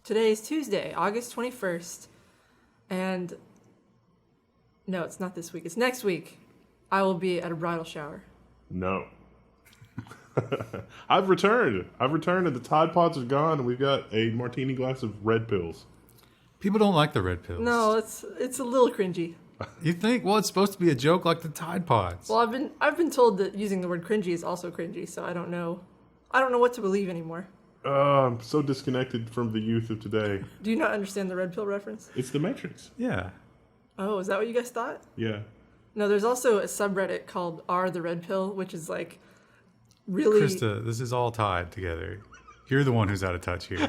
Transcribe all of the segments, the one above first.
Today is Tuesday, August 21st, and no, it's not this week, it's next week. I will be at a bridal shower. No. I've returned, and the Tide Pods are gone, and we've got a martini glass of red pills. People don't like the red pills. No, it's a little cringy. You think? Well, it's supposed to be a joke like the Tide Pods. Well, I've been told that using the word cringy is also cringy, so I don't know what to believe anymore. I'm so disconnected from the youth of today. Do you not understand the red pill reference? It's the Matrix. Yeah. Oh, is that what you guys thought? Yeah. No, there's also a subreddit called R the Red Pill, which is like really... Krista, this is all tied together. You're the one who's out of touch here.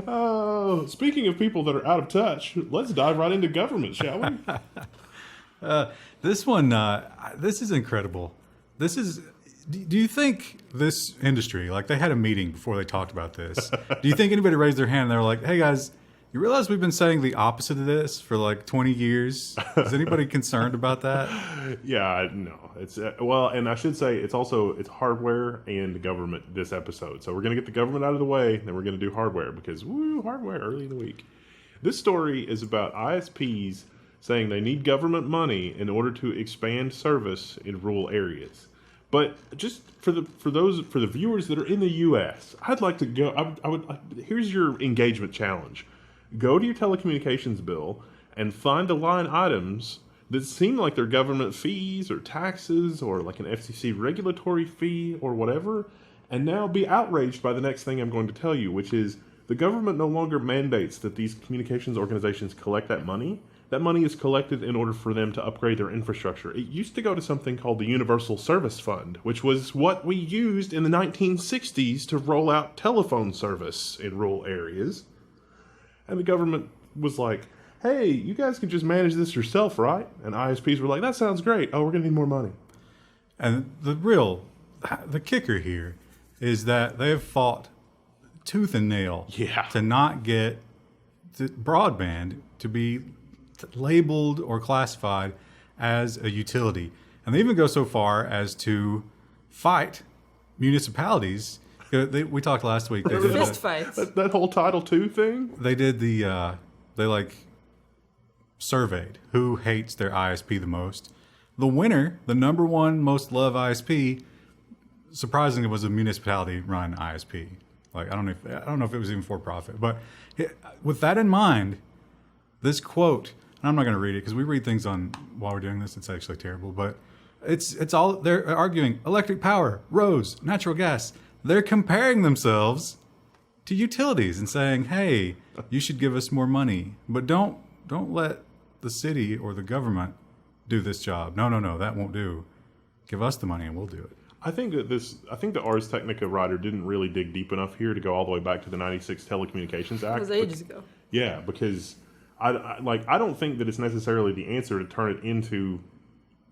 Oh, speaking of people that are out of touch, let's dive right into government, shall we? This one, this is incredible. This is... Do you think this industry, like they had a meeting before they talked about this, do you think anybody raised their hand and they were like, hey guys, you realize we've been saying the opposite of this for like 20 years? Is anybody concerned about that? Yeah, no. It's well, and I should say it's hardware and government this episode. So we're going to get the government out of the way, then we're going to do hardware because hardware early in the week. This story is about ISPs saying they need government money in order to expand service in rural areas. But just for the viewers that are in the U.S., I'd like to go. Here's your engagement challenge: go to your telecommunications bill and find the line items that seem like they're government fees or taxes or like an FCC regulatory fee or whatever, and now be outraged by the next thing I'm going to tell you, which is the government no longer mandates that these communications organizations collect that money. That money is collected in order for them to upgrade their infrastructure. It used to go to something called the Universal Service Fund, which was what we used in the 1960s to roll out telephone service in rural areas. And the government was like, hey, you guys can just manage this yourself, right? And ISPs were like, that sounds great. Oh, we're going to need more money. And the kicker here is that they have fought tooth and nail to not get the broadband to be labeled or classified as a utility. And they even go so far as to fight municipalities. We talked last week. They did fist fights. That whole Title II thing? They did they surveyed who hates their ISP the most. The winner, the number one most loved ISP, surprisingly was a municipality-run ISP. Like I don't know if it was even for profit, but with that in mind, this quote, and I'm not going to read it because we read things while we're doing this. It's actually terrible, but it's all they're arguing: electric power, roads, natural gas. They're comparing themselves to utilities and saying, "Hey, you should give us more money, but don't let the city or the government do this job. No, that won't do. Give us the money and we'll do it." I think the Ars Technica writer didn't really dig deep enough here to go all the way back to the 96 Telecommunications Act. It was ages ago. Yeah, because I don't think that it's necessarily the answer to turn it into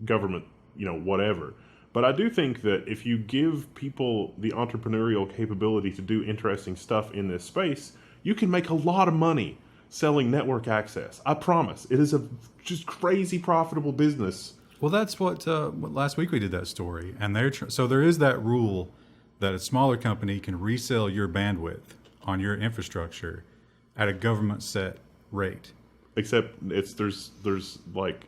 government, whatever. But I do think that if you give people the entrepreneurial capability to do interesting stuff in this space, you can make a lot of money selling network access. I promise. It is a just crazy profitable business. Well, that's what last week we did that story, and so there is that rule that a smaller company can resell your bandwidth on your infrastructure at a government set rate. Except there's like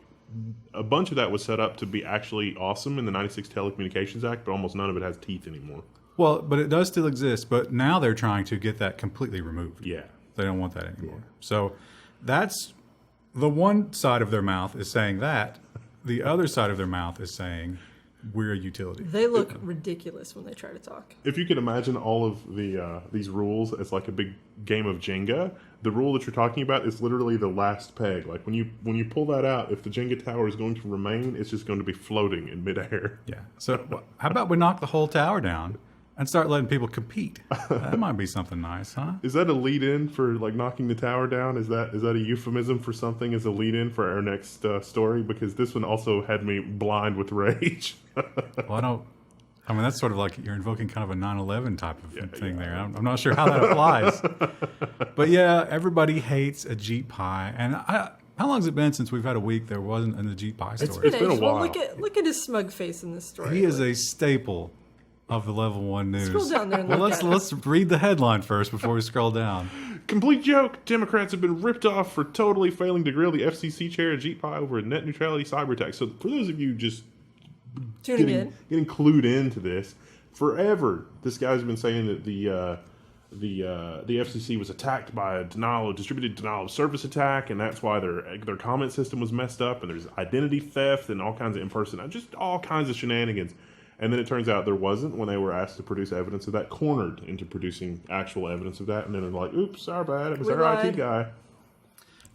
a bunch of that was set up to be actually awesome in the 96 Telecommunications Act, but almost none of it has teeth anymore. Well, but it does still exist, but now they're trying to get that completely removed. Yeah. They don't want that anymore. Yeah. So that's the one side of their mouth is saying that. The other side of their mouth is saying we're a utility. They look ridiculous when they try to talk. If you can imagine all of these rules as like a big game of Jenga, the rule that you're talking about is literally the last peg. Like when you pull that out, if the Jenga tower is going to remain, it's just going to be floating in midair. Yeah. So how about we knock the whole tower down and start letting people compete? That might be something nice, huh? Is that a lead-in for like knocking the tower down? Is that a euphemism for something as a lead-in for our next story? Because this one also had me blind with rage. Well, that's sort of like you're invoking kind of a 9/11 type of thing there. I'm not sure how that applies. But yeah, everybody hates a Jeep pie. And how long has it been since we've had a week there wasn't an Ajit pie story? It's been a while. Well, look at his smug face in this story. He is a staple of the Level 1 news. Scroll down there and Well, look at it. let's read the headline first before we scroll down. Complete joke. Democrats have been ripped off for totally failing to grill the FCC chair Ajit Pai over a net neutrality cyber attack. So for those of you just Tuning getting clued into this, forever this guy's been saying that the FCC was attacked by a distributed denial of service attack, and that's why their comment system was messed up, and there's identity theft and all kinds of just all kinds of shenanigans. And then it turns out there wasn't when they were asked to produce evidence of that, cornered into producing actual evidence of that, and then they're like, "Oops, our bad. It was our IT guy."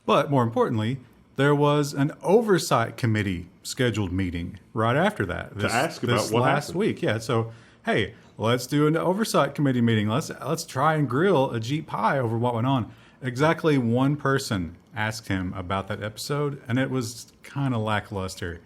But more importantly, there was an oversight committee scheduled meeting right after that. To ask about what last happened. week. Yeah. So, hey, let's do an oversight committee meeting. Let's try and grill Ajit Pai over what went on. Exactly one person asked him about that episode, and it was kind of lackluster.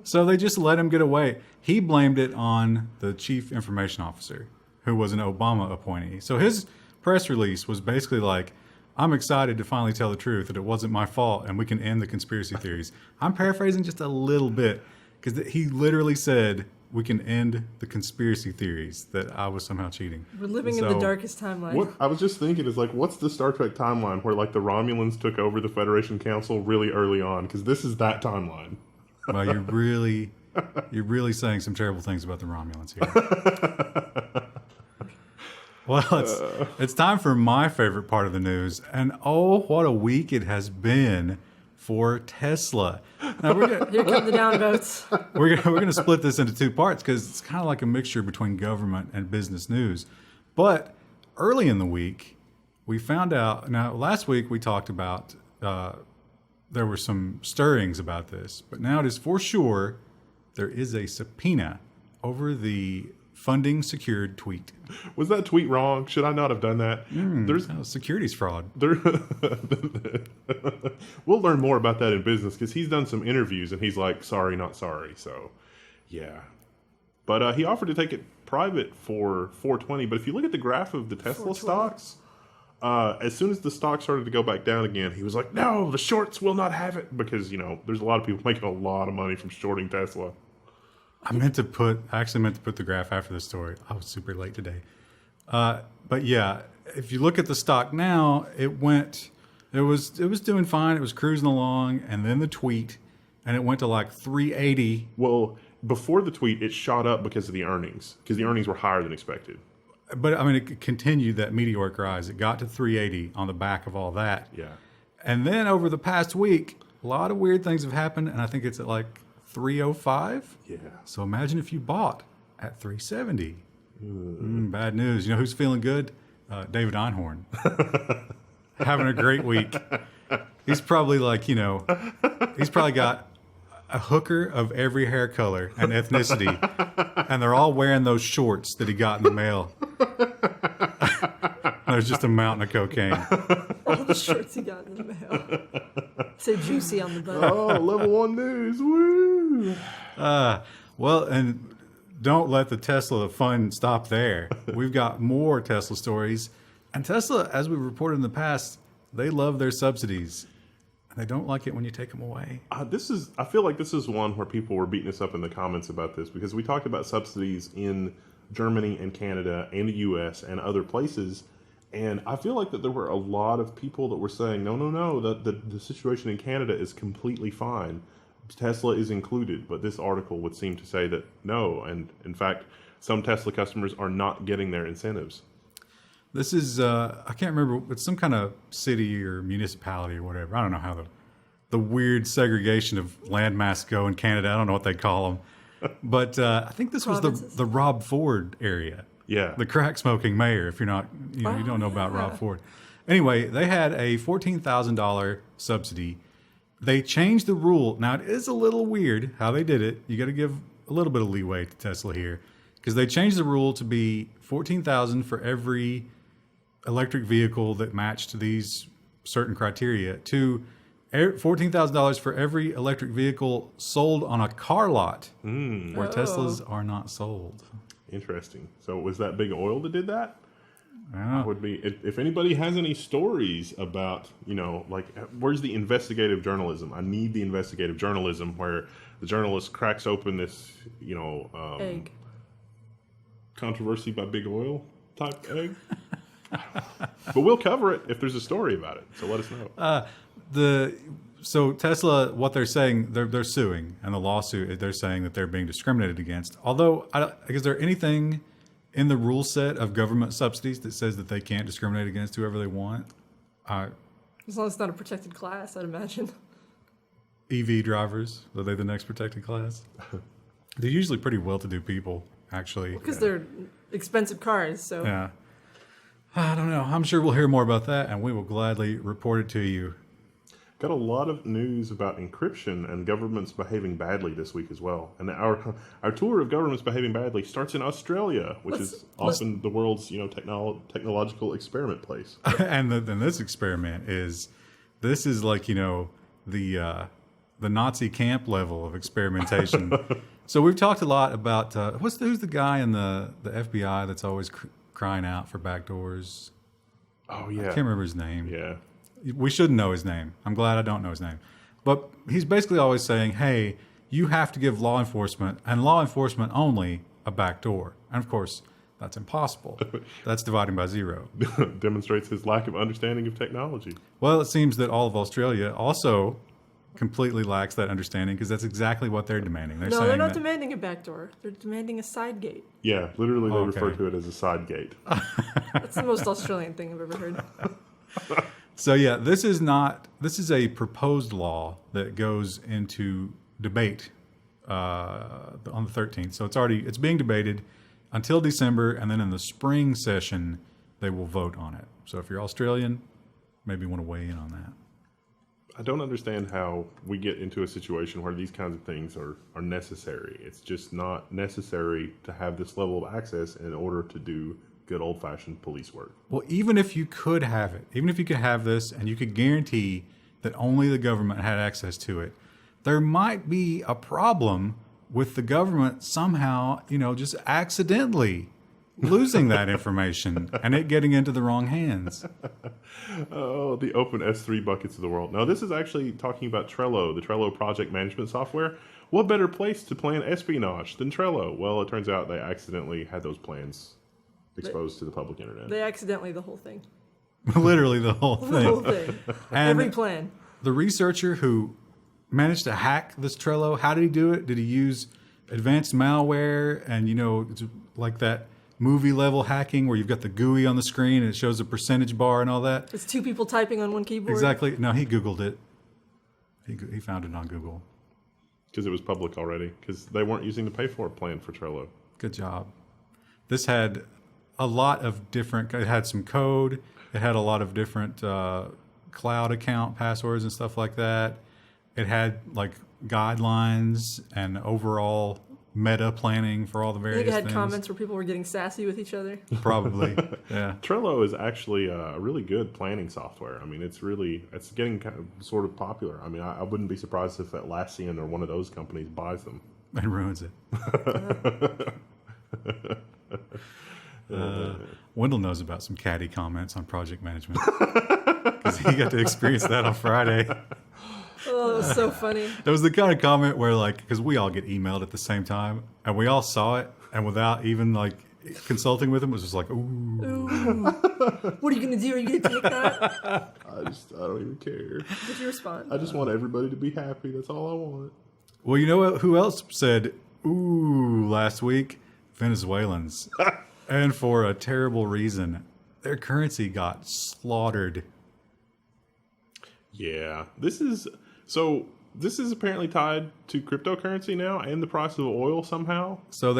So they just let him get away. He blamed it on the chief information officer, who was an Obama appointee. So his press release was basically like, I'm excited to finally tell the truth, that it wasn't my fault, and we can end the conspiracy theories. I'm paraphrasing just a little bit, because he literally said, we can end the conspiracy theories, that I was somehow cheating. We're living in the darkest timeline. What I was just thinking is, like, what's the Star Trek timeline where, like, the Romulans took over the Federation Council really early on? Because this is that timeline. Well, you're really saying some terrible things about the Romulans here. Well, it's time for my favorite part of the news, and oh, what a week it has been for Tesla. Now Here come the downvotes. we're gonna split this into two parts because it's kind of like a mixture between government and business news. But early in the week, we found out. Now, last week we talked about. There were some stirrings about this, but now it is for sure there is a subpoena over the funding secured tweet. Was that tweet wrong? Should I not have done that? There's securities fraud. We'll learn more about that in business because he's done some interviews and he's like, sorry, not sorry. So, yeah. But he offered to take it private for $420. But if you look at the graph of the Tesla stocks, as soon as the stock started to go back down again, he was like, no, the shorts will not have it. Because, there's a lot of people making a lot of money from shorting Tesla. I actually meant to put the graph after the story. I was super late today. But yeah, if you look at the stock now, it was doing fine. It was cruising along, and then the tweet, and it went to like 380. Well, before the tweet, it shot up because of the earnings, because the earnings were higher than expected. But I mean, it continued that meteoric rise. It got to 380 on the back of all that. Yeah. And then over the past week, a lot of weird things have happened, and I think it's at like 305. Yeah. So imagine if you bought at 370. Bad news. You know who's feeling good? David Einhorn. Having a great week. He's probably like, he's probably got a hooker of every hair color and ethnicity, and they're all wearing those shorts that he got in the mail. There's just a mountain of cocaine. All the shorts he got in the mail. Say juicy on the butt. Oh, Level 1 news. Woo! Well, and don't let the Tesla fun stop there. We've got more Tesla stories. And Tesla, as we reported in the past, they love their subsidies. And they don't like it when you take them away. I feel like this is one where people were beating us up in the comments about this, because we talked about subsidies in Germany and Canada and the US and other places. And I feel like that there were a lot of people that were saying, no, the situation in Canada is completely fine. Tesla is included. But this article would seem to say that no. And in fact, some Tesla customers are not getting their incentives. This is, I can't remember, it's some kind of city or municipality or whatever. I don't know how the weird segregation of landmass go in Canada. I don't know what they call them. But I think this was the Rob Ford area. Yeah. The crack smoking mayor, if you're not, you don't know about Rob Ford. Anyway, they had a $14,000 subsidy. They changed the rule. Now, it is a little weird how they did it. You got to give a little bit of leeway to Tesla here, because they changed the rule to be $14,000 for every electric vehicle that matched these certain criteria to $14,000 for every electric vehicle sold on a car lot where Teslas are not sold. Interesting. So was that Big Oil that did that? Yeah. Would be if anybody has any stories about, like, where's the investigative journalism? I need the investigative journalism where the journalist cracks open this, egg. controversy by big oil type egg. But we'll cover it if there's a story about it. So let us know. So Tesla, what they're saying, they're suing, and the lawsuit, they're saying that they're being discriminated against. Although, is there anything in the rule set of government subsidies that says that they can't discriminate against whoever they want? As long as it's not a protected class, I'd imagine. EV drivers, are they the next protected class? They're usually pretty well-to-do people, actually. Because they're expensive cars, so. Yeah. I don't know. I'm sure we'll hear more about that, and we will gladly report it to you. Got a lot of news about encryption and governments behaving badly this week as well. And our tour of governments behaving badly starts in Australia, which is often the world's technological experiment place. And then this experiment is like the Nazi camp level of experimentation. So we've talked a lot about who's the guy in the FBI that's always crying out for backdoors? Oh yeah, I can't remember his name. Yeah. We shouldn't know his name. I'm glad I don't know his name. But he's basically always saying, hey, you have to give law enforcement, and law enforcement only, a backdoor. And of course, that's impossible. That's dividing by zero. Demonstrates his lack of understanding of technology. Well, it seems that all of Australia also completely lacks that understanding, because that's exactly what they're demanding. They're not demanding a backdoor. They're demanding a side gate. Yeah, literally they refer to it as a side gate. That's the most Australian thing I've ever heard. So yeah, this is a proposed law that goes into debate on the 13th. So it's being debated until December, and then in the spring session they will vote on it. So if you're Australian, maybe you want to weigh in on that. I don't understand how we get into a situation where these kinds of things are necessary. It's just not necessary to have this level of access in order to do good old-fashioned police work. Well, even if you could have it, even if you could have this and you could guarantee that only the government had access to it, there might be a problem with the government somehow, just accidentally losing that information and it getting into the wrong hands. Oh, the open S3 buckets of the world. Now, this is actually talking about Trello, the Trello project management software. What better place to plan espionage than Trello? Well, it turns out they accidentally had those plans exposed to the public internet. They accidentally the whole thing. Literally the whole thing. The whole thing. Every plan. The researcher who managed to hack this Trello, how did he do it? Did he use advanced malware and, it's like that movie level hacking where you've got the GUI on the screen and it shows a percentage bar and all that? It's two people typing on one keyboard. Exactly. No, he Googled it. He found it on Google. Because it was public already. Because they weren't using the pay-for plan for Trello. Good job. This had a lot of different, it had some code. It had a lot of different cloud account passwords and stuff like that. It had like guidelines and overall meta planning for all the various things. I think it had comments where people were getting sassy with each other. Probably, yeah. Trello is actually a really good planning software. I mean, it's getting kind of sort of popular. I mean, I wouldn't be surprised if Atlassian or one of those companies buys them. And ruins it. Wendell knows about some catty comments on project management because he got to experience that on Friday. Oh, that was so funny. That was the kind of comment where, because we all get emailed at the same time, and we all saw it, and without even consulting with him, it was just like, ooh. What are you gonna do? Are you gonna take that? I don't even care. Did you respond? I just want everybody to be happy. That's all I want. Well, you know who else said ooh last week? Venezuelans. And for a terrible reason. Their currency got slaughtered. Yeah. This is apparently tied to cryptocurrency now and the price of oil somehow. So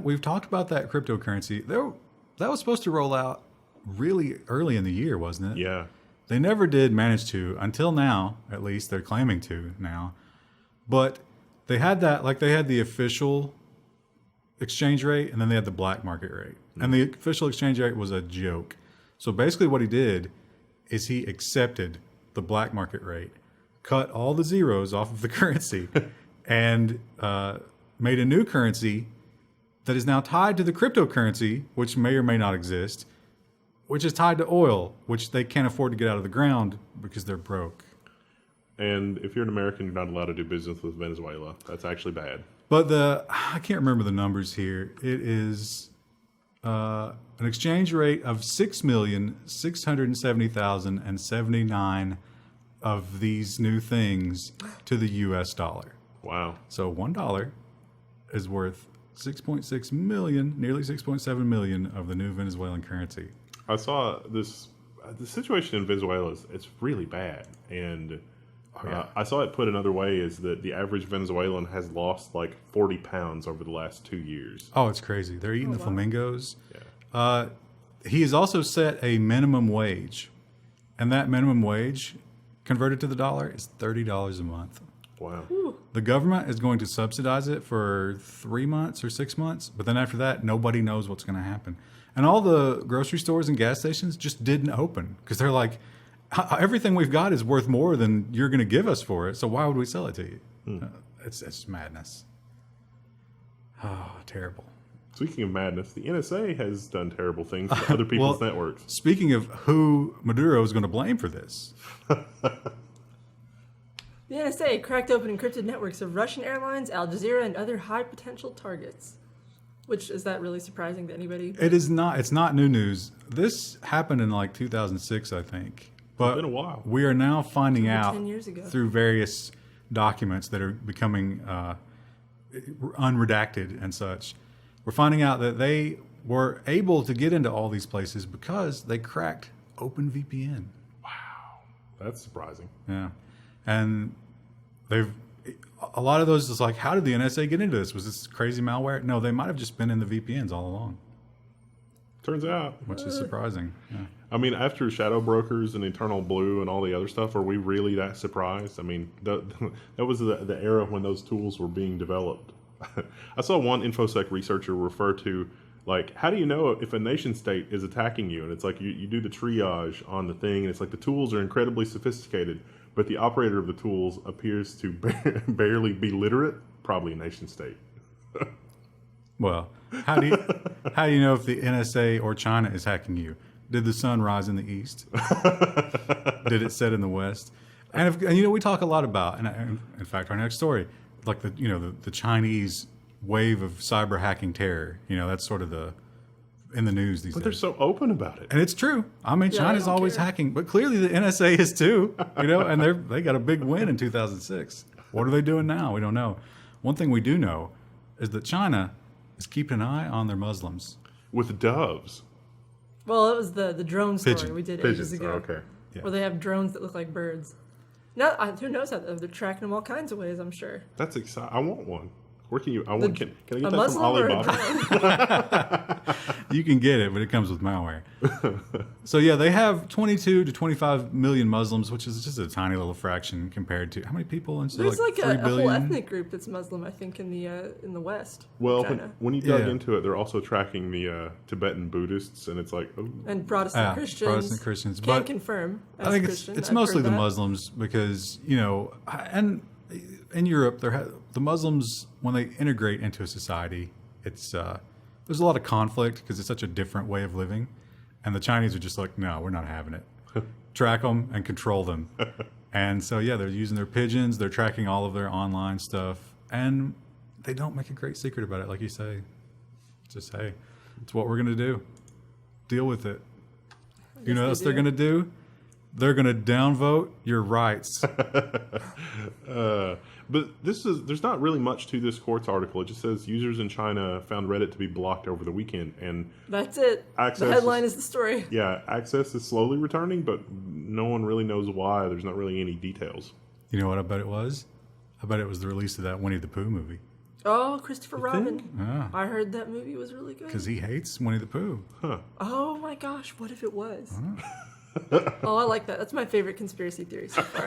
we've talked about that cryptocurrency. That was supposed to roll out really early in the year, wasn't it? Yeah. They never did manage to, until now, at least they're claiming to now. But they had that, they had the official exchange rate and then they had the black market rate. And the official exchange rate was a joke. So basically what he did is he accepted the black market rate, cut all the zeros off of the currency, and made a new currency that is now tied to the cryptocurrency, which may or may not exist, which is tied to oil, which they can't afford to get out of the ground because they're broke. And if you're an American, you're not allowed to do business with Venezuela. That's actually bad. But I can't remember the numbers here. It is an exchange rate of 6,670,079 of these new things to the U.S. dollar. Wow. So $1 is worth 6.6 million, nearly 6.7 million of the new Venezuelan currency. I saw this. The situation in Venezuela it's really bad, and I saw it put another way is that the average Venezuelan has lost like 40 pounds over the last 2 years. Oh, it's crazy. They're eating the flamingos. Yeah. He has also set a minimum wage, and that minimum wage converted to the dollar is $30 a month. Wow. Ooh. The government is going to subsidize it for 3 months or 6 months, but then after that, nobody knows what's going to happen. And all the grocery stores and gas stations just didn't open because they're like, everything we've got is worth more than you're going to give us for it, so why would we sell it to you? It's madness. Oh, terrible. Speaking of madness, the NSA has done terrible things to other people's networks. Speaking of who Maduro is going to blame for this, The NSA cracked open encrypted networks of Russian airlines, Al Jazeera, and other high potential targets. Which, is that really surprising to anybody? it is not. It's not new news. This happened in like 2006, I think. But It's been a while. we are now finding Over out 10 years ago. through various documents that are becoming unredacted and such. We're finding out that they were able to get into all these places because they cracked OpenVPN. That's surprising. Yeah. And a lot of those is like, how did the NSA get into this? Was this crazy malware? No, they might have just been in the VPNs all along, Turns out. which is surprising. Yeah. I mean, after Shadow Brokers and Eternal Blue and all the other stuff, are we really that surprised? I mean, that was the era when those tools were being developed. I saw one InfoSec researcher refer to, like, how do you know if a nation state is attacking you? And it's like you do the triage on the thing, and it's like the tools are incredibly sophisticated, but the operator of the tools appears to barely be literate, probably a nation state. Well, how do you know if the NSA or China is hacking you? Did the sun rise in the east? Did it set in the west? And we talk a lot about, and in fact, our next story, like the Chinese wave of cyber hacking terror. That's sort of in the news these But days. they're so open about it. And it's true. I mean, Yeah, China's they don't always care. hacking, but clearly the NSA is too. And they got a big win in 2006. What are they doing now? We don't know. One thing we do know is that China is keeping an eye on their Muslims. With doves. Well, it was the drone story Pigeon. we did Pigeons. ages ago. Okay. Yeah. Where they have drones that look like birds. Now, who knows how they're tracking them all kinds of ways, I'm sure. That's exciting. I want one. Where can you? Can I get A that from Muslim or a Alibaba? drone? You can get it, but it comes with malware. So yeah, they have 22 to 25 million Muslims, which is just a tiny little fraction compared to how many people? There's like 3 a whole billion? ethnic group that's Muslim, I think, in the West. Well, China. when you dug Yeah. into it, they're also tracking the Tibetan Buddhists, and it's like, oh, And Protestant Christians. Protestant Christians, Can't but confirm. As I think Christian. it's I've mostly heard the that. Muslims because and in Europe, the Muslims when they integrate into a society, it's there's a lot of conflict because it's such a different way of living, and the Chinese are just like, no, we're not having it. Track them and control them, and so yeah, they're using their pigeons, they're tracking all of their online stuff, and they don't make a great secret about it, like you say. Just hey, it's what we're gonna do. Deal with it. You know what else they're gonna do? They're going to downvote your rights. But there's not really much to this Quartz article. It just says users in China found Reddit to be blocked over the weekend, and That's it. Access The headline is the story. yeah, access is slowly returning, but no one really knows why. There's not really any details. You know what I bet it was? I bet it was the release of that Winnie the Pooh movie. Oh, Christopher Robin. Yeah, I heard that movie was really good. because he hates Winnie the Pooh. Oh my gosh, what if it was? Oh, I like that. That's my favorite conspiracy theory so far.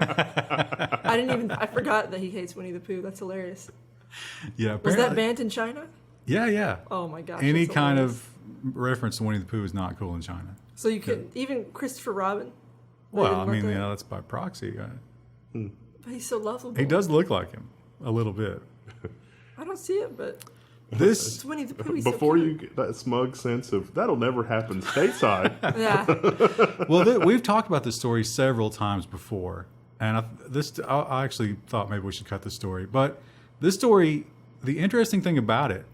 I forgot that he hates Winnie the Pooh. That's hilarious. Yeah, Was that apparently- banned in China? Yeah. Oh my gosh. Any that's kind hilarious. of reference to Winnie the Pooh is not cool in China. So you could, even Christopher Robin. they Well, didn't I let mean, that? that's by proxy. But he's so lovable. He does look like him a little bit. I don't see it, but This it's Winnie the Pooh. He's Before so you get that smug sense of that'll never happen stateside. Yeah. well, we've talked about this story several times before, and I actually thought maybe we should cut this story. But this story, the interesting thing about it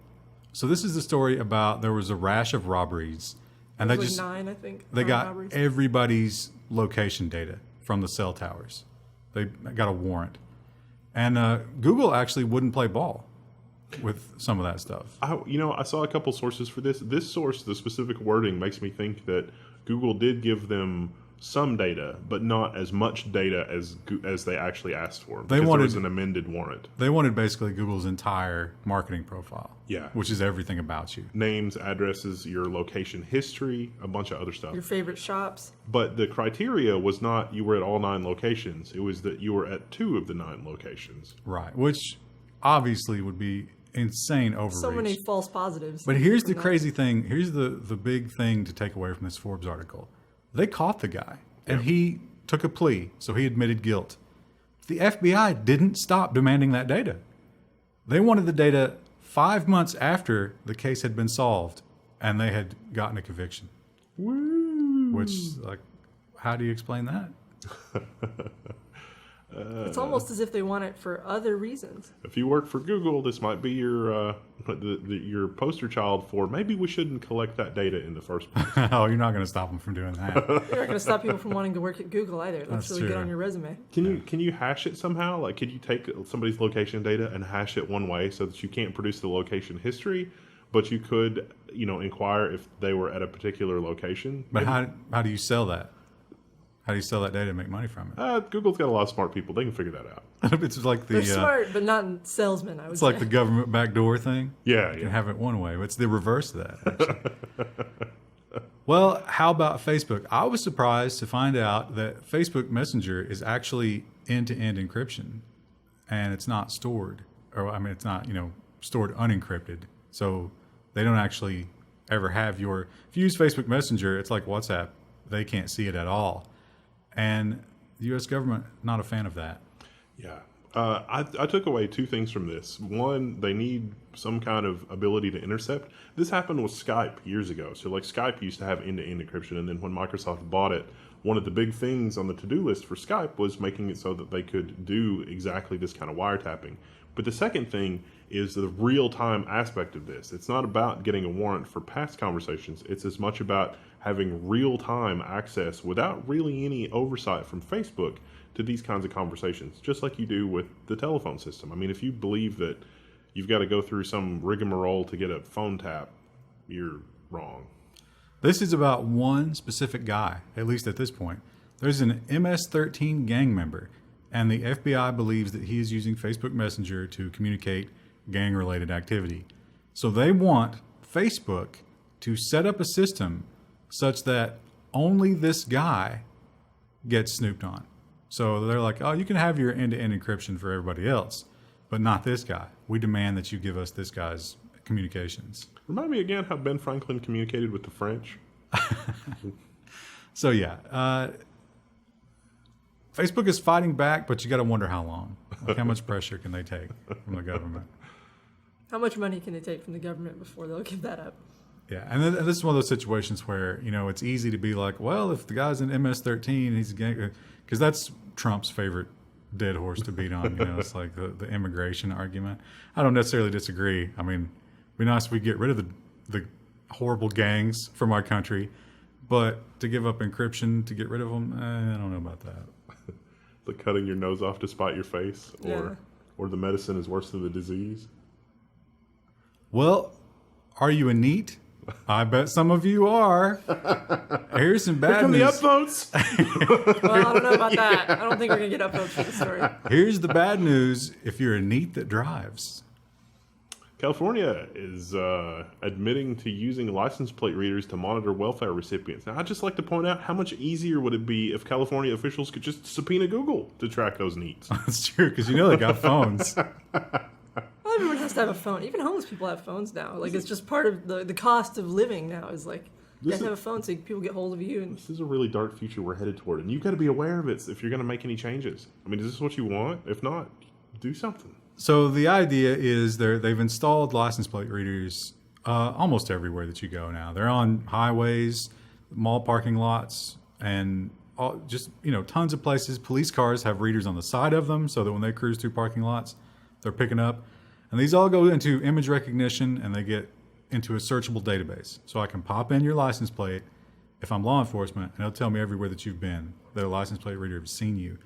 So this is the story about there was a rash of robberies, and It they was just 9, I think. they 9 got robberies. everybody's location data from the cell towers. They got a warrant, and Google actually wouldn't play ball with some of that stuff. I saw a couple sources for this. This source, the specific wording, makes me think that Google did give them some data, but not as much data as they actually asked for. Because there was an amended warrant. They wanted basically Google's entire marketing profile. Yeah. Which is everything about you. Names, addresses, your location history, a bunch of other stuff. Your favorite shops. But the criteria was not you were at all 9 locations. It was that you were at 2 of the 9 locations. Right. Which obviously would be insane overreach. So many false positives. But here's the crazy thing. Here's the big thing to take away from this Forbes article. They caught the guy, and he took a plea, so he admitted guilt. The FBI didn't stop demanding that data. They wanted the data 5 months after the case had been solved, and they had gotten a conviction. Woo! Which, how do you explain that? It's almost as if they want it for other reasons. If you work for Google, this might be your your poster child for maybe we shouldn't collect that data in the first place. Oh, you're not going to stop them from doing that. You're not going to stop people from wanting to work at Google either. That's That's really true. good on your resume. Can you hash it somehow? Like, could you take somebody's location data and hash it one way so that you can't produce the location history, but you could, inquire if they were at a particular location? But how do you sell that? How do you sell that data and make money from it? Google's got a lot of smart people. They can figure that out. It's like They're smart, but not salesmen, I would it's say. like the government backdoor thing. Yeah, You can have it one way, but it's the reverse of that, actually. Well, how about Facebook? I was surprised to find out that Facebook Messenger is actually end-to-end encryption, and it's not stored. It's not, stored unencrypted. So they don't actually ever have if you use Facebook Messenger, it's like WhatsApp. They can't see it at all. And the U.S. government, not a fan of that. Yeah. I took away 2 things from this. One, they need some kind of ability to intercept. This happened with Skype years ago. So Skype used to have end-to-end encryption. And then when Microsoft bought it, one of the big things on the to-do list for Skype was making it so that they could do exactly this kind of wiretapping. But the second thing is the real-time aspect of this. It's not about getting a warrant for past conversations. It's as much about having real-time access without really any oversight from Facebook to these kinds of conversations, just like you do with the telephone system. I mean, if you believe that you've got to go through some rigmarole to get a phone tap, you're wrong. This is about one specific guy, at least at this point. There's an MS-13 gang member, and the FBI believes that he is using Facebook Messenger to communicate gang-related activity. So they want Facebook to set up a system such that only this guy gets snooped on. So they're like, oh, you can have your end-to-end encryption for everybody else, but not this guy. We demand that you give us this guy's communications. Remind me again how Ben Franklin communicated with the French. So yeah, Facebook is fighting back, but you got to wonder how long. How much pressure can they take from the government? How much money can they take from the government before they'll give that up? Yeah, and this is one of those situations where, it's easy to be like, well, if the guy's in MS-13, he's a gang, because that's Trump's favorite dead horse to beat on. It's like the immigration argument. I don't necessarily disagree. I mean, it'd be nice if we get rid of the horrible gangs from our country, but to give up encryption to get rid of them, I don't know about that. Like cutting your nose off to spite your face, or the medicine is worse than the disease. Well, are you a NEET? I bet some of you are. Here's some bad news. Here come the upvotes. Well, I don't know about that. I don't think we're going to get upvotes for the story. Here's the bad news if you're a NEET that drives. California is admitting to using license plate readers to monitor welfare recipients. Now, I'd just like to point out how much easier would it be if California officials could just subpoena Google to track those needs. That's true, because they got phones. Well, everyone has to have a phone. Even homeless people have phones now. It's just part of the cost of living now is you have to have a phone so people get hold of you. And This is a really dark future we're headed toward, and you've got to be aware of it if you're going to make any changes. I mean, is this what you want? If not, do something. So the idea is they've installed license plate readers almost everywhere that you go now. They're on highways, mall parking lots, and tons of places. Police cars have readers on the side of them so that when they cruise through parking lots, they're picking up. And these all go into image recognition, and they get into a searchable database. So I can pop in your license plate if I'm law enforcement, and it'll tell me everywhere that you've been, that a license plate reader has seen you.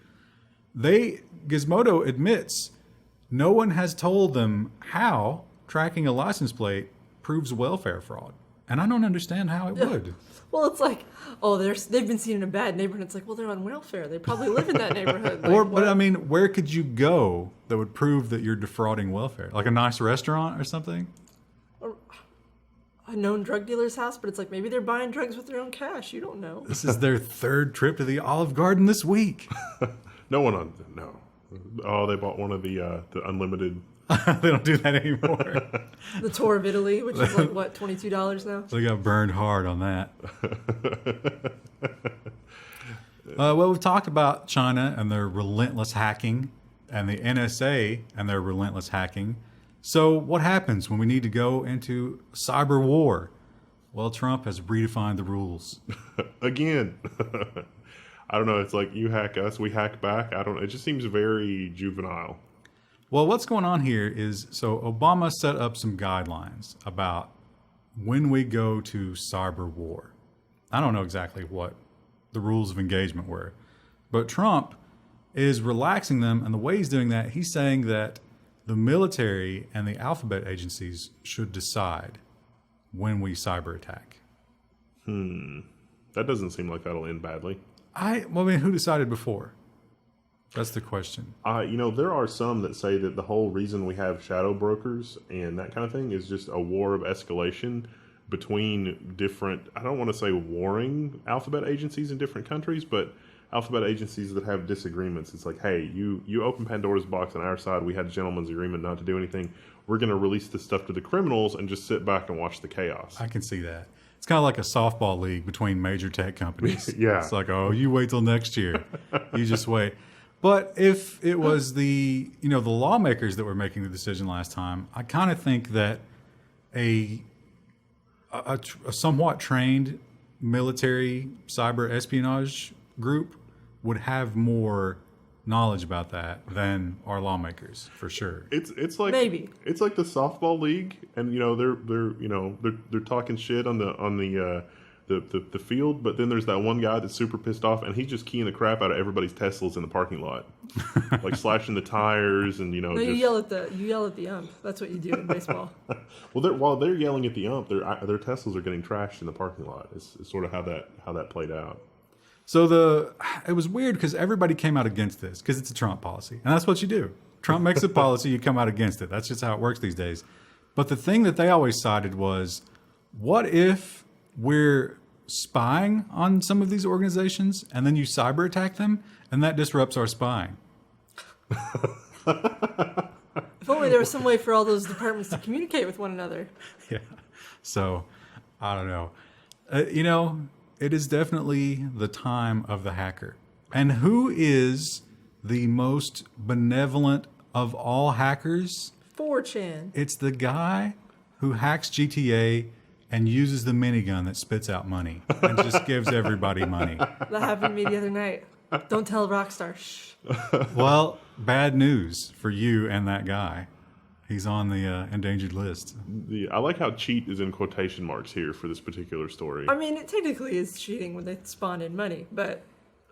Gizmodo admits no one has told them how tracking a license plate proves welfare fraud. And I don't understand how it would. Well, it's like, oh, they've been seen in a bad neighborhood. It's like, well, they're on welfare. They probably live in that neighborhood. Like, But I mean, where could you go that would prove that you're defrauding welfare? Like a nice restaurant or something? a known drug dealer's house, but it's like maybe they're buying drugs with their own cash. You don't know. This is their third trip to the Olive Garden this week. No. Oh, they bought one of the unlimited. They don't do that anymore. The tour of Italy, which is like, what, $22 now? They got burned hard on that. Well, we've talked about China and their relentless hacking and the NSA and their relentless hacking. So what happens when we need to go into cyber war? Well, Trump has redefined the rules. Again. I don't know. It's like you hack us, we hack back. I don't know. It just seems very juvenile. Well, what's going on here is, so Obama set up some guidelines about when we go to cyber war. I don't know exactly what the rules of engagement were, but Trump is relaxing them. And the way he's doing that, he's saying that the military and the alphabet agencies should decide when we cyber attack. That doesn't seem like that'll end badly. I mean, who decided before? That's the question. There are some that say that the whole reason we have shadow brokers and that kind of thing is just a war of escalation between different, I don't want to say warring alphabet agencies in different countries, but alphabet agencies that have disagreements. It's like, hey, you open Pandora's box on our side. We had a gentleman's agreement not to do anything. We're going to release this stuff to the criminals and just sit back and watch the chaos. I can see that. It's kind of like a softball league between major tech companies. Yeah. It's like, oh, you wait till next year. You just wait. But if it was the lawmakers that were making the decision last time, I kind of think that a somewhat trained military cyber espionage group would have more knowledge about that than our lawmakers, for sure. It's like maybe it's like the softball league, and they're talking shit on the field, but then there's that one guy that's super pissed off, and he's just keying the crap out of everybody's Teslas in the parking lot, like slashing the tires, and No, you yell at the ump. That's what you do in baseball. Well, while they're yelling at the ump, their Teslas are getting trashed in the parking lot. It's sort of how that played out. So it was weird because everybody came out against this because it's a Trump policy, and that's what you do. Trump makes a policy, you come out against it. That's just how it works these days. But the thing that they always cited was, what if we're spying on some of these organizations and then you cyber attack them and that disrupts our spying? If only there was some way for all those departments to communicate with one another. Yeah. So, I don't know. It is definitely the time of the hacker. And who is the most benevolent of all hackers? 4chan. It's the guy who hacks GTA and uses the minigun that spits out money and just gives everybody money. That happened to me the other night. Don't tell Rockstar. Shh. Well, bad news for you and that guy. He's on the endangered list. I like how cheat is in quotation marks here for this particular story. I mean, it technically is cheating when they spawn in money, but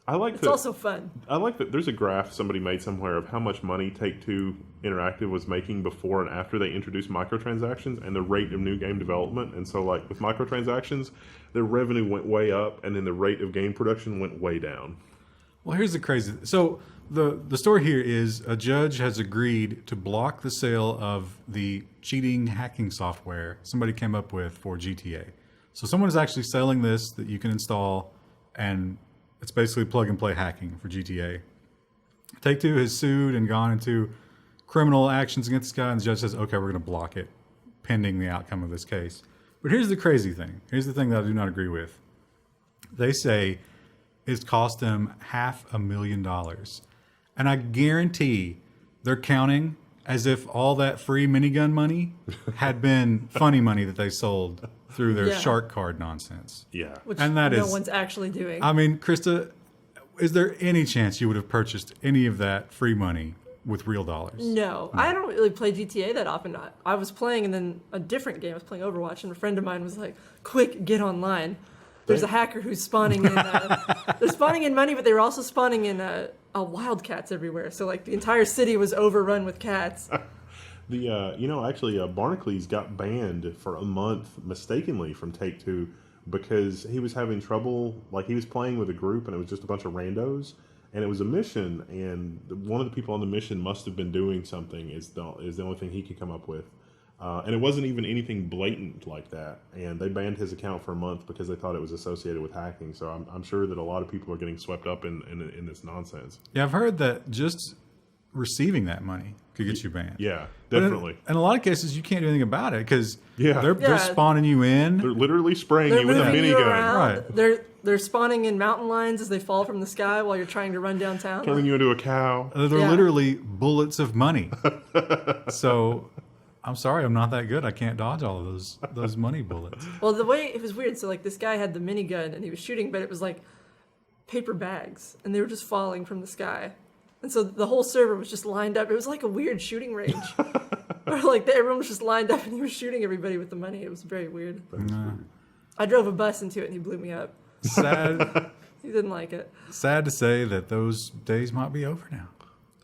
it's also fun. I like that there's a graph somebody made somewhere of how much money Take-Two Interactive was making before and after they introduced microtransactions and the rate of new game development. And so, like, with microtransactions, their revenue went way up and then the rate of game production went way down. Well, here's the crazy. So the story here is a judge has agreed to block the sale of the cheating hacking software somebody came up with for GTA. So someone is actually selling this that you can install, and it's basically plug and play hacking for GTA. Take-Two has sued and gone into criminal actions against this guy, and the judge says, okay, we're going to block it pending the outcome of this case. But here's the crazy thing. Here's the thing that I do not agree with. They say it's cost them $500,000. And I guarantee they're counting as if all that free minigun money had been funny money that they sold through their shark card nonsense. Yeah. Which and that no one's actually doing. I mean, Krista, is there any chance you would have purchased any of that free money with real dollars? No, I don't really play GTA that often. I was playing, and then a different game. I was playing Overwatch, and a friend of mine was like, "Quick, get online." There's a hacker who's spawning in. They're spawning in money, but they were also spawning in wildcats everywhere. So like the entire city was overrun with cats. Actually, Barnacle got banned for a month mistakenly from Take-Two because he was having trouble. Like, he was playing with a group, and it was just a bunch of randos, and it was a mission, and one of the people on the mission must have been doing something. Is the only thing he could come up with, and it wasn't even anything blatant like that. And they banned his account for a month because they thought it was associated with hacking. So I'm sure that a lot of people are getting swept up in this nonsense. Yeah, I've heard that just receiving that money could get you banned. Yeah, definitely. In a lot of cases, you can't do anything about it because Yeah. they're spawning you in. They're literally spraying They're you with a moving you minigun, around. Right. They're spawning in mountain lions as they fall from the sky while you're trying to run downtown. turning you into a cow. They're Yeah. literally bullets of money. So I'm sorry, I'm not that good. I can't dodge all of those money bullets. Well, the way it was weird. So like this guy had the minigun and he was shooting, but it was like paper bags, and they were just falling from the sky. And so the whole server was just lined up. It was like a weird shooting range. Or like everyone was just lined up and he was shooting everybody with the money. It was very weird. I drove a bus into it and he blew me up. Sad, He didn't like it. sad to say that those days might be over now.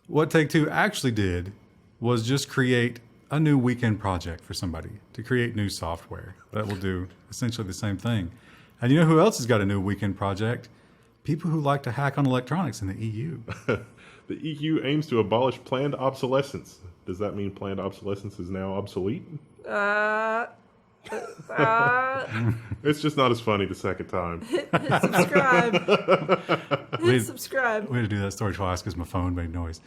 What Take-Two actually did was just create a new weekend project for somebody to create new software that will do essentially the same thing. And you know who else has got a new weekend project? People who like to hack on electronics in the EU. The EU aims to abolish planned obsolescence. Does that mean planned obsolescence is now obsolete? It's just not as funny the second time. Hit subscribe. Hit subscribe. We had to do that story twice because my phone made noise.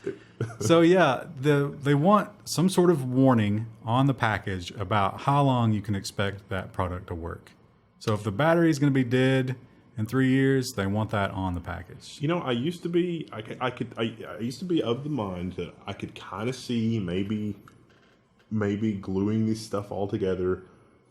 So yeah, they want some sort of warning on the package about how long you can expect that product to work. So if the battery is going to be dead in 3 years, they want that on the package. You know, I used to be of the mind that I could kind of see maybe gluing this stuff all together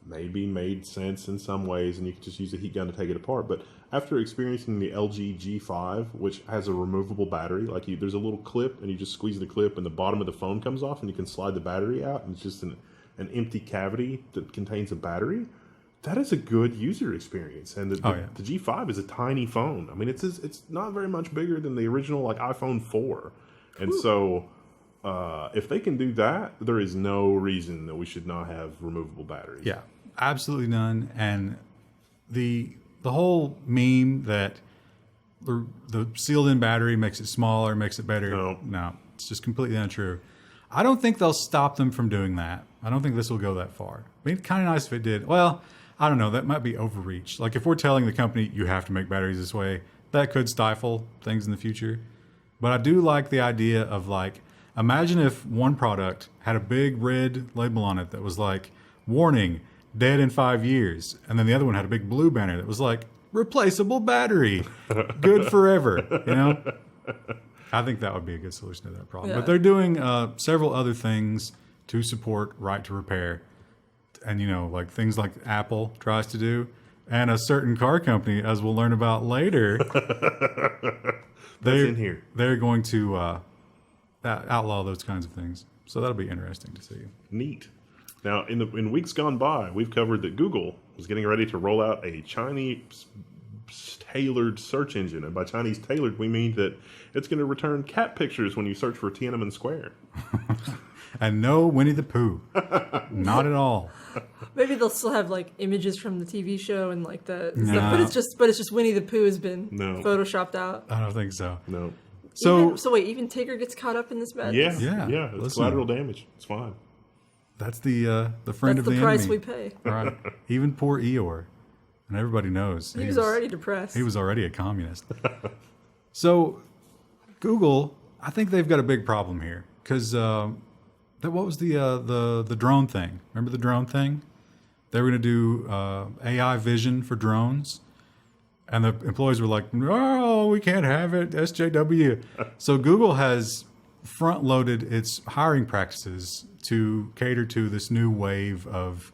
maybe made sense in some ways, and you could just use a heat gun to take it apart. But after experiencing the LG G5, which has a removable battery, like there's a little clip, and you just squeeze the clip, and the bottom of the phone comes off, and you can slide the battery out, and it's just an empty cavity that contains a battery. That is a good user experience, and the G5 is a tiny phone. I mean, it's not very much bigger than the original like iPhone 4, and so if they can do that, there is no reason that we should not have removable batteries. Yeah, absolutely none. And the whole meme that the sealed-in battery makes it smaller, makes it better. No, it's just completely untrue. I don't think they'll stop them from doing that. I don't think this will go that far. I mean, kind of nice if it did. Well, I don't know. That might be overreach. Like if we're telling the company you have to make batteries this way, that could stifle things in the future. But I do like the idea of like, imagine if one product had a big red label on it that was like, warning, dead in 5 years. And then the other one had a big blue banner that was like, replaceable battery, good forever, you know? I think that would be a good solution to that problem. Yeah. But they're doing several other things to support right to repair. And, you know, like things like Apple tries to do. And a certain car company, as we'll learn about later, they're going to outlaw those kinds of things. So that'll be interesting to see. Neat. Now, in weeks gone by, we've covered that Google was getting ready to roll out a Chinese tailored search engine. And by Chinese tailored, we mean that it's going to return cat pictures when you search for Tiananmen Square. And no Winnie the Pooh. Not at all. Maybe they'll still have like images from the TV show and like the No. stuff, but it's just Winnie the Pooh has been photoshopped out. I don't think so. No. So Wait, even Tigger gets caught up in this madness? Yeah. It's Listen. collateral damage. It's fine. That's the friend That's of the the price enemy. we pay. Right. Even poor Eeyore. And everybody knows. He was already depressed. He was already a communist. So Google, I think they've got a big problem here. Because what was the drone thing? Remember the drone thing? They were going to do AI vision for drones. And the employees were like, no, we can't have it, SJW. So Google has front-loaded its hiring practices to cater to this new wave of,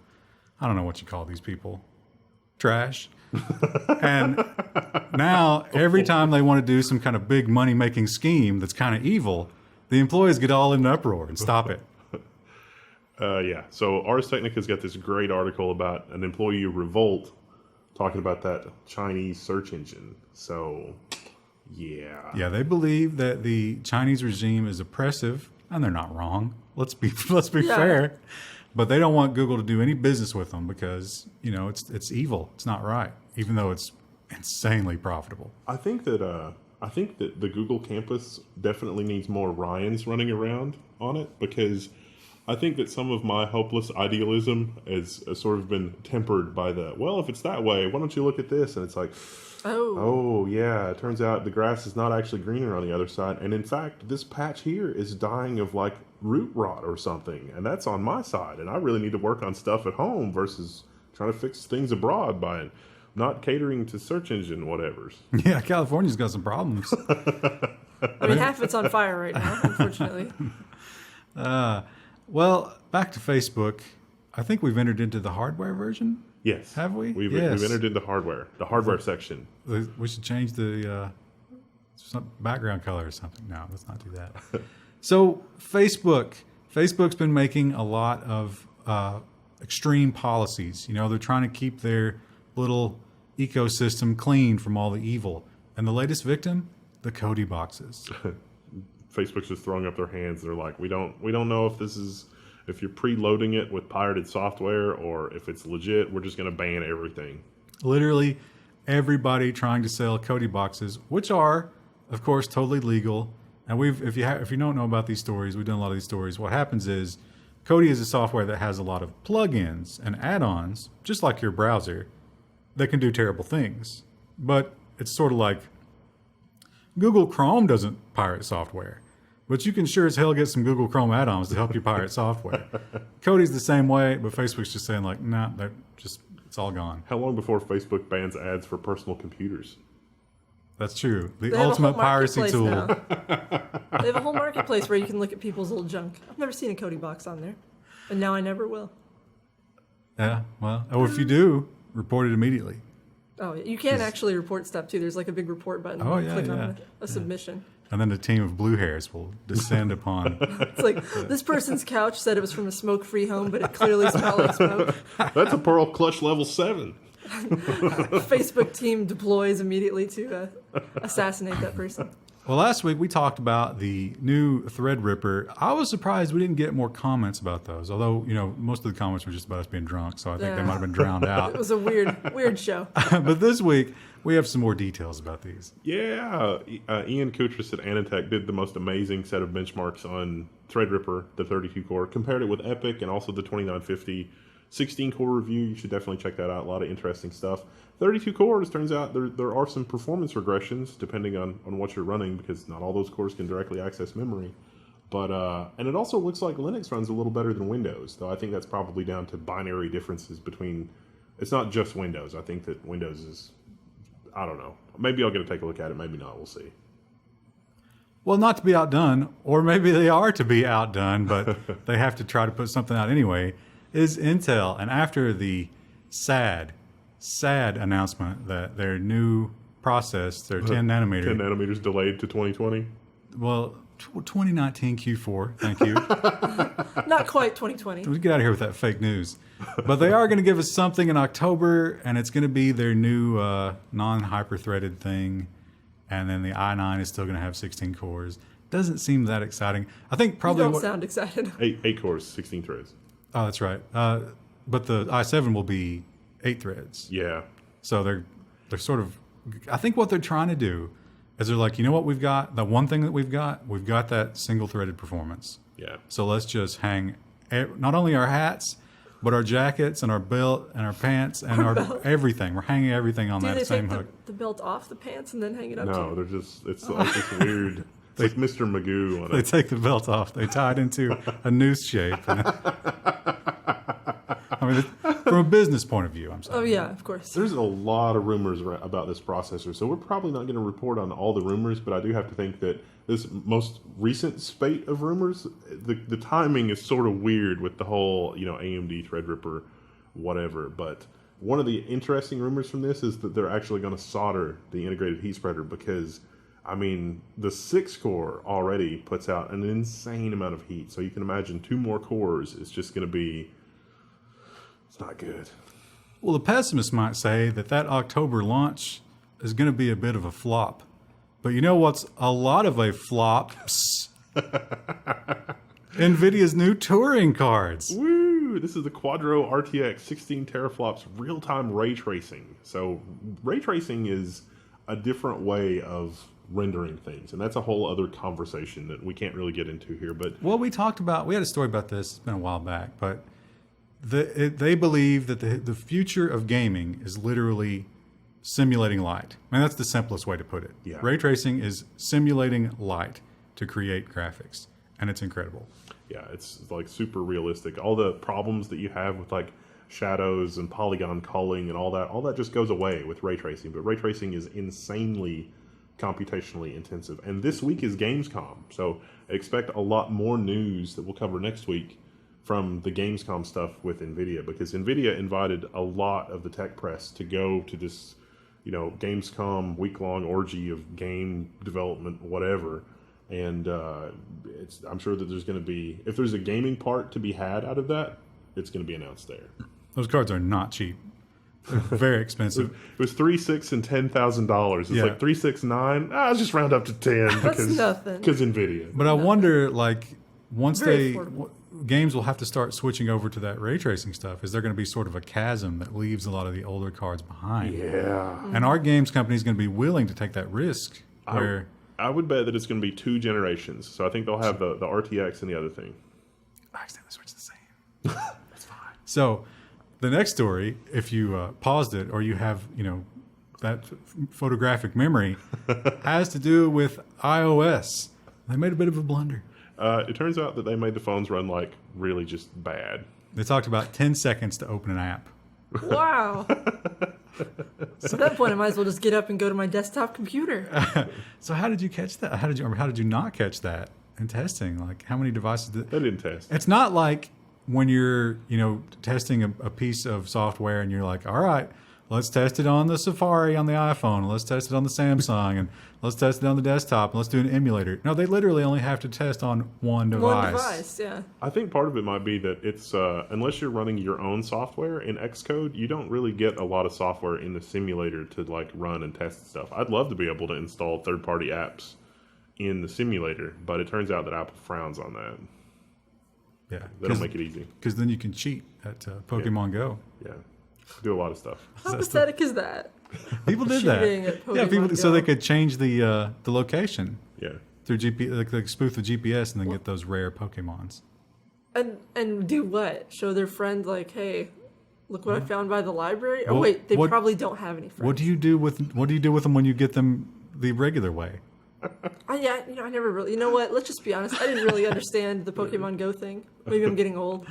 I don't know what you call these people, trash. And now every time they want to do some kind of big money-making scheme that's kind of evil, The employees get all in an uproar and stop it. Yeah. So Ars Technica's got this great article about an employee revolt talking about that Chinese search engine. So, yeah. Yeah, they believe that the Chinese regime is oppressive, and they're not wrong. Let's be fair. But they don't want Google to do any business with them because, it's evil. It's not right, even though it's insanely profitable. I think that the Google campus definitely needs more Ryans running around on it, because I think that some of my hopeless idealism has sort of been tempered by if it's that way, why don't you look at this? And it's like, oh yeah, it turns out the grass is not actually greener on the other side. And in fact, this patch here is dying of like root rot or something. And that's on my side. And I really need to work on stuff at home versus trying to fix things abroad by not catering to search engine whatevers. Yeah, California's got some problems. I mean, half of it's on fire right now, unfortunately. Well, back to Facebook. I think we've entered into the hardware version. Yes. Have we? We've entered into the hardware section. We should change the background color or something. No, let's not do that. So Facebook's been making a lot of extreme policies. They're trying to keep their little ecosystem clean from all the evil. And the latest victim, the Cody boxes. Facebook's just throwing up their hands. They're like, we don't know if you're preloading it with pirated software or if it's legit. We're just going to ban everything. Literally everybody trying to sell Cody boxes, which are, of course, totally legal. And if you don't know about these stories, we've done a lot of these stories. What happens is Cody is a software that has a lot of plugins and add-ons, just like your browser, that can do terrible things. But it's sort of like Google Chrome doesn't pirate software, but you can sure as hell get some Google Chrome add-ons to help you pirate software. Cody's the same way, but Facebook's just saying like, nah, it's all gone. How long before Facebook bans ads for personal computers? That's true. The ultimate piracy tool. Now. They have a whole marketplace where you can look at people's old junk. I've never seen a Cody box on there, and now I never will. Yeah, well, or if you do, report it immediately. Oh, you can actually report stuff too. There's like a big report button. Oh, yeah, Click yeah. on a submission. And then a team of blue hairs will descend upon. It's like, this person's couch said it was from a smoke-free home, but it clearly smelled like smoke. That's a Pearl Clutch level 7. Facebook team deploys immediately to assassinate that person. Well, last week we talked about the new Threadripper. I was surprised we didn't get more comments about those. Although, most of the comments were just about us being drunk, so I think they might have been drowned out. It was a weird show. But this week we have some more details about these. Yeah, Ian Koutras at Anatech did the most amazing set of benchmarks on Threadripper, the 32-core, compared it with Epic and also the 2950 16-core review. You should definitely check that out. A lot of interesting stuff. 32 cores, turns out there are some performance regressions depending on what you're running, because not all those cores can directly access memory. But and it also looks like Linux runs a little better than Windows, though I think that's probably down to binary differences between. It's not just Windows. I think that Windows is, I don't know. Maybe I'll get to take a look at it. Maybe not. We'll see. Well, not to be outdone, or maybe they are to be outdone, but they have to try to put something out anyway, is Intel. And after the sad announcement that their new process, their 10 nanometer... 10 nanometers delayed to 2020? Well, 2019 Q4, thank you. Not quite 2020. We get out of here with that fake news. But they are going to give us something in October, and it's going to be their new non-hyper-threaded thing. And then the i9 is still going to have 16 cores. Doesn't seem that exciting. I think probably... You don't sound excited. 8 cores, 16 threads. Oh, that's right. But the i7 will be 8 threads. Yeah. So they're sort of... I think what they're trying to do is they're like, you know what we've got? The one thing that we've got that single-threaded performance. Yeah. So let's just hang not only our hats, but our jackets and our belt and our pants and our everything. We're hanging everything on that same hook. Do they take the belt off the pants and then hang it up? No, they're just... It's like this weird... It's like Mr. Magoo on They it. take the belt off. They tie it into a noose shape. I mean, from a business point of view, I'm saying. Oh, yeah, of course. There's a lot of rumors about this processor, so we're probably not going to report on all the rumors, but I do have to think that this most recent spate of rumors, the timing is sort of weird with the whole, AMD Threadripper, whatever. But one of the interesting rumors from this is that they're actually going to solder the integrated heat spreader, because I mean, the 6 core already puts out an insane amount of heat. So you can imagine 2 more cores is just going to be, it's not good. Well, the pessimist might say that October launch is going to be a bit of a flop. But you know what's a lot of a flop? NVIDIA's new Turing cards. Woo! This is the Quadro RTX 16 teraflops real-time ray tracing. So ray tracing is a different way of rendering things, and that's a whole other conversation that we can't really get into here. But well, we had a story about this. It's been a while back, but they believe that the future of gaming is literally simulating light. I mean, that's the simplest way to put it. Yeah. Ray tracing is simulating light to create graphics, and it's incredible. Yeah, it's like super realistic. All the problems that you have with like shadows and polygon culling and all that just goes away with ray tracing. But ray tracing is insanely computationally intensive. And this week is Gamescom, so expect a lot more news that we'll cover next week from the Gamescom stuff with NVIDIA, because NVIDIA invited a lot of the tech press to go to this, Gamescom week-long orgy of game development, whatever. And I'm sure that there's going to be, if there's a gaming part to be had out of that, it's going to be announced there. Those cards are not cheap. They're very expensive. It was $3,600 and $10,000. It's like $369. Let's just round up to 10 That's nothing. Because NVIDIA. But I wonder, like, once Very affordable. Games will have to start switching over to that ray tracing stuff. Is there going to be sort of a chasm that leaves a lot of the older cards behind? Yeah. And our games company is going to be willing to take that risk. Where I would bet that it's going to be 2 generations. So I think they'll have the RTX and the other thing. I accidentally switched the same. That's fine. So the next story, if you paused it or you have, that photographic memory, has to do with iOS. They made a bit of a blunder. It turns out that they made the phones run like really just bad. They talked about 10 seconds to open an app. Wow. So at that point, I might as well just get up and go to my desktop computer. So how did you catch that? How did you not catch that in testing? Like, how many devices did They didn't test. It's not like when you're, testing a piece of software and you're like, all right, let's test it on the Safari on the iPhone, let's test it on the Samsung, and let's test it on the desktop, and let's do an emulator. No, they literally only have to test on one device. One device, yeah. I think part of it might be that it's, unless you're running your own software in Xcode, you don't really get a lot of software in the simulator to like run and test stuff. I'd love to be able to install third-party apps in the simulator, but it turns out that Apple frowns on that. Yeah, They don't make it easy. Because then you can cheat at Pokemon Go. Yeah. Do a lot of stuff. How pathetic is that? People did Cheating that. at Pokemon Yeah, people Go. so they could change the location Yeah. through GPS, like they spoof the GPS and then get those rare Pokemons. And do what? Show their friend like, hey, look what I found by the library? Or Well, wait, they what- probably don't have any friends. What do you do with them when you get them the regular way? I never really. You know what? Let's just be honest. I didn't really understand the Pokemon Go thing. Maybe I'm getting old.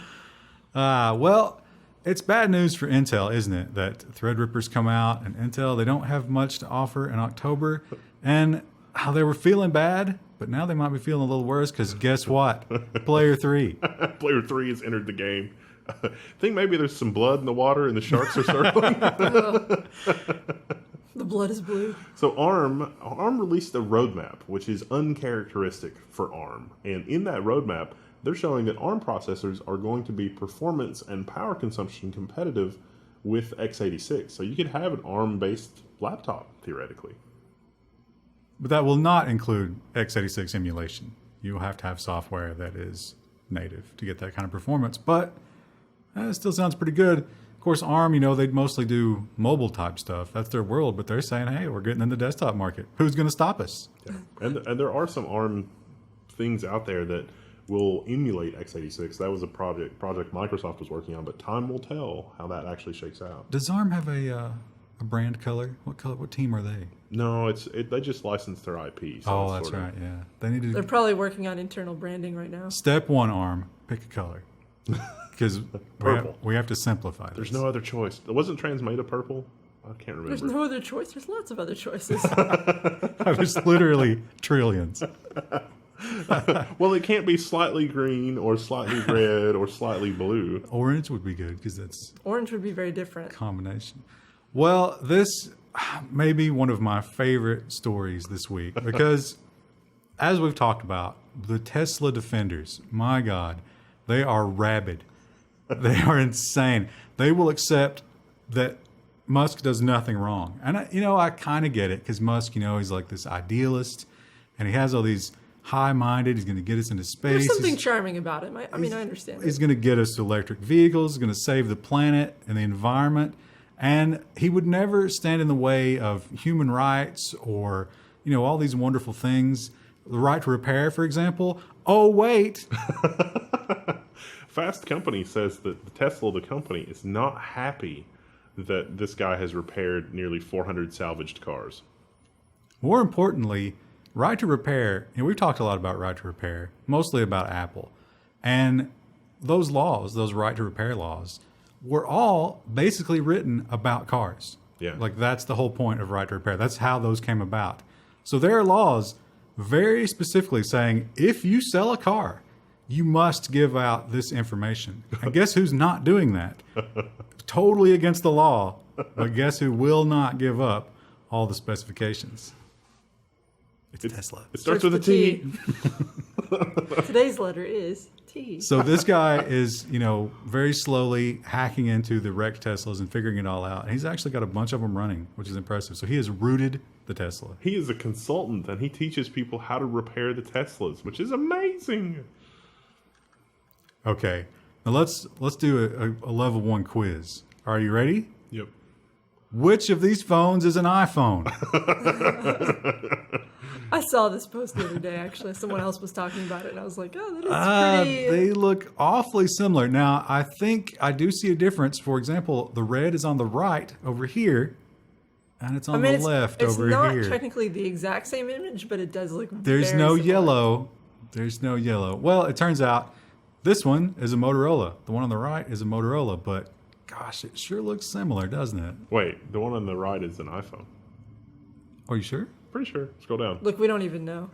Well, it's bad news for Intel, isn't it? That Threadrippers come out and Intel, they don't have much to offer in October. And how they were feeling bad, but now they might be feeling a little worse because guess what? Player 3. Player 3 has entered the game. I think maybe there's some blood in the water and the sharks are circling. The blood is blue. So ARM released a roadmap, which is uncharacteristic for ARM. And in that roadmap, they're showing that ARM processors are going to be performance and power consumption competitive with x86. So you could have an ARM-based laptop, theoretically. But that will not include x86 emulation. You will have to have software that is native to get that kind of performance. But it still sounds pretty good. Of course, ARM, they'd mostly do mobile type stuff. That's their world. But they're saying, hey, we're getting in the desktop market. Who's going to stop us? Yeah. And there are some ARM things out there that will emulate x86. That was a project Microsoft was working on, but time will tell how that actually shakes out. Does ARM have a brand color? What team are they? No, they just licensed their IP. So Oh, that's right. Yeah, they need to. They're probably working on internal branding right now. Step 1, ARM, pick a color, because Purple. we have to simplify. There's no other choice. Wasn't Transmeta purple? I can't remember. There's no other choice. There's lots of other choices. There's literally trillions. Well, it can't be slightly green or slightly red or slightly blue. Orange would be good because that's Orange would be very different. a combination. Well, this maybe one of my favorite stories this week because, as we've talked about, the Tesla defenders, my God, they are rabid. They are insane. They will accept that Musk does nothing wrong. And, I kind of get it because Musk, he's like this idealist and he has all these high-minded. He's going to get us into space. There's something charming about him. I understand. He's going to get us to electric vehicles. He's going to save the planet and the environment. And he would never stand in the way of human rights or, all these wonderful things. The right to repair, for example. Oh, wait. Fast Company says that Tesla, the company, is not happy that this guy has repaired nearly 400 salvaged cars. More importantly, right to repair, we've talked a lot about right to repair, mostly about Apple. And those laws, those right to repair laws, were all basically written about cars. Yeah. Like that's the whole point of right to repair. That's how those came about. So there are laws very specifically saying if you sell a car, you must give out this information. And guess who's not doing that? Totally against the law, but guess who will not give up all the specifications? It's Tesla. It starts with a T. Today's letter is T. So this guy is, very slowly hacking into the wrecked Teslas and figuring it all out. And he's actually got a bunch of them running, which is impressive. So he has rooted the Tesla. He is a consultant, and he teaches people how to repair the Teslas, which is amazing. Okay, now let's do a level 1 quiz. Are you ready? Yep. Which of these phones is an iPhone? I saw this post the other day, actually. Someone else was talking about it, and I was like, oh, that is pretty... They look awfully similar. Now, I think I do see a difference. For example, the red is on the right over here, and it's on the left over here. It's not technically the exact same image, but it does look There's very no similar. yellow. There's no yellow. Well, it turns out this one is a Motorola. The one on the right is a Motorola, but gosh, it sure looks similar, doesn't it? Wait, the one on the right is an iPhone. Are you sure? Pretty sure. Scroll down. Look, we don't even know.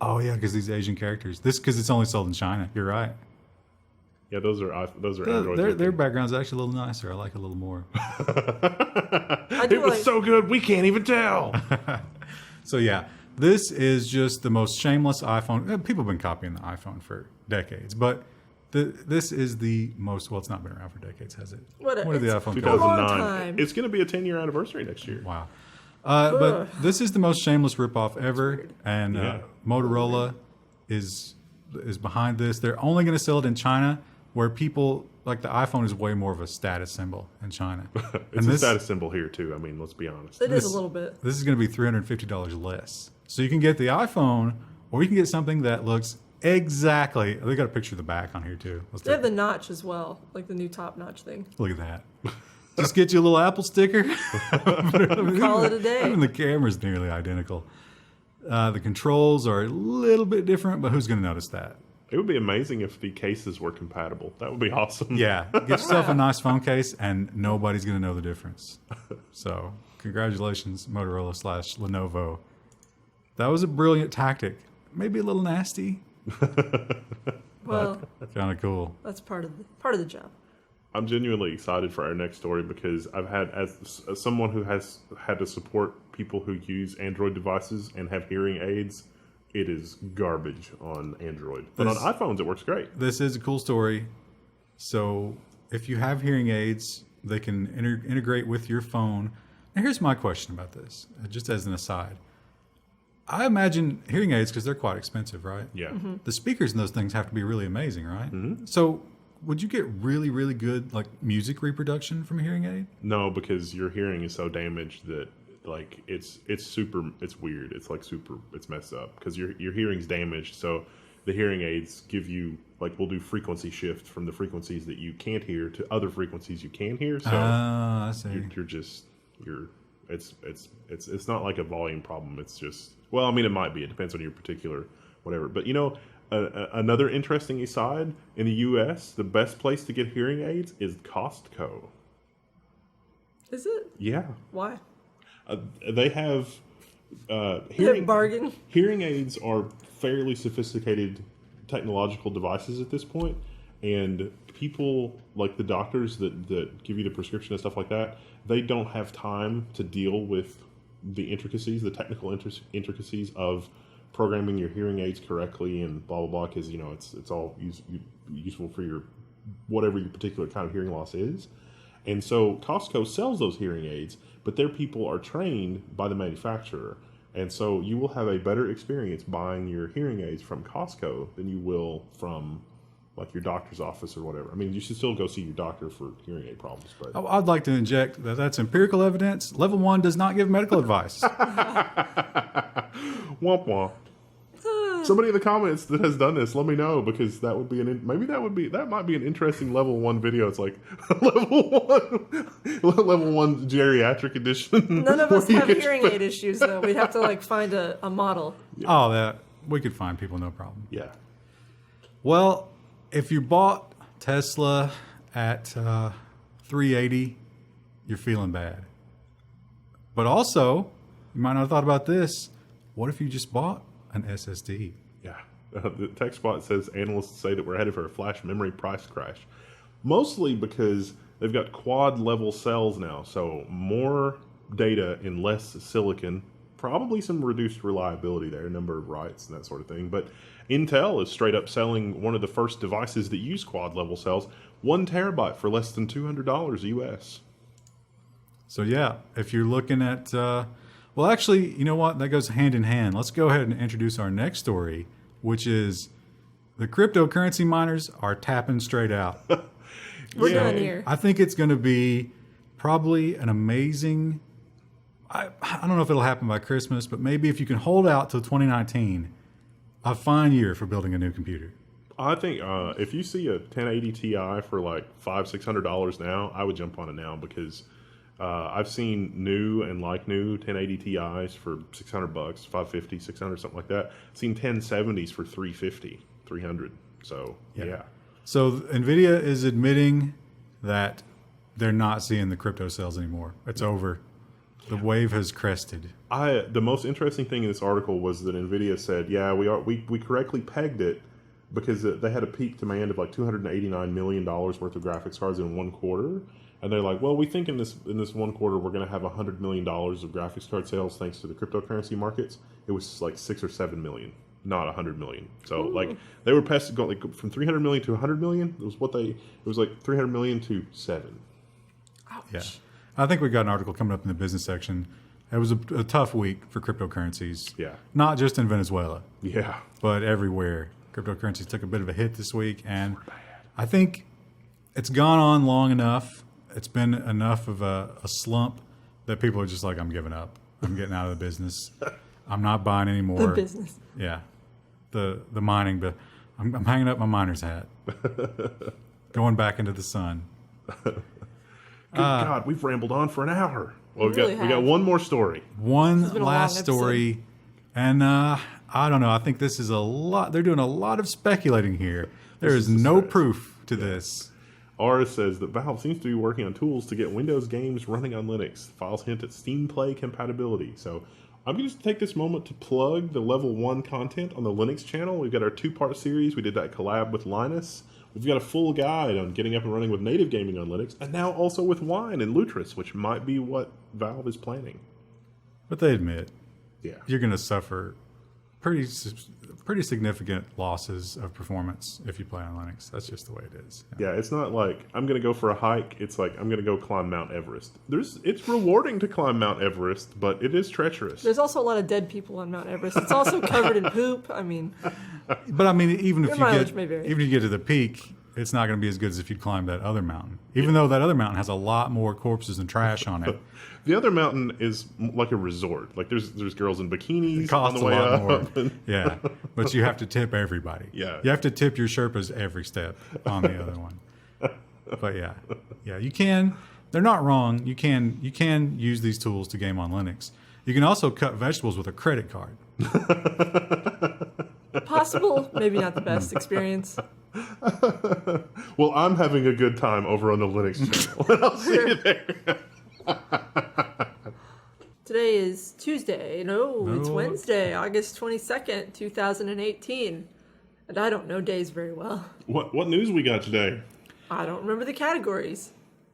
Oh yeah, because these Asian characters. Because it's only sold in China. You're right. Yeah, those are Android. Their background's actually a little nicer. I like it a little more. It was so good, we can't even tell. So yeah, this is just the most shameless iPhone. People have been copying the iPhone for decades, but this is the most. Well, it's not been around for decades, has it? What are the iPhone? 2009. It's going to be a 10-year anniversary next year. Wow. But this is the most shameless ripoff ever, and Motorola is behind this. They're only going to sell it in China, where people like the iPhone is way more of a status symbol in China. It's a status symbol here too. I mean, let's be honest. It is a little bit. This is going to be $350 less. So you can get the iPhone, or you can get something that looks exactly. They got a picture of the back on here too. They have the notch as well, like the new top notch thing. Look at that. Just get you a little Apple sticker. Call it a day. Even the camera's nearly identical. The controls are a little bit different, but who's going to notice that? It would be amazing if the cases were compatible. That would be awesome. Yeah. Get yourself a nice phone case, and nobody's going to know the difference. So, congratulations, Motorola / Lenovo. That was a brilliant tactic. Maybe a little nasty. Well, kind of cool. that's part of the job. I'm genuinely excited for our next story because I've had, as someone who has had to support people who use Android devices and have hearing aids, it is garbage on Android. But on iPhones, it works great. This is a cool story. So if you have hearing aids, they can integrate with your phone. Now here's my question about this, just as an aside. I imagine hearing aids, because they're quite expensive, right? Yeah. Mm-hmm. The speakers in those things have to be really amazing, right? Mm-hmm. So would you get really, really good music reproduction from a hearing aid? No, because your hearing is so damaged that it's weird. It's messed up because your hearing's damaged. So the hearing aids give you we'll do frequency shift from the frequencies that you can't hear to other frequencies you can hear. So I see. It's not like a volume problem. It's just, well, I mean, it might be. It depends on your particular whatever. But another interesting aside, in the U.S., the best place to get hearing aids is Costco. Is it? Yeah. Why? They have bargain. Hearing aids are fairly sophisticated technological devices at this point, And people, like the doctors that give you the prescription and stuff like that, they don't have time to deal with the intricacies, the technical intricacies of programming your hearing aids correctly and blah, blah, blah, because, it's all useful for your whatever your particular kind of hearing loss is. And so Costco sells those hearing aids, but their people are trained by the manufacturer. And so you will have a better experience buying your hearing aids from Costco than you will from like your doctor's office or whatever. I mean, you should still go see your doctor for hearing aid problems. But I'd like to inject that's empirical evidence. Level 1 does not give medical advice. Womp womp. Somebody in the comments that has done this, let me know, because that would be that might be an interesting level 1 video. It's like level 1 geriatric edition. None of us have hearing aid issues though. We'd have to like find a model. Yeah. Oh, that we could find people, no problem. Yeah. Well, if you bought Tesla at 380, you're feeling bad. But also, you might not have thought about this. What if you just bought an SSD? Yeah. The tech spot says analysts say that we're headed for a flash memory price crash. Mostly because they've got quad level cells now. So more data in less silicon. Probably some reduced reliability there, number of writes and that sort of thing. But Intel is straight up selling one of the first devices that use quad level cells, 1 terabyte for less than $200 US. So yeah, if you're looking at, well, actually, you know what? That goes hand in hand. Let's go ahead and introduce our next story, which is the cryptocurrency miners are tapping straight out. We're done here. I think it's going to be probably an amazing. I don't know if it'll happen by Christmas, but maybe if you can hold out till 2019, a fine year for building a new computer. I think if you see a 1080 Ti for like $500-$600 now, I would jump on it now, because I've seen new 1080 Ti's for $600, $550, $600, something like that. I've seen 1070s for $350, $300. So yeah. So Nvidia is admitting that they're not seeing the crypto sales anymore. It's over. The wave has crested. The most interesting thing in this article was that Nvidia said, yeah, we correctly pegged it because they had a peak demand of like $289 million worth of graphics cards in 1 quarter. And they're like, well, we think in this 1 quarter we're going to have $100 million of graphics card sales thanks to the cryptocurrency markets. It was like 6 or 7 million, not 100 million. So like they were going like from 300 million to 100 million. It was like 300 million to 7. Ouch. Yeah. I think we got an article coming up in the business section. It was a tough week for cryptocurrencies. Yeah. Not just in Venezuela. Yeah. But everywhere. Cryptocurrencies took a bit of a hit this week. And I think it's gone on long enough. It's been enough of a slump that people are just like, I'm giving up. I'm getting out of the business. I'm not buying anymore. The business. Yeah. The mining. But I'm hanging up my miner's hat. Going back into the sun. Good God, we've rambled on for an hour. Well, we really got one more story. One been a last long story. And I don't know. I think this is a lot. They're doing a lot of speculating here. There is no proof to this. R says that Valve seems to be working on tools to get Windows games running on Linux. Files hint at Steam Play compatibility. So I'm going to take this moment to plug the Level 1 content on the Linux channel. We've got our 2-part series. We did that collab with Linus. We've got a full guide on getting up and running with native gaming on Linux, and now also with Wine and Lutris, which might be what Valve is planning. But they admit, Yeah. you're going to suffer pretty significant losses of performance if you play on Linux. That's just the way it is. Yeah, it's not like I'm going to go for a hike. It's like I'm going to go climb Mount Everest. It's rewarding to climb Mount Everest, but it is treacherous. There's also a lot of dead people on Mount Everest. It's also covered in poop. I mean, But I mean, even if mileage may vary. you get to the peak, it's not going to be as good as if you climb that other mountain. Even though that other mountain has a lot more corpses and trash on it. The other mountain is like a resort. Like there's girls in bikinis It on costs the a way lot up. more. Yeah, but you have to tip everybody. Yeah. You have to tip your Sherpas every step on the other one. But yeah, you can. They're not wrong. You can use these tools to game on Linux. You can also cut vegetables with a credit card. possible, maybe not the best experience. Well, I'm having a good time over on the Linux channel. I'll see you there. Today is Tuesday. No, it's Wednesday, August 22nd, 2018. And I don't know days very well. What news we got today? I don't remember the categories.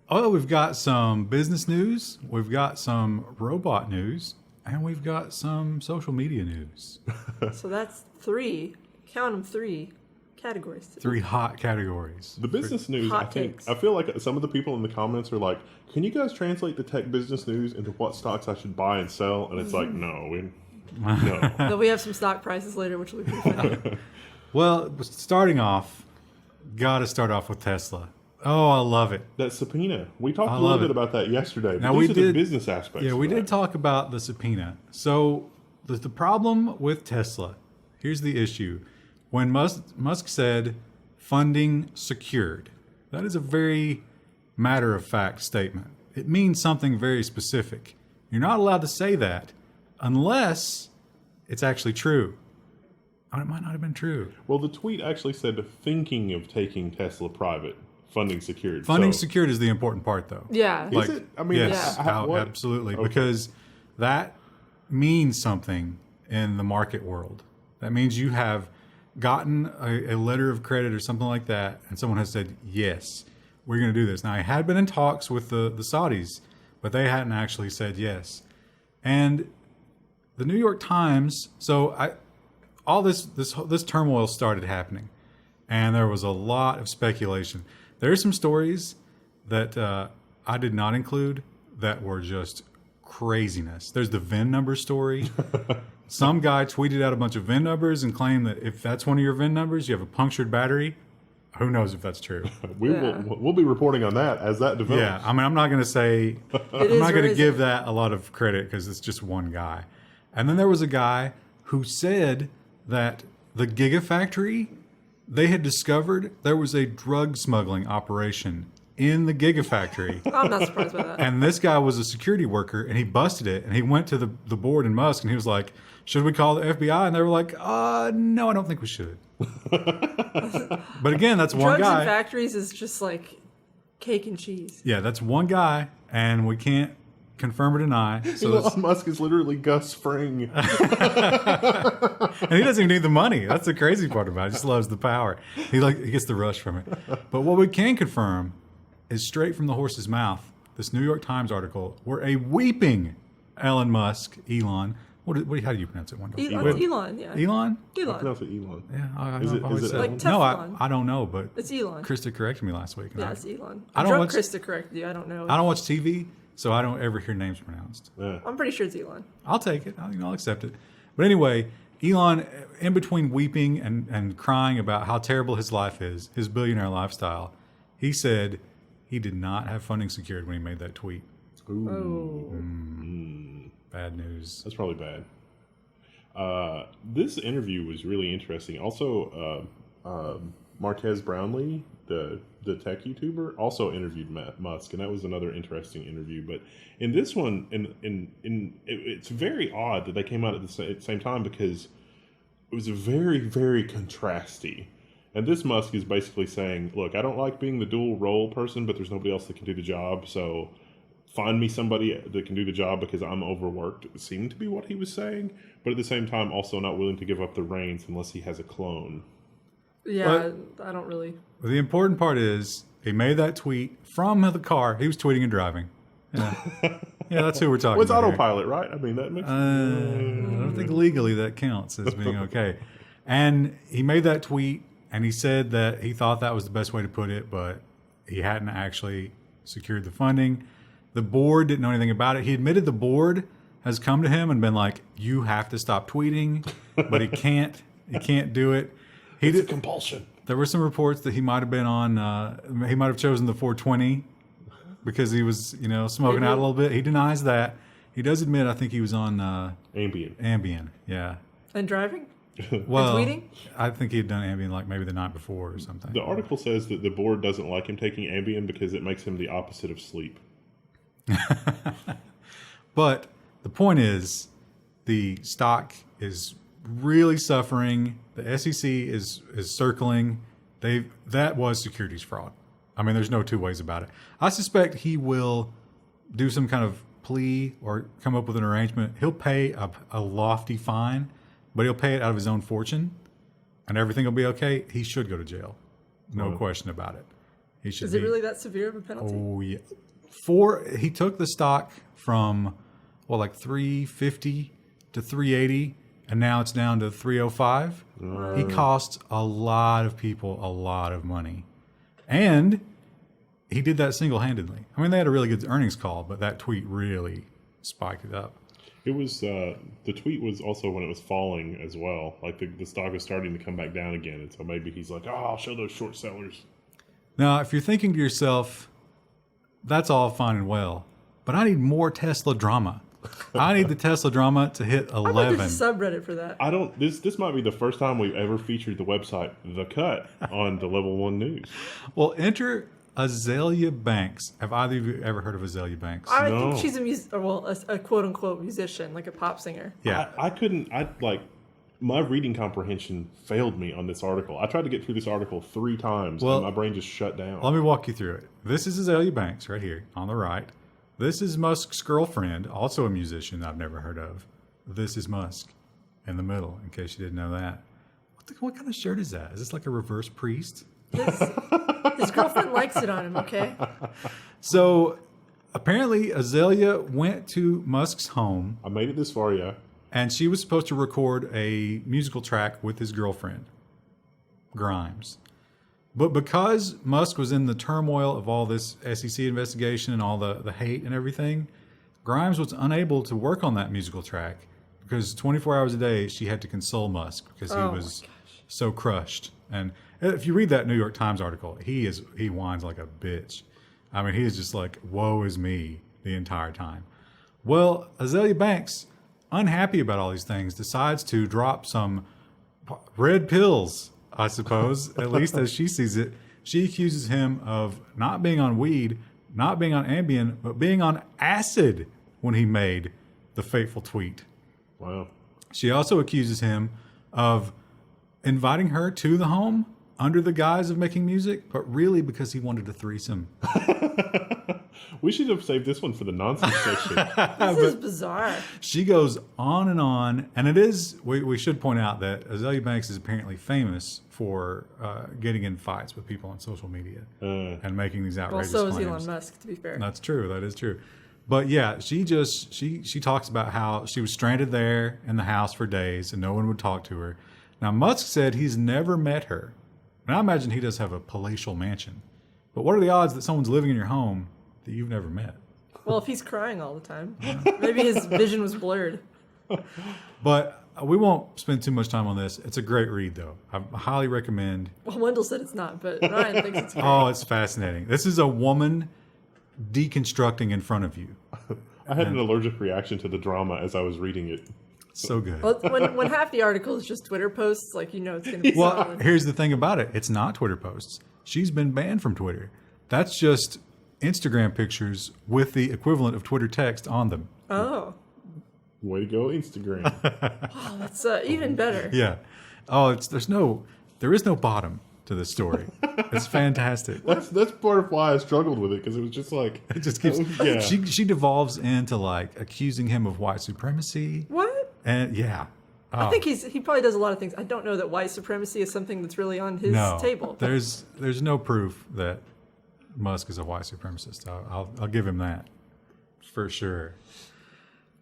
Oh, we've got some business news, we've got some robot news, and we've got some social media news. So that's 3, count them 3 categories. 3 hot categories. The business news, Hot I think, takes. I feel like some of the people in the comments are like, can you guys translate the tech business news into what stocks I should buy and sell? And it's like, no. Though we have some stock prices later, which will be pretty funny. Well, starting off, gotta start off with Tesla. Oh, I love it. That subpoena. We talked a love little it. bit about that yesterday. But Now, these we are the did- business aspects. Yeah, we of did that. talk about the subpoena. So the problem with Tesla, here's the issue. When Musk said funding secured, that is a very matter-of-fact statement. It means something very specific. You're not allowed to say that unless it's actually true. Or it might not have been true. Well, the tweet actually said thinking of taking Tesla private, funding secured. Funding So- secured is the important part, though. Yeah. Is it? I mean, yes, what? absolutely, Okay. because that means something in the market world. That means you have gotten a letter of credit or something like that, and someone has said, yes, we're going to do this. Now, I had been in talks with the Saudis, but they hadn't actually said yes. And the New York Times, all this turmoil started happening, and there was a lot of speculation. There's some stories that I did not include that were just craziness. There's the VIN number story. Some guy tweeted out a bunch of VIN numbers and claimed that if that's one of your VIN numbers, you have a punctured battery. Who knows if that's true? We'll be reporting on that as that develops. Yeah, I mean, I'm not going to say, I'm not going to give that a lot of credit because it's just one guy. And then there was a guy who said that the Gigafactory, they had discovered there was a drug smuggling operation in the Gigafactory. I'm not surprised by that. And this guy was a security worker, and he busted it. And he went to the board and Musk, and he was like, should we call the FBI? And they were like, no, I don't think we should. But again, that's one Drugs guy. in factories is just like cake and cheese. Yeah, that's one guy, and we can't confirm or deny. So that's, Elon Musk is literally Gus Fring. and he doesn't even need the money. That's the crazy part about it. He just loves the power. He gets the rush from it. But what we can confirm is straight from the horse's mouth. This New York Times article where a weeping Elon, how do you pronounce it? Elon, yeah. Elon? I Elon. pronounce it Elon. Yeah, I Is don't it- know if I is would it say Like No, Teflon. I don't know, but It's Elon. Krista corrected me last week. and Yeah, I- it's Elon. I I don't don't watch- Krista corrected you. I don't know. I don't watch TV, so I don't ever hear names pronounced. Yeah. I'm pretty sure it's Elon. I'll take it. I'll accept it. But anyway, Elon, in between weeping and crying about how terrible his life is, his billionaire lifestyle, he said he did not have funding secured when he made that tweet. Ooh. Oh. Bad news. That's probably bad. This interview was really interesting. Also, Marquez Brownlee, the tech YouTuber, also interviewed Musk, and that was another interesting interview. But in this one, it's very odd that they came out at the same time because it was a very, very contrasty. And this Musk is basically saying, look, I don't like being the dual role person, but there's nobody else that can do the job, so find me somebody that can do the job because I'm overworked. It seemed to be what he was saying, but at the same time also not willing to give up the reins unless he has a clone. Yeah, I don't really. The important part is he made that tweet from the car. He was tweeting and driving. Yeah, yeah, that's who we're talking Well, it's about here. autopilot, right? I mean, that makes I don't think legally that counts as being okay. And he made that tweet, and he said that he thought that was the best way to put it, but he hadn't actually secured the funding. The board didn't know anything about it. He admitted the board has come to him and been like, you have to stop tweeting, but he can't. He can't do it. it's a compulsion. There were some reports that he might have been on, he might have chosen the 420 because he was, smoking out a little bit. He denies that. He does admit, I think he was on Ambien, yeah. And driving? Well, tweeting? I think he had done Ambien like maybe the night before or something. The article says that the board doesn't like him taking Ambien because it makes him the opposite of sleep. But the point is, the stock is really suffering. The SEC is circling. That was securities fraud. I mean, there's no two ways about it. I suspect he will do some kind of plea or come up with an arrangement. He'll pay a lofty fine, but he'll pay it out of his own fortune. and everything will be okay, he should go to jail. No question about it. He should. Is it really that severe of a penalty? Oh yeah. He took the stock from like 350 to 380, and now it's down to 305. He cost a lot of people a lot of money, and he did that single-handedly. I mean, they had a really good earnings call, but that tweet really spiked it up. It was the tweet was also when it was falling as well. Like the stock was starting to come back down again, and so maybe he's like, "Oh, I'll show those short sellers." Now, if you're thinking to yourself, "That's all fine and well, but I need more Tesla drama. I need the Tesla drama to hit 11." I bet there's a subreddit for that. I don't. This might be the first time we've ever featured the website The Cut on the Level 1 News. Well, enter Azalea Banks. Have either of you ever heard of Azalea Banks? I No. think she's a quote unquote musician, like a pop singer. Yeah. I couldn't. My reading comprehension failed me on this article. I tried to get through this article 3 times, Well, and my brain just shut down. Let me walk you through it. This is Azalea Banks right here on the right. This is Musk's girlfriend, also a musician I've never heard of. This is Musk in the middle, in case you didn't know that. What kind of shirt is that? Is this like a reverse priest? His girlfriend likes it on him, okay? So apparently Azalea went to Musk's home, I made it this far, yeah. and she was supposed to record a musical track with his girlfriend, Grimes. But because Musk was in the turmoil of all this SEC investigation and all the hate and everything, Grimes was unable to work on that musical track because 24 hours a day she had to console Musk because he was so crushed. And if you read that New York Times article, he whines like a bitch. I mean, he is just like, woe is me the entire time. Well, Azalea Banks, unhappy about all these things, decides to drop some red pills, I suppose, at least as she sees it. She accuses him of not being on weed, not being on Ambien, but being on acid when he made the fateful tweet. Wow. She also accuses him of inviting her to the home under the guise of making music, but really because he wanted a threesome. We should have saved this one for the nonsense section. This is bizarre. She goes on, and it is, we should point out that Azalea Banks is apparently famous for getting in fights with people on social media and making these Well, outrageous so is claims. Elon Musk, to be fair. That's true. That is true. But yeah, she talks about how she was stranded there in the house for days and no one would talk to her. Now, Musk said he's never met her. And I imagine he does have a palatial mansion. But what are the odds that someone's living in your home that you've never met? Well, if he's crying all the time, maybe his vision was blurred. But we won't spend too much time on this. It's a great read, though. I highly recommend. Well, Wendell said it's not, but Ryan thinks it's great. Oh, it's fascinating. This is a woman deconstructing in front of you. I had an allergic reaction to the drama as I was reading it. So good. Well, when half the article is just Twitter posts, like, you know it's going to be Well, solid. here's the thing about it. It's not Twitter posts. She's been banned from Twitter. That's just Instagram pictures with the equivalent of Twitter text on them. Oh, Way to go, Instagram. wow, that's even better. Yeah. Oh, there is no bottom to this story. It's fantastic. That's part of why I struggled with it, because it was just like... It just keeps. Yeah. She devolves into like accusing him of white supremacy. What? And yeah. I think he probably does a lot of things. I don't know that white supremacy is something that's really on his table. There's no proof that Musk is a white supremacist. I'll give him that for sure.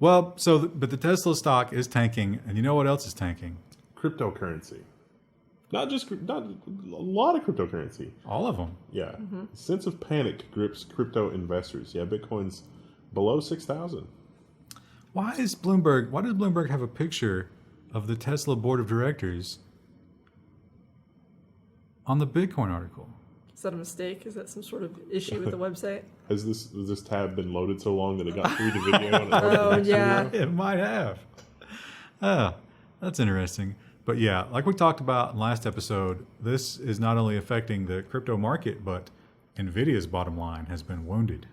Well, but the Tesla stock is tanking, and you know what else is tanking? Cryptocurrency. Not a lot of cryptocurrency. All of them. Yeah. Sense of panic grips crypto investors. Yeah, Bitcoin's below 6,000. Why does Bloomberg have a picture of the Tesla board of directors on the Bitcoin article? Is that a mistake? Is that some sort of issue with the website? Has this tab been loaded so long that it got through the video? And Oh, yeah. It might have. Oh, that's interesting. But yeah, like we talked about in the last episode, this is not only affecting the crypto market, but NVIDIA's bottom line has been wounded.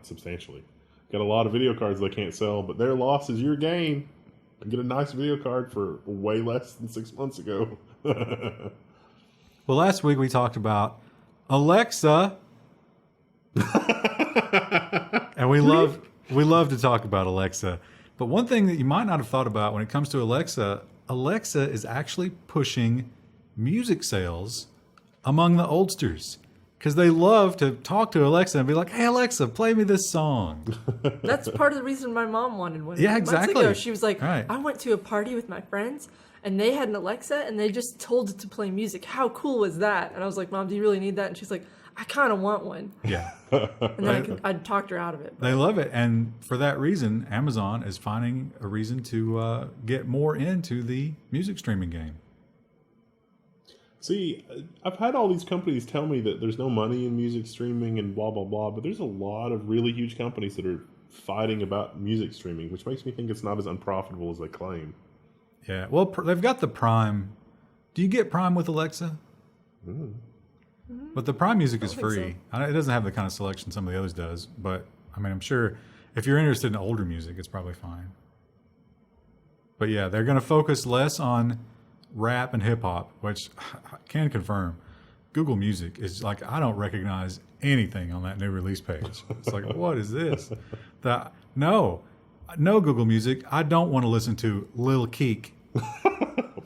Substantially. Got a lot of video cards they can't sell, but their loss is your gain. Get a nice video card for way less than 6 months ago. Well, last week we talked about Alexa. And we love to talk about Alexa. But one thing that you might not have thought about when it comes to Alexa is actually pushing music sales among the oldsters. Because they love to talk to Alexa and be like, "Hey Alexa, play me this song." That's part of the reason my mom wanted one. Yeah, exactly. Months ago, she was like, Right. I went to a party with my friends, and they had an Alexa, and they just told it to play music. How cool was that? And I was like, Mom, do you really need that? And she's like, I kind of want one. Yeah. And then I'd talked her out of it. They love it. And for that reason, Amazon is finding a reason to get more into the music streaming game. See, I've had all these companies tell me that there's no money in music streaming and blah, blah, blah, but there's a lot of really huge companies that are fighting about music streaming, which makes me think it's not as unprofitable as they claim. Yeah. Well, they've got the Prime. Do you get Prime with Alexa? Mm. But the Prime music is think free. It doesn't have the kind of selection some of the others does. But, I mean, I'm sure if you're interested in older music, it's probably fine. But, yeah, they're going to focus less on rap and hip-hop, which I can confirm. Google Music is like, I don't recognize anything on that new release page. It's like, what is this? No, Google Music. I don't want to listen to Lil Keek.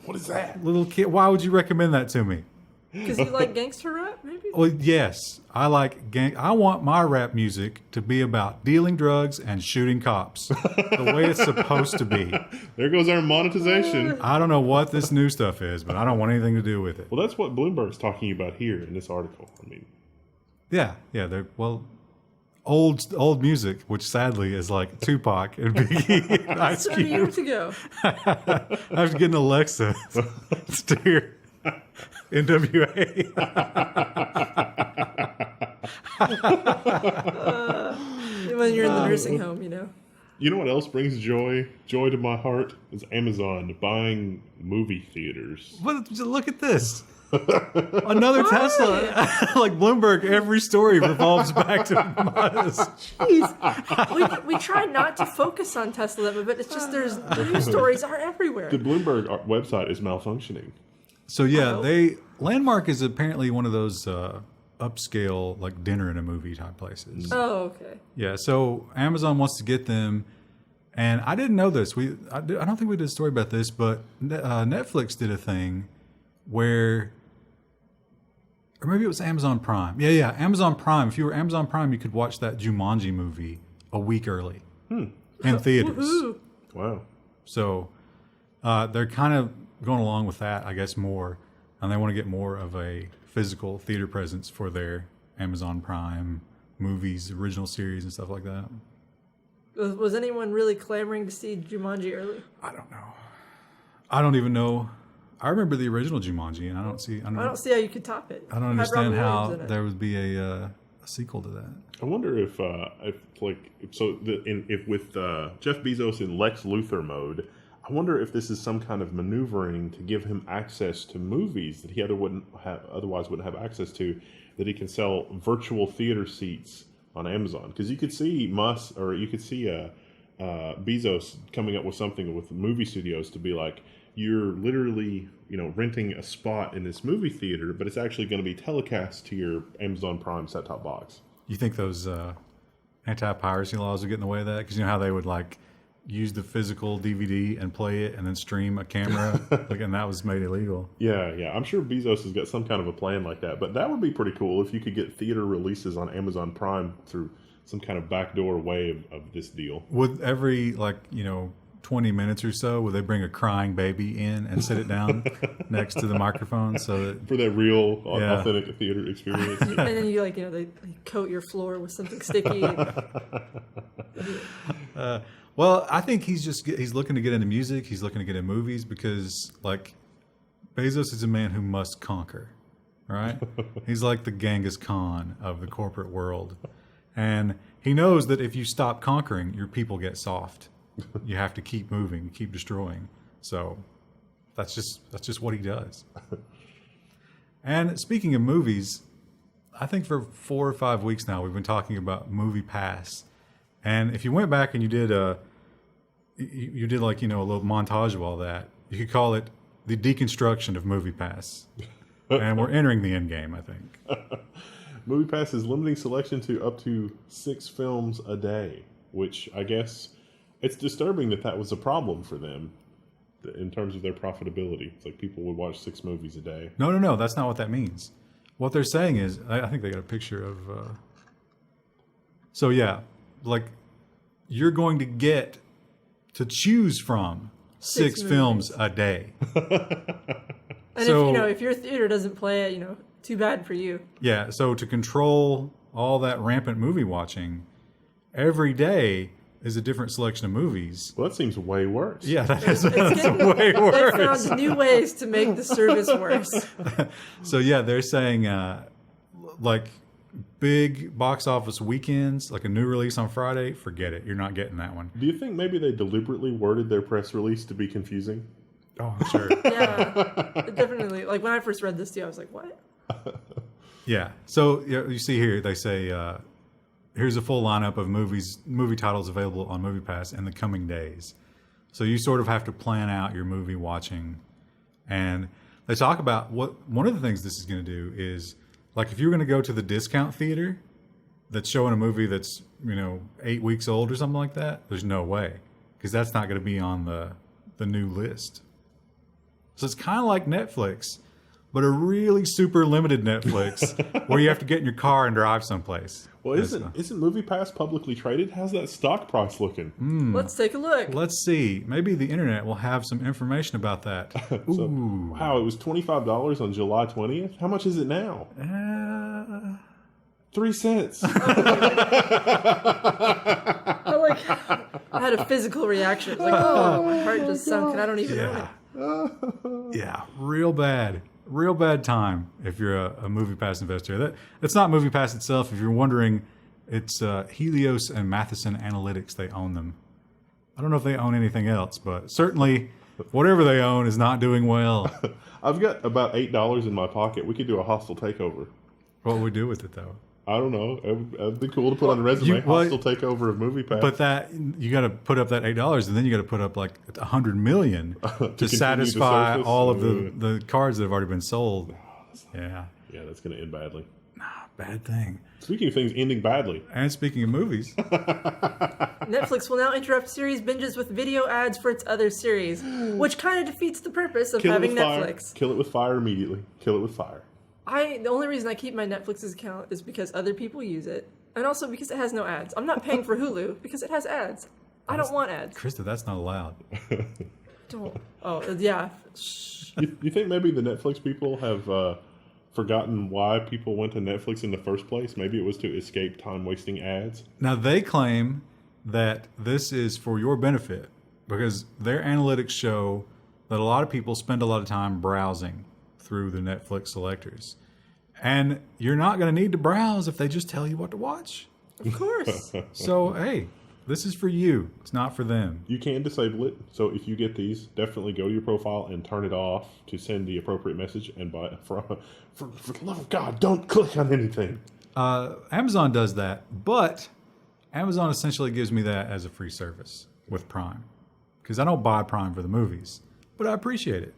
What is that? Lil Keek. Why would you recommend that to me? Because you like gangster rap, maybe? Well, yes. I like I want my rap music to be about dealing drugs and shooting cops the way it's supposed to be. There goes our monetization. I don't know what this new stuff is, but I don't want anything to do with it. Well, that's what Bloomberg's talking about here in this article. I mean, Yeah. They're old music, which sadly is like Tupac and Biggie and Ice 30 Cube. years ago. I have to get an Alexa to hear NWA. When you're in the nursing home, you know. you know what else brings joy to my heart is Amazon buying movie theaters. But look at this. Another Tesla. Like Bloomberg, every story revolves back to Maz. Jeez. We try not to focus on Tesla, but it's just the news stories are everywhere. The Bloomberg website is malfunctioning. So yeah, Landmark is apparently one of those upscale, like dinner in a movie type places. Oh, okay. Yeah, so Amazon wants to get them, and I didn't know this. I don't think we did a story about this, but Netflix did a thing where, or maybe it was Amazon Prime. Yeah, Amazon Prime. If you were Amazon Prime, you could watch that Jumanji movie a week early in theaters. Woohoo. Wow. So they're kind of going along with that, I guess, more, and they want to get more of a physical theater presence for their Amazon Prime movies, original series, and stuff like that. Was anyone really clamoring to see Jumanji early? I don't know. I don't even know. I remember the original Jumanji, and I don't see how you could top it. I don't understand how there would be a sequel to that. I wonder if with Jeff Bezos in Lex Luthor mode, I wonder if this is some kind of maneuvering to give him access to movies that he otherwise wouldn't have access to, that he can sell virtual theater seats on Amazon. Because you could see Bezos coming up with something with movie studios to be like, you're literally, renting a spot in this movie theater, but it's actually going to be telecast to your Amazon Prime set-top box. You think those anti-piracy laws would get in the way of that? Because you know how they would use the physical DVD and play it and then stream a camera, and that was made illegal. Yeah. I'm sure Bezos has got some kind of a plan like that, but that would be pretty cool if you could get theater releases on Amazon Prime through some kind of backdoor way of this deal. Would every 20 minutes or so, would they bring a crying baby in and sit it down next to the microphone so that for that real authentic theater experience? And then you they coat your floor with something sticky. Well, I think he's looking to get into music. He's looking to get into movies because Bezos is a man who must conquer, right? He's like the Genghis Khan of the corporate world. And he knows that if you stop conquering, your people get soft. You have to keep moving, keep destroying. So that's just what he does. And speaking of movies, I think for 4 or 5 weeks now, we've been talking about Movie Pass. And if you went back and you did a little montage of all that, you could call it the deconstruction of Movie Pass. And we're entering the end game, I think. Movie Pass is limiting selection to up to 6 films a day, which I guess it's disturbing that was a problem for them. in terms of their profitability. It's like people would watch 6 movies a day. No. That's not what that means. What they're saying is, I think they got a picture of. So yeah, like you're going to get to choose from 6 films a day. And so, if your theater doesn't play it, too bad for you. Yeah. So to control all that rampant movie watching, every day is a different selection of movies. Well, that seems way worse. Yeah, that's way worse. They found new ways to make the service worse. So yeah, they're saying like big box office weekends, like a new release on Friday, forget it. You're not getting that one. Do you think maybe they deliberately worded their press release to be confusing? Oh, I'm sure. Yeah, definitely. Like when I first read this too, I was like, what? Yeah. So you see here, they say, here's a full lineup of movie titles available on MoviePass in the coming days. So you sort of have to plan out your movie watching. And they talk about one of the things this is going to do is, like, if you're going to go to the discount theater that's showing a movie that's, 8 weeks old or something like that, there's no way. Because that's not going to be on the new list. So it's kind of like Netflix, but a really super limited Netflix where you have to get in your car and drive someplace. Well, isn't MoviePass publicly traded? How's that stock price looking? Let's take a look. Let's see. Maybe the internet will have some information about that. So, wow, it was $25 on July 20th. How much is it now? 3 cents. I had a physical reaction. It's like, oh, my heart just sunk, and I don't even know it. Yeah, real bad time if you're a MoviePass investor. That's not MoviePass itself. If you're wondering, it's Helios and Matheson Analytics. They own them. I don't know if they own anything else, but certainly whatever they own is not doing well. I've got about $8 in my pocket. We could do a hostile takeover. What would we do with it, though? I don't know. It'd be cool to put on the resume. Hostile takeover of MoviePass. But that you got to put up that $8, and then you got to put up like $100 million to satisfy all of the cards that have already been sold. Yeah, that's going to end badly. Bad thing. Speaking of things ending badly, and speaking of movies, Netflix will now interrupt series binges with video ads for its other series, which kind of defeats the purpose of having Netflix. Kill it with fire immediately. Kill it with fire. The only reason I keep my Netflix's account is because other people use it, and also because it has no ads. I'm not paying for Hulu because it has ads. I don't want ads. Krista, that's not allowed. Don't. Oh, yeah. You think maybe the Netflix people have forgotten why people went to Netflix in the first place? Maybe it was to escape time-wasting ads? Now, they claim that this is for your benefit because their analytics show that a lot of people spend a lot of time browsing through the Netflix selectors. And you're not going to need to browse if they just tell you what to watch. Of course. So, hey, this is for you. It's not for them. You can disable it. So if you get these, definitely go to your profile and turn it off to send the appropriate message. And for the love of God, don't click on anything. Amazon does that, but Amazon essentially gives me that as a free service with Prime. Because I don't buy Prime for the movies, but I appreciate it.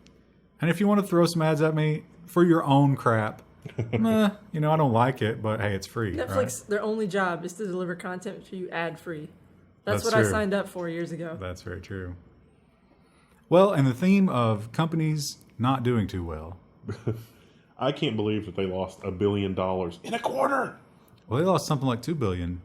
And if you want to throw some ads at me for your own crap, I don't like it, but hey, it's free. Netflix, right? Their only job is to deliver content for you ad-free. That's what true. I signed up for years ago. That's very true. Well, and the theme of companies not doing too well. I can't believe that they lost $1 billion in a quarter. Well, they lost something like $2 billion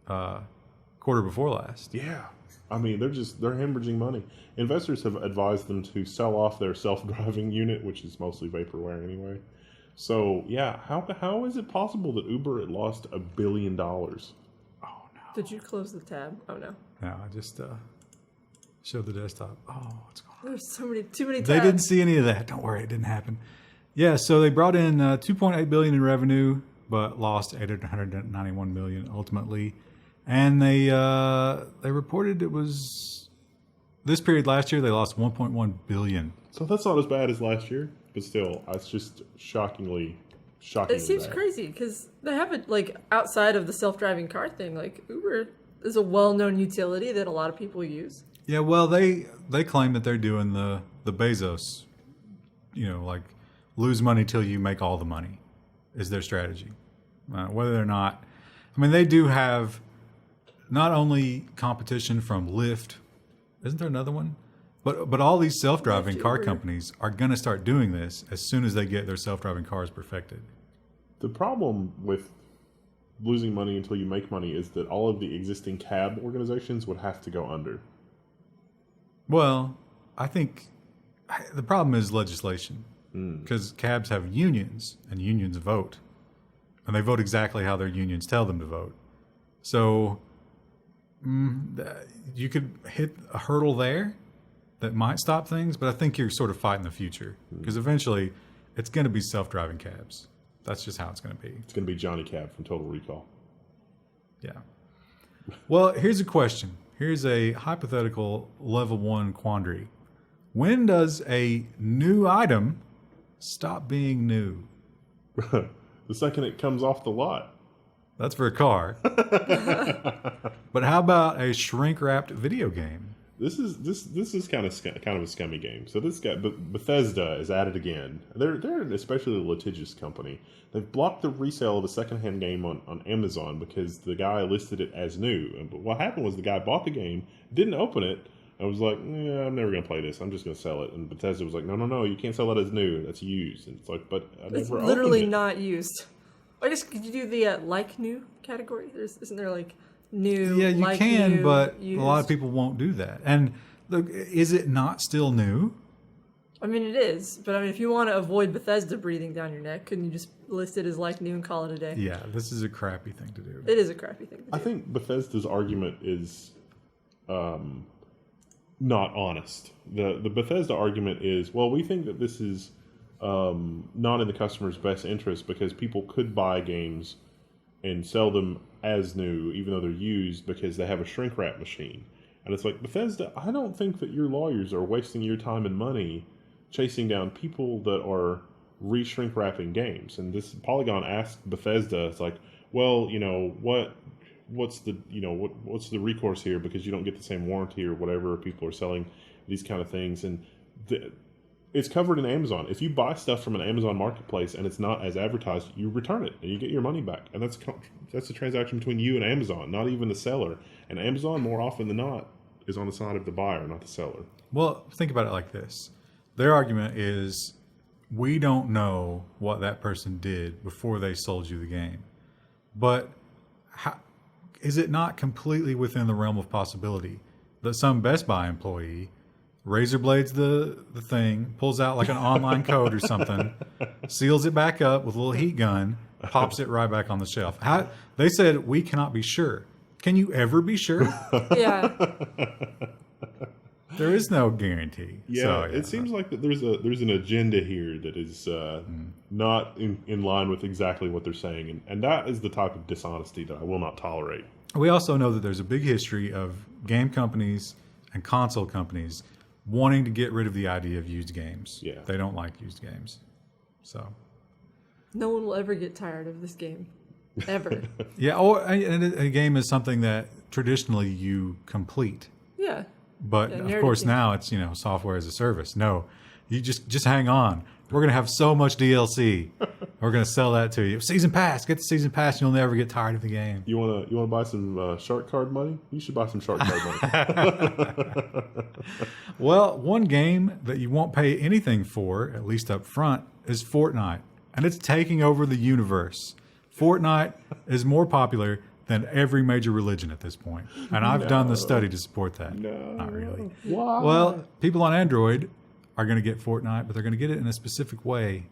quarter before last. Yeah. I mean, they're hemorrhaging money. Investors have advised them to sell off their self-driving unit, which is mostly vaporware anyway. So, yeah, how is it possible that Uber had lost $1 billion? Oh, no. Did you close the tab? Oh, no. No, I just showed the desktop. Oh, what's going on? There's too many tabs. They didn't see any of that. Don't worry, it didn't happen. Yeah, so they brought in $2.8 billion in revenue, but lost $891 million ultimately. And they reported it was this period last year they lost $1.1 billion. So that's not as bad as last year, but still, it's just shockingly It seems bad. crazy because they have it like outside of the self-driving car thing. Like Uber is a well-known utility that a lot of people use. Yeah, well, they claim that they're doing the Bezos, like lose money till you make all the money is their strategy. Whether or not, they do have not only competition from Lyft. Isn't there another one? But all these self-driving car Uber. companies are going to start doing this as soon as they get their self-driving cars perfected. The problem with losing money until you make money is that all of the existing cab organizations would have to go under. Well, I think the problem is legislation, because cabs have unions, and unions vote, and they vote exactly how their unions tell them to vote. So you could hit a hurdle there that might stop things, but I think you're sort of fighting the future, because eventually it's going to be self-driving cabs. That's just how it's going to be. It's going to be Johnny Cab from Total Recall. Yeah. Well, here's a question. Here's a hypothetical level 1 quandary. When does a new item stop being new? The second it comes off the lot. That's for a car. But how about a shrink-wrapped video game? This is kind of a scummy game. So this guy, Bethesda, is at it again. They're an especially litigious company. They've blocked the resale of a secondhand game on Amazon because the guy listed it as new. But what happened was the guy bought the game, didn't open it, and was like, "Yeah, I'm never gonna play this. I'm just gonna sell it." And Bethesda was like, "No, you can't sell that as new. That's used." And it's like, "But I never It's opened literally it." not used. I guess could you do the like new category? Isn't there like new? Yeah, you like can, new, but used? a lot of people won't do that. And look, is it not still new? I mean, it is, but I mean, if you want to avoid Bethesda breathing down your neck, couldn't you just list it as like new and call it a day? Yeah, this is a crappy thing to do. It is a crappy thing to do. I think Bethesda's argument is not honest. The Bethesda argument is, well, we think that this is not in the customer's best interest because people could buy games and sell them as new, even though they're used, because they have a shrink wrap machine. And it's like, Bethesda, I don't think that your lawyers are wasting your time and money chasing down people that are re-shrink wrapping games. And this Polygon asked Bethesda, it's like, well, what's the recourse here, because you don't get the same warranty or whatever, people are selling these kind of things. And it's covered in Amazon. If you buy stuff from an Amazon marketplace and it's not as advertised, you return it and you get your money back. And that's a transaction between you and Amazon, not even the seller. And Amazon, more often than not, is on the side of the buyer, not the seller. Well, think about it like this. Their argument is, we don't know what that person did before they sold you the game. But is it not completely within the realm of possibility that some Best Buy employee razor blades the thing, pulls out like an online code or something, seals it back up with a little heat gun, pops it right back on the shelf? They said, we cannot be sure. Can you ever be sure? Yeah. There is no guarantee. Yeah, So, it seems like that there's an agenda here that is not in line with exactly what they're saying, and that is the type of dishonesty that I will not tolerate. We also know that there's a big history of game companies and console companies wanting to get rid of the idea of used games. Yeah. They don't like used games. So, No one will ever get tired of this game. Ever. yeah, and a game is something that traditionally you complete. Yeah. But Yeah, of narrative course game. now it's, software as a service. No, you just hang on. We're going to have so much DLC. We're going to sell that to you. Season pass, get the season pass and you'll never get tired of the game. You wanna buy some shark card money? You should buy some shark card money. Well, one game that you won't pay anything for, at least up front, is Fortnite. And it's taking over the universe. Fortnite is more popular than every major religion at this point. And I've done the study to support that. No. Not really. Why? Well, people on Android are going to get Fortnite, but they're going to get it in a specific way.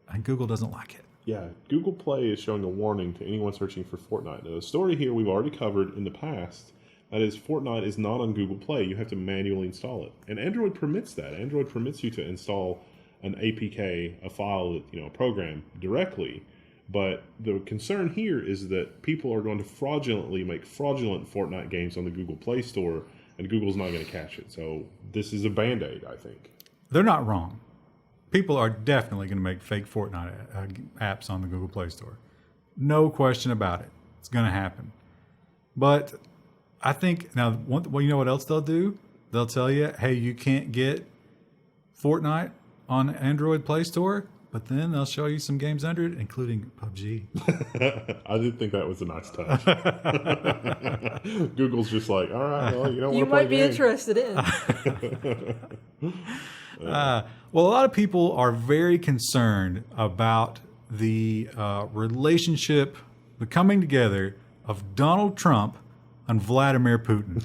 And Google doesn't like it. Yeah, Google Play is showing a warning to anyone searching for Fortnite. Now, the story here we've already covered in the past. That is, Fortnite is not on Google Play. You have to manually install it. And Android permits that. Android permits you to install an APK, a file, a program directly. But the concern here is that people are going to fraudulently make fraudulent Fortnite games on the Google Play Store, and Google's not going to catch it. So this is a Band-Aid, I think. They're not wrong. People are definitely going to make fake Fortnite apps on the Google Play Store. No question about it. It's going to happen. But I think, now, you know what else they'll do? They'll tell you, hey, you can't get Fortnite on Android Play Store. but then they'll show you some games under it, including PUBG. I did think that was a nice touch. Google's just like, all right, well, you don't You want to play might be interested in. Well, a lot of people are very concerned about the relationship, the coming together of Donald Trump and Vladimir Putin.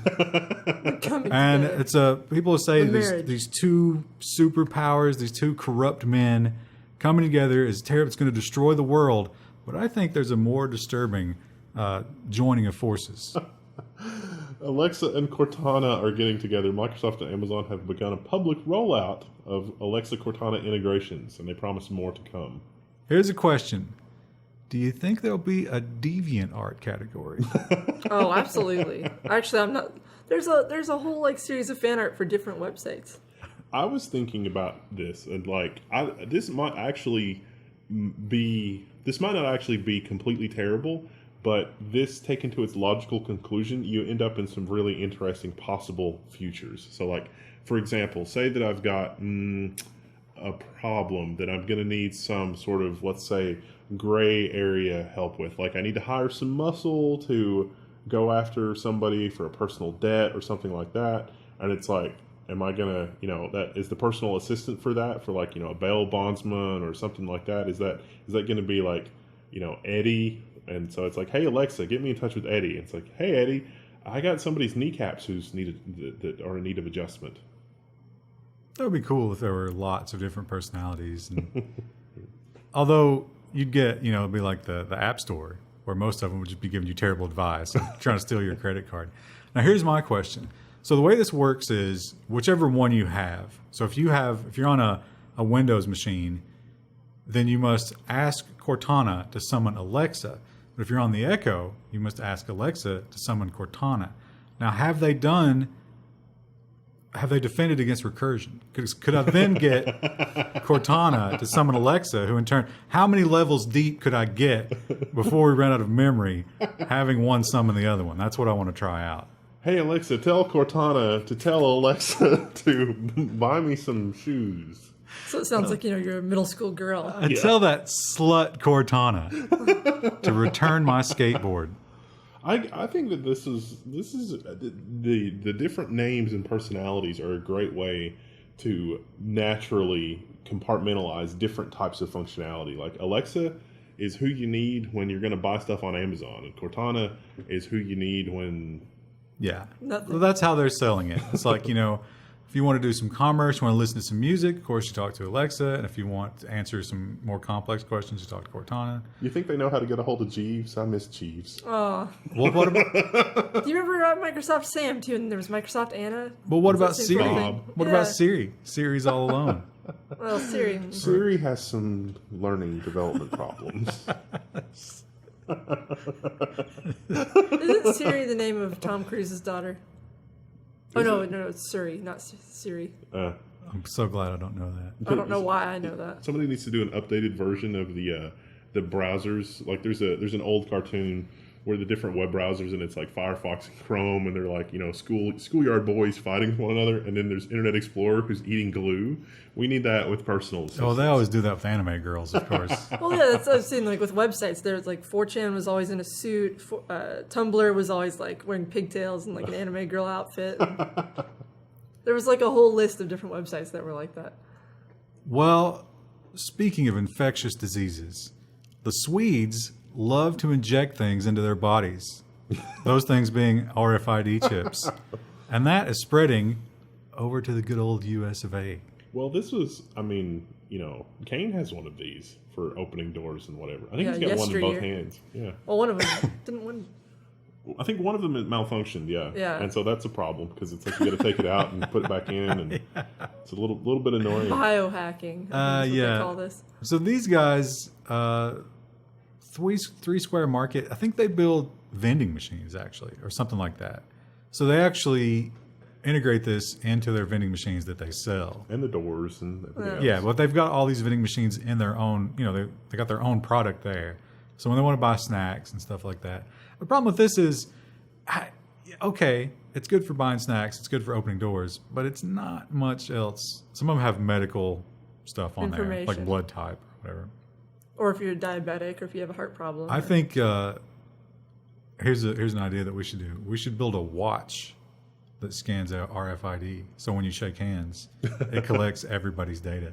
And it's people say these two superpowers, these two corrupt men coming together is terrible. It's going to destroy the world. But I think there's a more disturbing joining of forces. Alexa and Cortana are getting together. Microsoft and Amazon have begun a public rollout of Alexa-Cortana integrations, and they promise more to come. Here's a question. Do you think there'll be a deviant art category? Oh, absolutely. Actually, I'm not. There's a whole like series of fan art for different websites. I was thinking about this, and like, this might not actually be completely terrible, but this taken to its logical conclusion, you end up in some really interesting possible futures. So, like, for example, say that I've got a problem that I'm going to need some sort of, let's say, gray area help with. Like, I need to hire some muscle to go after somebody for a personal debt or something like that. And it's like, am I going to, that is the personal assistant for that, for like, a bail bondsman or something like that? Is that going to be like, Eddie? And so it's like, hey, Alexa, get me in touch with Eddie. It's like, hey, Eddie, I got somebody's kneecaps that are in need of adjustment. That would be cool if there were lots of different personalities. And although you'd get, it'd be like the App Store, where most of them would just be giving you terrible advice and trying to steal your credit card. Now, here's my question. So the way this works is whichever one you have. So if you're on a Windows machine, then you must ask Cortana to summon Alexa. But if you're on the Echo, you must ask Alexa to summon Cortana. Now, have they defended against recursion? Could I then get Cortana to summon Alexa, who in turn, how many levels deep could I get before we ran out of memory, having one summon the other one? That's what I want to try out. Hey, Alexa, tell Cortana to tell Alexa to buy me some shoes. So it sounds like, you're a middle school girl. Tell that slut Cortana to return my skateboard. I think that this is the different names and personalities are a great way to naturally compartmentalize different types of functionality. Like Alexa is who you need when you're going to buy stuff on Amazon, and Cortana is who you need when. Yeah, well, that's how they're selling it. It's like, if you want to do some commerce, you want to listen to some music, of course you talk to Alexa. And if you want to answer some more complex questions, you talk to Cortana. You think they know how to get a hold of Jeeves? I miss Jeeves. Oh. Well, what about? Do you remember Microsoft Sam too? And there was Microsoft Anna. Well, what about Siri? Bob. What about Siri? Siri's all alone. Well, Siri. Siri has some learning development problems. Isn't Siri the name of Tom Cruise's daughter? Oh, no, it's Siri, not Siri. I'm so glad I don't know that. I don't know why I know that. Somebody needs to do an updated version of the browsers. Like there's an old cartoon where the different web browsers, and it's like Firefox and Chrome, and they're like, schoolyard boys fighting with one another, and then there's Internet Explorer who's eating glue. We need that with personal assistants. Oh, they always do that with anime girls, of course. Well, yeah, that's what I've seen. Like with websites, there's like 4chan was always in a suit. Tumblr was always like wearing pigtails and like an anime girl outfit. There was like a whole list of different websites that were like that. Well, speaking of infectious diseases, the Swedes love to inject things into their bodies. Those things being RFID chips. And that is spreading over to the good old US of A. Well, this was, Kane has one of these for opening doors and whatever. I think he's got one in both hands. Yeah. Well, one of them didn't win. I think one of them malfunctioned, yeah. Yeah. And so that's a problem because it's like you got to take it out and put it back in, and it's a little bit annoying. Biohacking. That's what they call this. So these guys, three square market, I think they build vending machines actually, or something like that. So they actually integrate this into their vending machines that they sell. And the doors and everything else. Yeah, but they've got all these vending machines in their own, they got their own product there. So when they want to buy snacks and stuff like that. The problem with this is, okay, it's good for buying snacks, it's good for opening doors, but it's not much else. Some of them have medical stuff on there, like blood type or whatever. Or if you're diabetic, or if you have a heart problem. I think here's an idea that we should do. We should build a watch that scans out RFID. So when you shake hands, it collects everybody's data.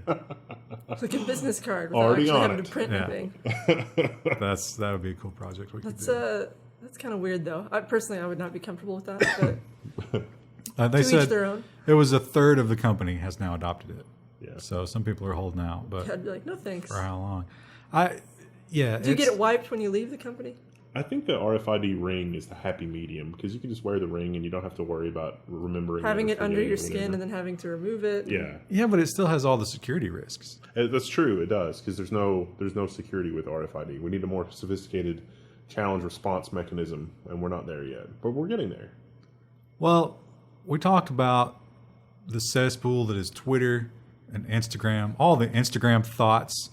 It's like a business card without Already actually on having it. to print Yeah. anything. That would be a cool project we could That's do. that's kind of weird though. I would not be comfortable with that. But They to each said their own. it was a third of the company has now adopted it. Yeah. So some people are holding out, but I'd be like, no thanks. for how long? Do you get it wiped when you leave the company? I think the RFID ring is the happy medium because you can just wear the ring and you don't have to worry about remembering Having or it under forgetting your or skin whatever. and then having to remove it. Yeah, Yeah, but it still has all the security risks. that's true. It does because there's no security with RFID. We need a more sophisticated challenge response mechanism, and we're not there yet, but we're getting there. Well, we talked about the cesspool that is Twitter and Instagram, all the Instagram thoughts.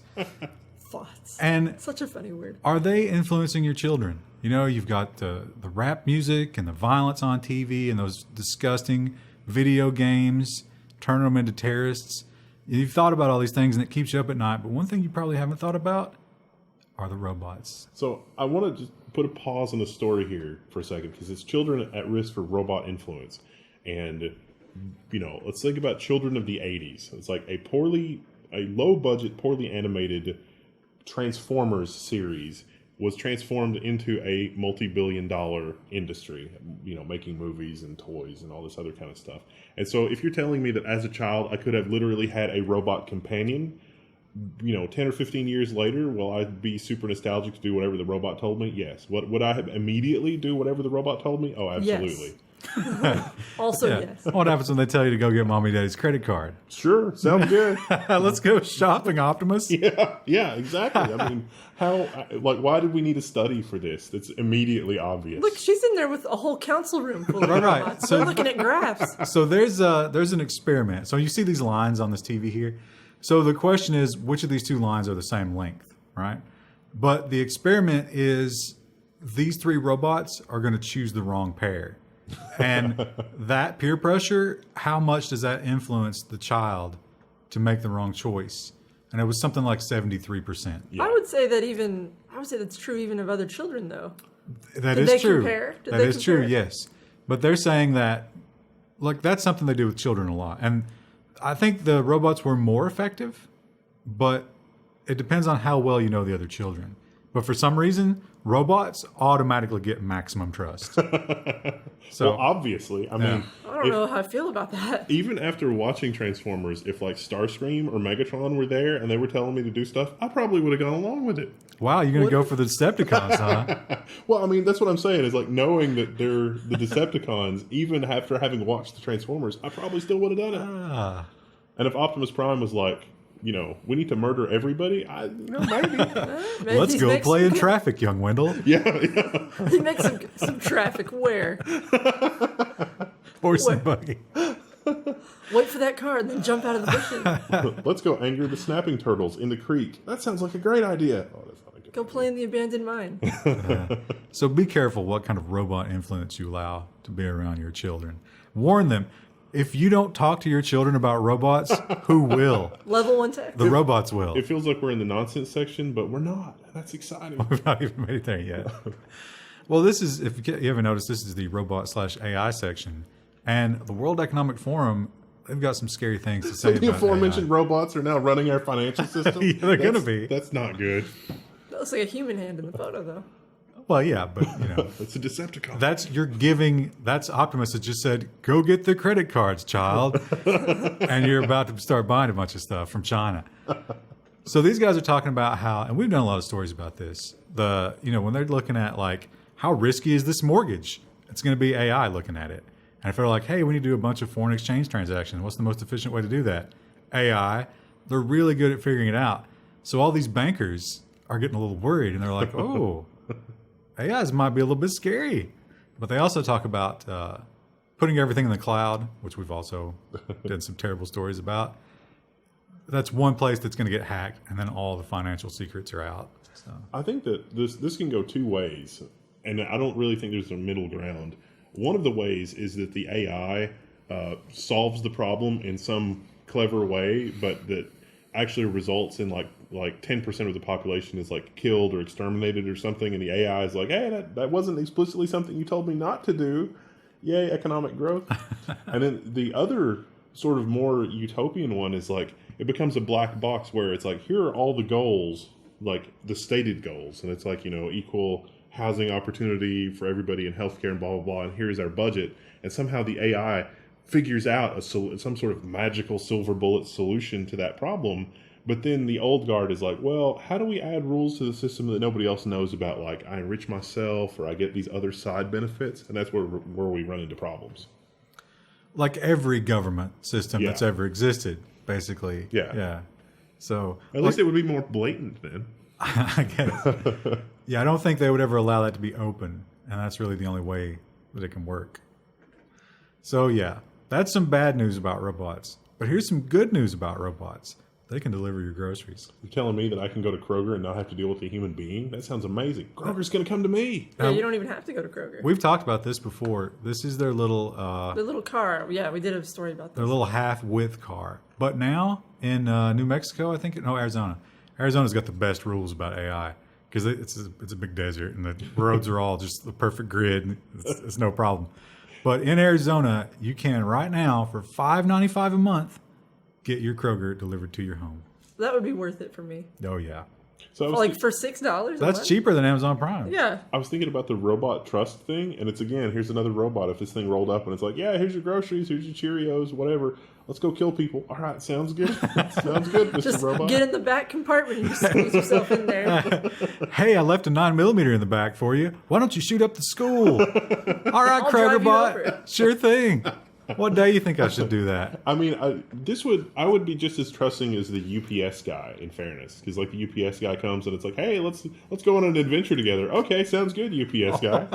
Thoughts. And Such a funny word. are they influencing your children? You know, you've got the rap music and the violence on TV and those disgusting video games, turning them into terrorists. You've thought about all these things and it keeps you up at night. But one thing you probably haven't thought about are the robots. So I want to just put a pause on the story here for a second because it's children at risk for robot influence. And, you know, let's think about children of the 80s. It's like a low budget, poorly animated Transformers series was transformed into a multi-billion-dollar industry, you know, making movies and toys and all this other kind of stuff. And so if you're telling me that as a child I could have literally had a robot companion, you know, 10 or 15 years later, will I be super nostalgic to do whatever the robot told me? Yes. Would I have immediately do whatever the robot told me? Oh, absolutely. Also, Yeah. yes. What happens when they tell you to go get mommy and daddy's credit card? Sure, sounds good. Let's go shopping, Optimus. Yeah, exactly. I mean, why did we need a study for this? That's immediately obvious. Look, she's in there with a whole council room full of Right. robots. So- They're looking at graphs. So there's an experiment. So you see these lines on this TV here. So the question is, which of these two lines are the same length, right? But the experiment is these three robots are going to choose the wrong pair. And that peer pressure, how much does that influence the child to make the wrong choice? And it was something like 73%. Yeah. I would say that's true even of other children, though. That Did is they true. compare? Did That they is true, compare? yes. But they're saying that, like, that's something they do with children a lot. And I think the robots were more effective, but it depends on how well you know the other children. But for some reason, robots automatically get maximum trust. So well, obviously, I mean, I don't know how I feel about that. even after watching Transformers, if like Starscream or Megatron were there and they were telling me to do stuff, I probably would have gone along with it. wow, you're going to go for the Decepticons, huh? Well, I mean, that's what I'm saying is like knowing that they're the Decepticons, even after having watched the Transformers, I probably still would have done it. Ah. And if Optimus Prime was like, you know, we need to murder everybody, maybe. Maybe Let's he's go mixed- play in traffic, young Wendell. yeah. He makes some traffic where? Horse and buggy. Wait for that car and then jump out of the bushes. Let's go anger the snapping turtles in the creek. That sounds like a great idea. Oh, that's not a good Go idea. play in the abandoned mine. So be careful what kind of robot influence you allow to be around your children. Warn them. If you don't talk to your children about robots, who will? Level 1 tech. The robots will. It feels like we're in the nonsense section, but we're not. That's exciting. We've not even made it there yet. Well, this is, if you haven't noticed, this is the robot/AI section. And the World Economic Forum, they've got some scary things to say So the about aforementioned robots are now running our financial system? Yeah, they're gonna be. That's not good. That looks like a human hand in the photo, though. Well, yeah, but, you know, It's a Decepticon. that's Optimus that just said, go get the credit cards, child. And you're about to start buying a bunch of stuff from China. So these guys are talking about how, and we've done a lot of stories about this, when they're looking at like, how risky is this mortgage? It's going to be AI looking at it. And if they're like, hey, we need to do a bunch of foreign exchange transactions, what's the most efficient way to do that? AI. They're really good at figuring it out. So all these bankers are getting a little worried, and they're like, oh, AIs might be a little bit scary. But they also talk about putting everything in the cloud, which we've also done some terrible stories about. That's one place that's going to get hacked, and then all the financial secrets are out. So. I think that this can go two ways, and I don't really think there's a middle ground. One of the ways is that the AI solves the problem in some clever way, but that actually results in like like 10% of the population is like killed or exterminated or something, and the AI is like, hey, that wasn't explicitly something you told me not to do. Yay, economic growth. And then the other sort of more utopian one is like, it becomes a black box where it's like, here are all the goals, like the stated goals. And it's like, equal housing opportunity for everybody in healthcare and blah, blah, blah. And here's our budget. And somehow the AI figures out some sort of magical silver bullet solution to that problem. But then the old guard is like, well, how do we add rules to the system that nobody else knows about? Like, I enrich myself, or I get these other side benefits. And that's where we run into problems. Like every government system that's ever existed, basically. Yeah. So at least it would be more blatant then. I guess. Yeah, I don't think they would ever allow that to be open. And that's really the only way that it can work. So yeah, that's some bad news about robots. But here's some good news about robots. They can deliver your groceries. You're telling me that I can go to Kroger and not have to deal with a human being? That sounds amazing. Kroger's going to come to me. Yeah, you don't even have to go to Kroger. We've talked about this before. This is their little... the little car. Yeah, we did a story about this. Their little half-width car. But now, in New Mexico, I think... Arizona. Arizona's got the best rules about AI. Because it's a big desert, and the roads are all just the perfect grid. And it's no problem. But in Arizona, you can, right now, for $5.95 a month, get your Kroger delivered to your home. That would be worth it for me. Oh, yeah. So for $6 That's cheaper than Amazon Prime. Yeah. I was thinking about the robot trust thing, and it's, again, here's another robot. If this thing rolled up and it's like, yeah, here's your groceries, here's your Cheerios, whatever. Let's go kill people. All right, sounds good. Sounds good, Mr. Just Robot. get in the back compartment and just squeeze yourself in there. Hey, I left a 9mm in the back for you. Why don't you shoot up the school? All right, I'll Kroger drive you over. bot. Sure thing. What day you think I should do that? I mean, I would be just as trusting as the UPS guy, in fairness, because like the UPS guy comes and it's like, hey, let's go on an adventure together. Okay, sounds good, UPS guy.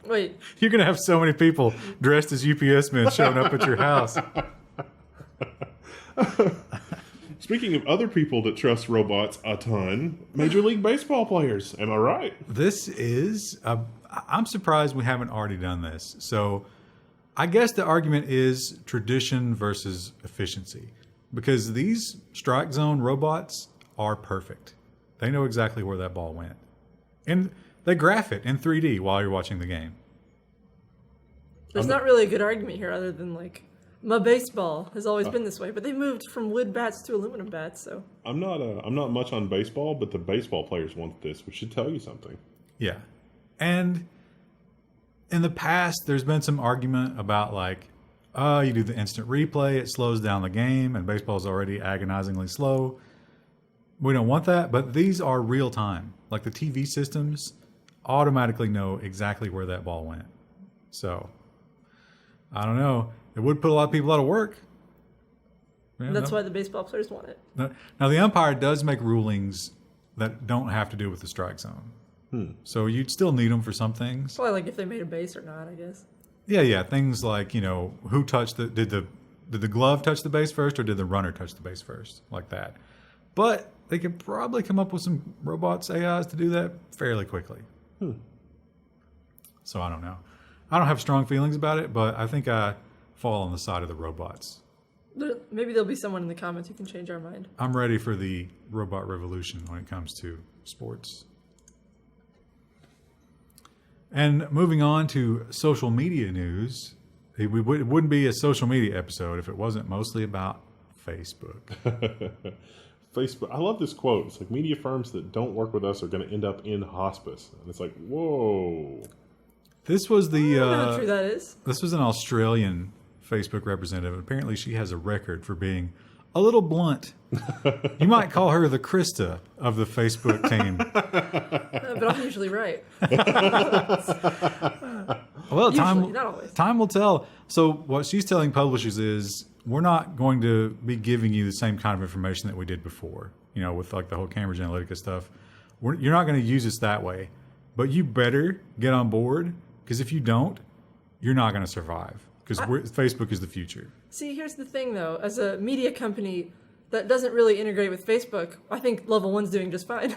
Wait. You're gonna have so many people dressed as UPS men showing up at your house. Speaking of other people that trust robots a ton, Major League Baseball players. Am I right? This is. I'm surprised we haven't already done this. So. I guess the argument is tradition versus efficiency, because these strike zone robots are perfect. They know exactly where that ball went. And they graph it in 3D while you're watching the game. There's not really a good argument here other than like, my baseball has always been this way, but they moved from wood bats to aluminum bats, so. I'm not much on baseball, but the baseball players want this, which should tell you something. Yeah. And in the past, there's been some argument about like, you do the instant replay, it slows down the game, and baseball is already agonizingly slow. We don't want that, but these are real time. Like the TV systems automatically know exactly where that ball went. So, I don't know. It would put a lot of people out of work. Yeah, That's why the baseball players want it. Now, the umpire does make rulings that don't have to do with the strike zone. So you'd still need them for some things. Probably like if they made a base or not, I guess. Yeah. Things like, who touched did the glove touch the base first, or did the runner touch the base first? Like that. But they could probably come up with some robots, AIs, to do that fairly quickly. So I don't know. I don't have strong feelings about it, but I think I fall on the side of the robots. Maybe there'll be someone in the comments who can change our mind. I'm ready for the robot revolution when it comes to sports. And moving on to social media news, it wouldn't be a social media episode if it wasn't mostly about Facebook. Facebook. I love this quote. It's like, media firms that don't work with us are going to end up in hospice. And it's like, whoa. This was the... I don't know how true that is. This was an Australian Facebook representative. Apparently she has a record for being a little blunt. You might call her the Krista of the Facebook team. But I'm usually right. Well, Usually, not always. time will tell. So what she's telling publishers is, we're not going to be giving you the same kind of information that we did before, with like the whole Cambridge Analytica stuff. You're not going to use us that way, but you better get on board, because if you don't, you're not going to survive, because Facebook is the future. See, here's the thing, though. As a media company that doesn't really integrate with Facebook, I think Level 1's doing just fine.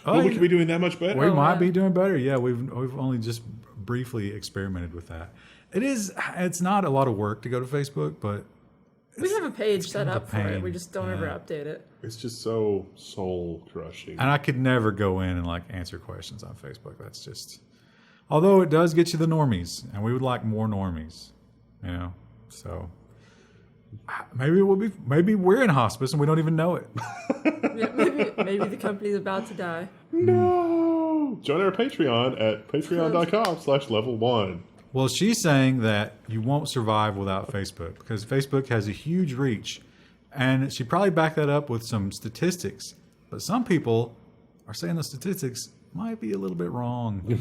We could be doing that much better. We might be doing better. Yeah, we've only just briefly experimented with that. It's not a lot of work to go to Facebook, but We have a page set kind of up a for it. pain. We just don't ever update it. It's just so soul crushing. And I could never go in and like answer questions on Facebook. That's just, although it does get you the normies, and we would like more normies, you know. So maybe maybe we're in hospice and we don't even know it. Yeah, maybe the company's about to die. No! Join our Patreon at patreon.com/level1. Well, she's saying that you won't survive without Facebook because Facebook has a huge reach. And she probably backed that up with some statistics. But some people are saying the statistics might be a little bit wrong.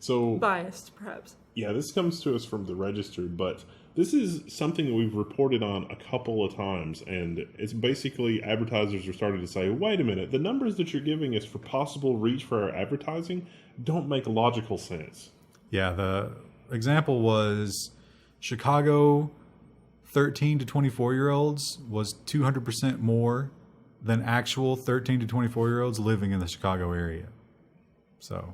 So, Biased, perhaps. yeah, this comes to us from the Register, but this is something that we've reported on a couple of times. And it's basically advertisers are starting to say, wait a minute, the numbers that you're giving us for possible reach for our advertising don't make logical sense. Yeah, the example was Chicago 13 to 24-year-olds was 200% more than actual 13 to 24-year-olds living in the Chicago area. So,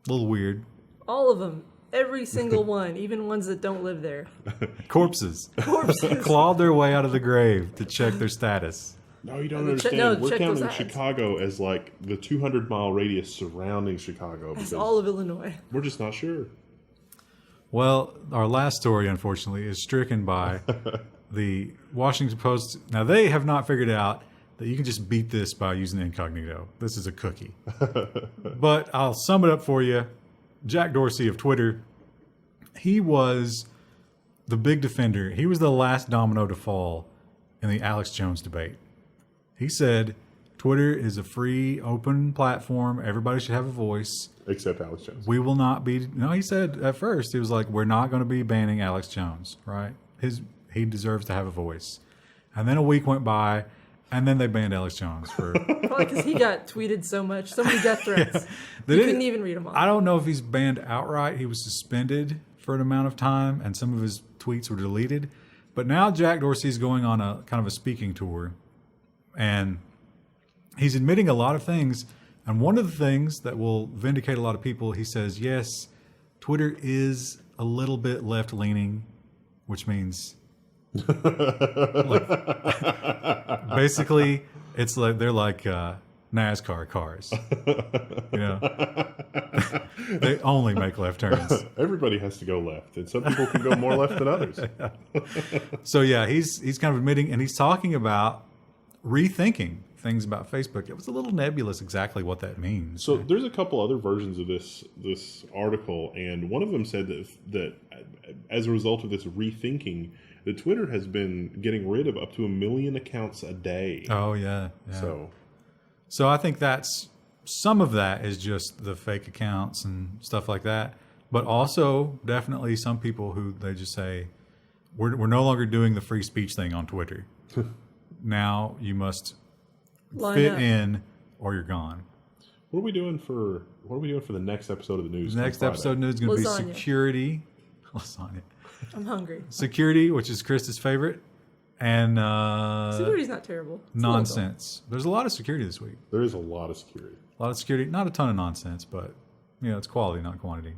a little weird. All of them. Every single one, even ones that don't live there. Corpses. Corpses. Clawed their way out of the grave to check their status. No, you don't Check- understand. no, We're check those counting ads. Chicago as like the 200-mile radius surrounding Chicago. It's Because all of Illinois. we're just not sure. Well, our last story, unfortunately, is stricken by the Washington Post. Now, they have not figured out that you can just beat this by using incognito. This is a cookie. But I'll sum it up for you. Jack Dorsey of Twitter, he was the big defender. He was the last domino to fall in the Alex Jones debate. He said, Twitter is a free, open platform. Everybody should have a voice. Except Alex Jones. We will not be. No, he said at first, he was like, we're not going to be banning Alex Jones, right? He deserves to have a voice. And then a week went by, and then they banned Alex Jones for. Probably because he got tweeted so much, so many death threats. They You didn't- couldn't even read them all. I don't know if he's banned outright. He was suspended for an amount of time, and some of his tweets were deleted. But now Jack Dorsey's going on a kind of a speaking tour, and he's admitting a lot of things. And one of the things that will vindicate a lot of people, he says, yes, Twitter is a little bit left-leaning, which means like, basically it's like they're like NASCAR cars. You know, they only make left turns. Everybody has to go left, and some people can go more left than others. So yeah, he's kind of admitting, and he's talking about rethinking things about Facebook. It was a little nebulous exactly what that means. So there's a couple other versions of this article, and one of them said that as a result of this rethinking, that Twitter has been getting rid of up to 1 million accounts a day. Oh yeah. So I think that's some of that is just the fake accounts and stuff like that, but also definitely some people who they just say we're no longer doing the free speech thing on Twitter. Now you must Line fit up. in or you're gone. What are we doing for the next episode of the news? The next Friday? episode news is going to be Lasagna. security. Lasagna. I'm hungry. Security, which is Krista's favorite, and Security's not terrible. It's nonsense. There's a lot of security this week. There is a lot of security. A lot of security, not a ton of nonsense, but you know, it's quality, not quantity.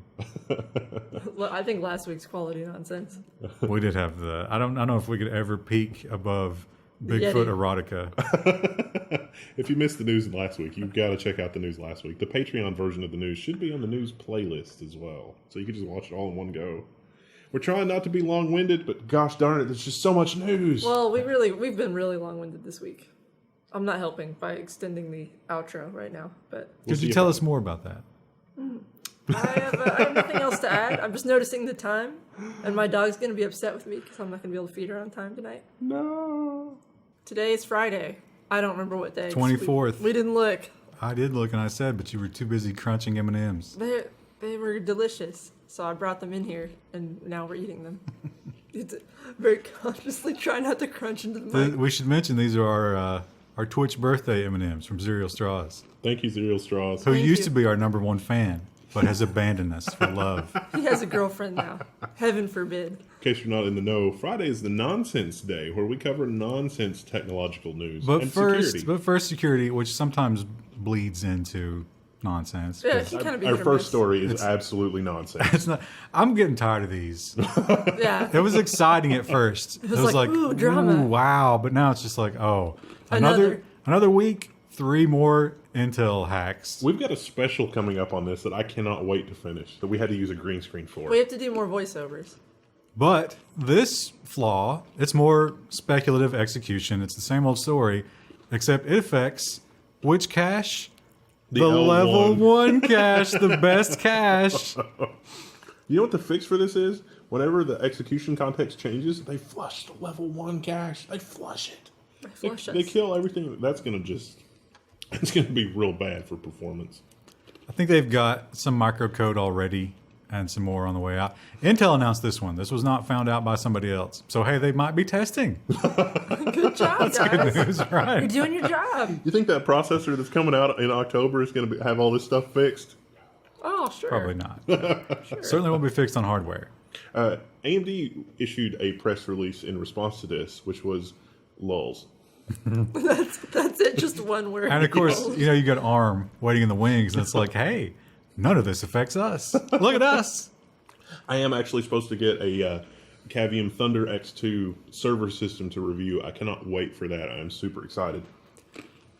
local. I think last week's quality nonsense. We did have I don't know if we could ever peak above Bigfoot Yeti. erotica. If you missed the news last week, you've got to check out the news last week. The Patreon version of the news should be on the news playlist as well, so you can just watch it all in one go. We're trying not to be long-winded, but gosh darn it, there's just so much news. Well, we've been really long-winded this week. I'm not helping by extending the outro right now, but Could you tell us more about that? I have nothing else to add. I'm just noticing the time, and my dog's going to be upset with me because I'm not going to be able to feed her on time tonight. No. Today is Friday. I don't remember what day. 24th. We didn't look. I did look and I said, but you were too busy crunching M&Ms. They were delicious, so I brought them in here, and now we're eating them. It's very consciously try not to crunch into the mic. We should mention these are our Twitch birthday M&Ms from Cereal Straws, Thank you, Cereal Straws. who Thank used you. to be our #1 fan, but has abandoned us for love. He has a girlfriend now. Heaven forbid. In case you're not in the know, Friday is the Nonsense Day, where we cover nonsense technological news But and first, security. security, which sometimes bleeds into nonsense. Yeah, it can kind of be Our hit or first miss. story is absolutely nonsense. It's not. I'm getting tired of these. Yeah. It was exciting at first. It was like, ooh, drama. wow. But now it's just like, oh, another week, 3 more Intel hacks. We've got a special coming up on this that I cannot wait to finish, that we had to use a green screen for. We have to do more voiceovers. But this flaw, it's more speculative execution. It's the same old story, except it affects which cache? The L1. level 1 cache, the best cache. You know what the fix for this is? Whenever the execution context changes, they flush the level 1 cache. They flush it. They kill everything. That's going to just... It's going to be real bad for performance. I think they've got some microcode already and some more on the way out. Intel announced this one. This was not found out by somebody else. So, hey, they might be testing. Good job, guys. Good news, right? You're doing your job. You think that processor that's coming out in October is going to have all this stuff fixed? Oh, sure. Probably not. Certainly won't be fixed on hardware. AMD issued a press release in response to this, which was lulls. That's it. Just one word. And, of course, you got ARM waiting in the wings, and it's like, hey, none of this affects us. Look at us. I am actually supposed to get a Cavium Thunder X2 server system to review. I cannot wait for that. I'm super excited.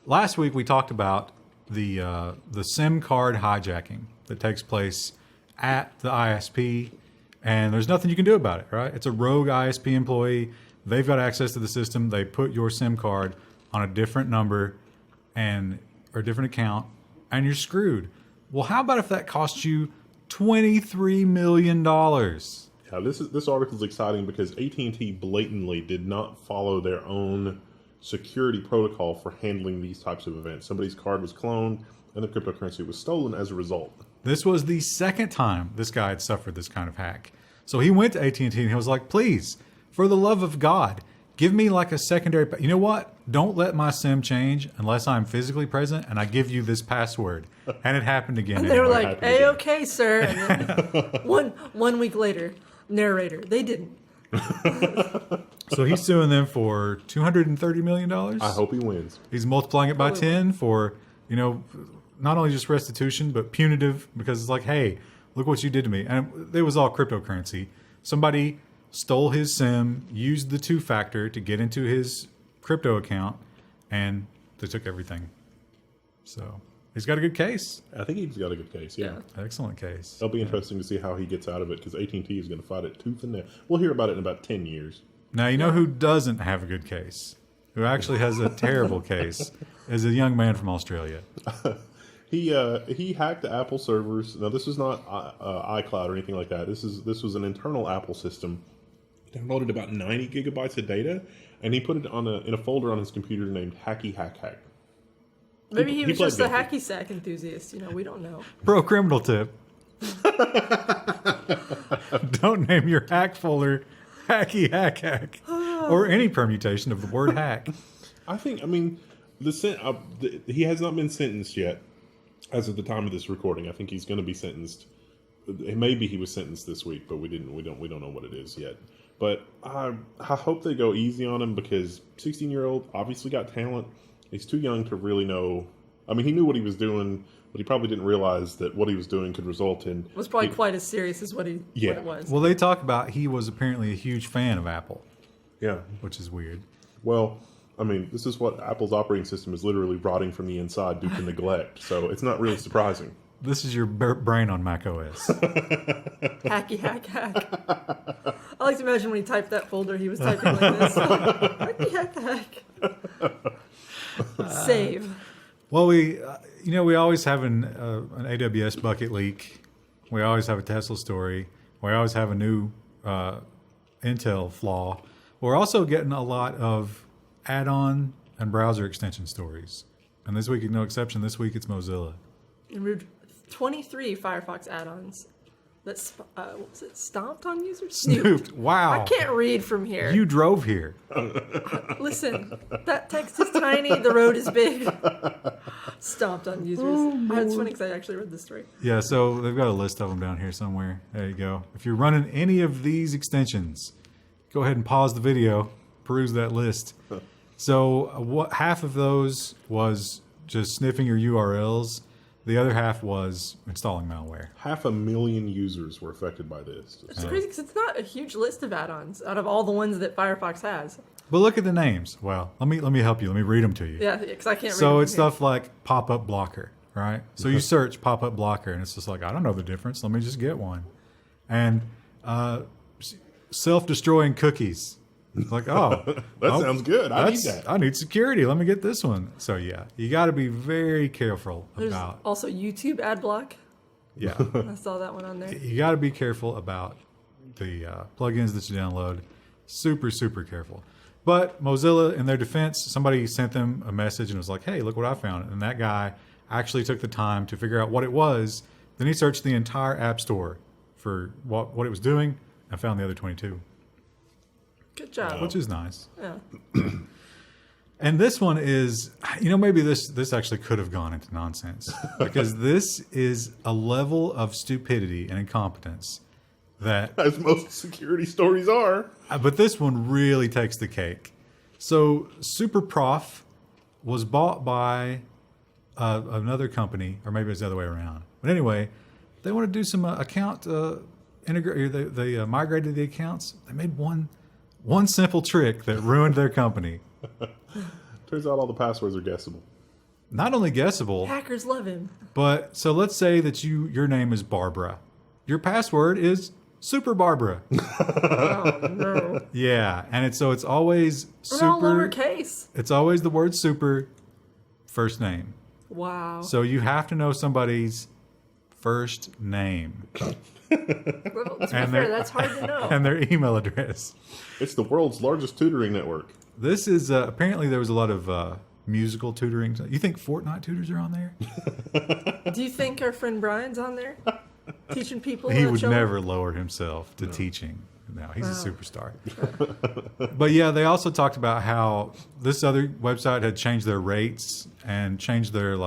Last week we talked about the SIM card hijacking that takes place at the ISP, and there's nothing you can do about it, right? It's a rogue ISP employee. They've got access to the system. They put your SIM card on a different number or a different account, and you're screwed. Well, how about if that costs you $23 million? Yeah, this article is exciting because AT&T blatantly did not follow their own security protocol for handling these types of events. Somebody's card was cloned, and the cryptocurrency was stolen as a result. This was the second time this guy had suffered this kind of hack. So he went to AT&T and he was like, please, for the love of God, give me like a secondary... You know what? Don't let my SIM change unless I'm physically present and I give you this password. And it happened again. And they were like, A-okay, sir. And then one week later, narrator, they didn't. So he's suing them for $230 million? I hope he wins. He's multiplying it by 10 for, not only just restitution, but punitive, because it's like, hey, look what you did to me. And it was all cryptocurrency. Somebody stole his SIM, used the 2-factor to get into his crypto account, and they took everything. So he's got a good case. I think he's got a good case, yeah. Excellent case. It'll be interesting to see how he gets out of it, because AT&T is going to fight it tooth and nail. We'll hear about it in about 10 years. Now, you know who doesn't have a good case, who actually has a terrible case, is a young man from Australia. He hacked the Apple servers. Now, this is not iCloud or anything like that. This was an internal Apple system. He downloaded about 90 gigabytes of data, and he put it in a folder on his computer named Hacky Hack Hack. Maybe he was just a Guilty. hacky sack enthusiast. We don't know. Pro criminal tip. Don't name your hack folder Hacky Hack Hack or any permutation of the word hack. He has not been sentenced yet as of the time of this recording. I think he's going to be sentenced. Maybe he was sentenced this week, but we don't know what it is yet. But I hope they go easy on him, because 16-year-old obviously got talent. He's too young to really know. I mean, he knew what he was doing, but he probably didn't realize that what he was doing could result in... It was probably quite as serious as what it was. Well, they talk about he was apparently a huge fan of Apple. Yeah. Which is weird. Well, I mean, this is what Apple's operating system is literally rotting from the inside due to neglect. So it's not really surprising. This is your brain on Mac OS. Hacky hack hack. I like to imagine when he typed that folder, he was typing like this. Hacky hack hack. Save. Well, we always have an AWS bucket leak. We always have a Tesla story. We always have a new Intel flaw. We're also getting a lot of add-on and browser extension stories. And this week, no exception. This week, it's Mozilla. 23 Firefox add-ons that was it stomped on users? Snooped. Wow. I can't read from here. You drove here. Listen, that text is tiny. The road is big. Stomped on users. It's funny because I actually read this story. Yeah, so they've got a list of them down here somewhere. There you go. If you're running any of these extensions, go ahead and pause the video, peruse that list. So half of those was just sniffing your URLs. The other half was installing malware. 500,000 users were affected by this. It's crazy because it's not a huge list of add-ons out of all the ones that Firefox has. But look at the names. Well, let me help you. Let me read them to you. Yeah, because I can't read So them it's from here. stuff like pop-up blocker, right? So you search pop-up blocker, and it's just like, I don't know the difference. Let me just get one. And self-destroying cookies. It's like, oh. That sounds good. I need that. I need security. Let me get this one. So, yeah, you got to be very careful There's about. also YouTube ad block. Yeah. I saw that one on there. You got to be careful about the plugins that you download. Super, super careful. But Mozilla, in their defense, somebody sent them a message and was like, hey, look what I found. And that guy actually took the time to figure out what it was. Then he searched the entire App Store for what it was doing and found the other 22. Good job. Which is nice. Yeah. And this one is, maybe this actually could have gone into nonsense because this is a level of stupidity and incompetence that, As most security stories are. but this one really takes the cake. So SuperProf was bought by another company, or maybe it's the other way around. But anyway, they want to do some account integrate. They migrated the accounts. They made one simple trick that ruined their company. Turns out all the passwords are guessable. Not only guessable, Hackers love him. but so let's say that your name is Barbara. Your password is Super Barbara. Oh, no. Yeah, and it's always We're all super. lowercase. It's always the word super, first name. Wow. So you have to know somebody's first name Well, to be and fair, that's hard to know. and their email address. It's the world's largest tutoring network. This is apparently there was a lot of musical tutoring. You think Fortnite tutors are on there? Do you think our friend Brian's on there? Teaching people? He how to would show never lower himself to teaching. No, he's a Wow. superstar. But yeah, they also talked about how this other website had changed their rates and changed their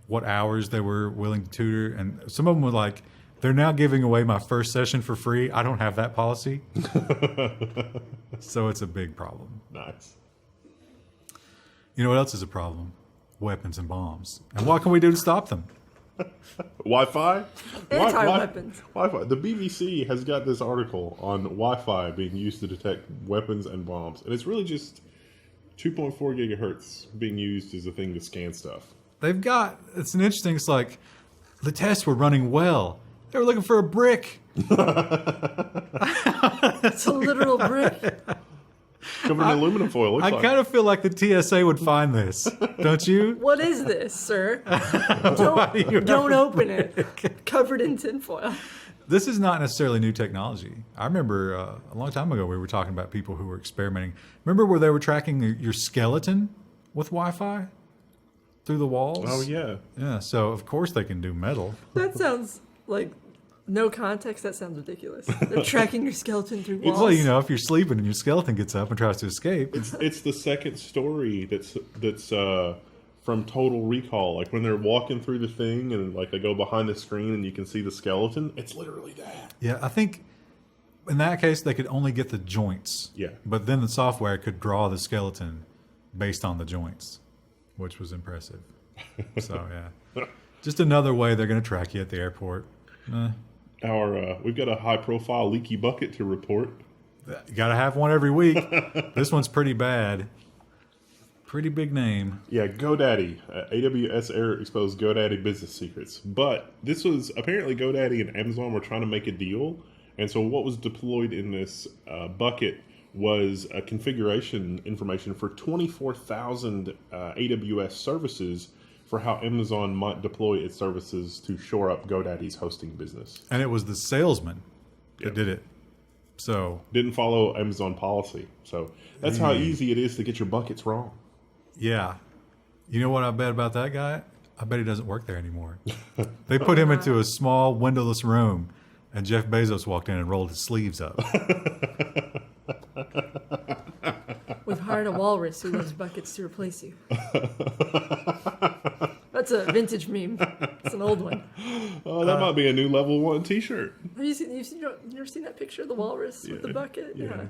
what hours they were willing to tutor, and some of them were like, they're now giving away my first session for free. I don't have that policy. So it's a big problem. Nice. You know what else is a problem? Weapons and bombs. And what can we do to stop them? Wi-Fi? Anti-weapons. Wi-Fi. The BBC has got this article on Wi-Fi being used to detect weapons and bombs. And it's really just 2.4 gigahertz being used as a thing to scan stuff. It's an interesting, it's like, the tests were running well. They were looking for a brick. It's a literal brick. Covered in aluminum foil. Looks I like. kind of feel like the TSA would find this, don't you? What is this, sir? Why do you Don't open it. Covered in tinfoil. This is not necessarily new technology. I remember a long time ago we were talking about people who were experimenting. Remember where they were tracking your skeleton with Wi-Fi through the walls? Oh, yeah. Yeah, so of course they can do metal. That sounds like no context. That sounds ridiculous. They're tracking your skeleton through walls. Well, if you're sleeping and your skeleton gets up and tries to escape. It's the second story that's from Total Recall. Like when they're walking through the thing and they go behind the screen and you can see the skeleton. It's literally that. Yeah, I think in that case they could only get the joints. Yeah. But then the software could draw the skeleton based on the joints, which was impressive. So, yeah. Just another way they're going to track you at the airport. We've got a high-profile leaky bucket to report. You got to have one every week. This one's pretty bad. Pretty big name. Yeah, GoDaddy. AWS Error exposed GoDaddy business secrets. But this was apparently GoDaddy and Amazon were trying to make a deal. And so what was deployed in this bucket was a configuration information for 24,000 AWS services for how Amazon might deploy its services to shore up GoDaddy's hosting business. And it was the salesman that did it. So Didn't follow Amazon policy. So that's how easy it is to get your buckets wrong. yeah. You know what I bet about that guy? I bet he doesn't work there anymore. They put him into a small windowless room and Jeff Bezos walked in and rolled his sleeves up. We've hired a walrus who loves buckets to replace you. That's a vintage meme. It's an old one. Oh, that might be a new Level 1 t-shirt. Have you ever seen that picture of the walrus with the bucket? Yeah.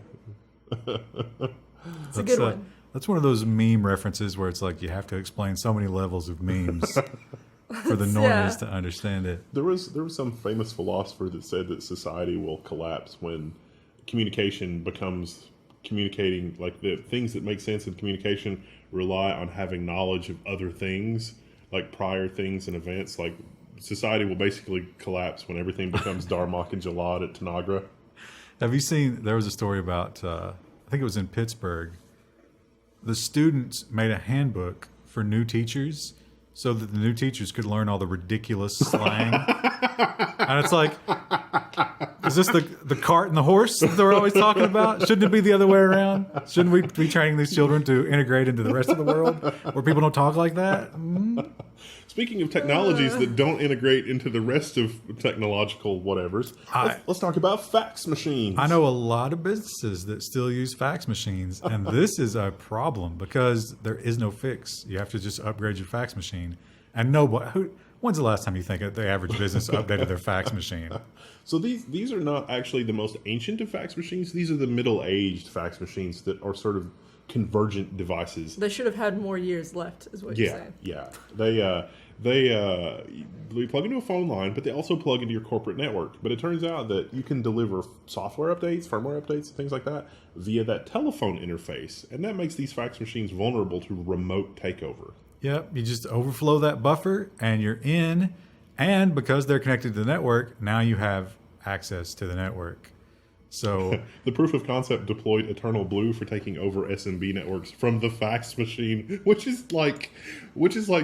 It's a good one. That's one of those meme references where it's like you have to explain so many levels of memes. for the normies to understand it. There was some famous philosopher that said that society will collapse when communication becomes communicating, like the things that make sense in communication rely on having knowledge of other things, like prior things and events. Like society will basically collapse when everything becomes Darmok and Jalad at Tanagra. Have you seen, there was a story about, I think it was in Pittsburgh, the students made a handbook for new teachers so that the new teachers could learn all the ridiculous slang. And it's like, is this the cart and the horse that they're always talking about? Shouldn't it be the other way around? Shouldn't we be training these children to integrate into the rest of the world where people don't talk like that? Speaking of technologies that don't integrate into the rest of technological whatevers, let's talk about fax machines. I know a lot of businesses that still use fax machines, and this is a problem because there is no fix. You have to just upgrade your fax machine. And when's the last time you think the average business updated their fax machine? So these are not actually the most ancient of fax machines. These are the middle-aged fax machines that are sort of convergent devices. They should have had more years left, is what you're saying. Yeah. They plug into a phone line, but they also plug into your corporate network. But it turns out that you can deliver software updates, firmware updates, things like that via that telephone interface. And that makes these fax machines vulnerable to remote takeover. Yep, you just overflow that buffer and you're in. And because they're connected to the network, now you have access to the network. So the proof of concept deployed Eternal Blue for taking over SMB networks from the fax machine, which is like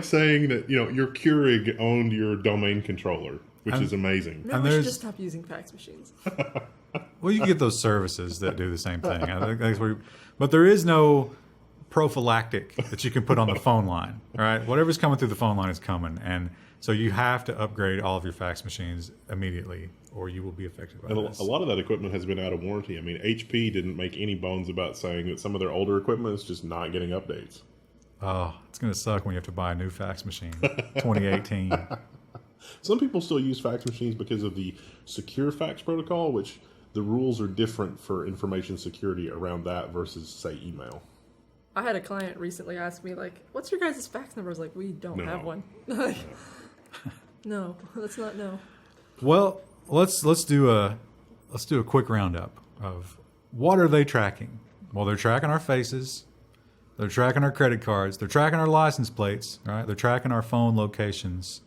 saying that, your Keurig owned your domain controller, which is amazing. No, we should just stop using fax machines. Well, you can get those services that do the same thing. I think that's but there is no prophylactic that you can put on the phone line. All right, whatever's coming through the phone line is coming, and so you have to upgrade all of your fax machines immediately, or you will be affected by this. A lot of that equipment has been out of warranty. I mean, HP didn't make any bones about saying that some of their older equipment is just not getting updates. Oh, it's going to suck when you have to buy a new fax machine. 2018. Some people still use fax machines because of the secure fax protocol, which the rules are different for information security around that versus, say, email. I had a client recently ask me, like, what's your guys' fax number? I was like, we don't have one. No, let's not know. Well, let's do a quick roundup of what are they tracking? Well, they're tracking our faces, they're tracking our credit cards, they're tracking our license plates, right? They're tracking our phone locations,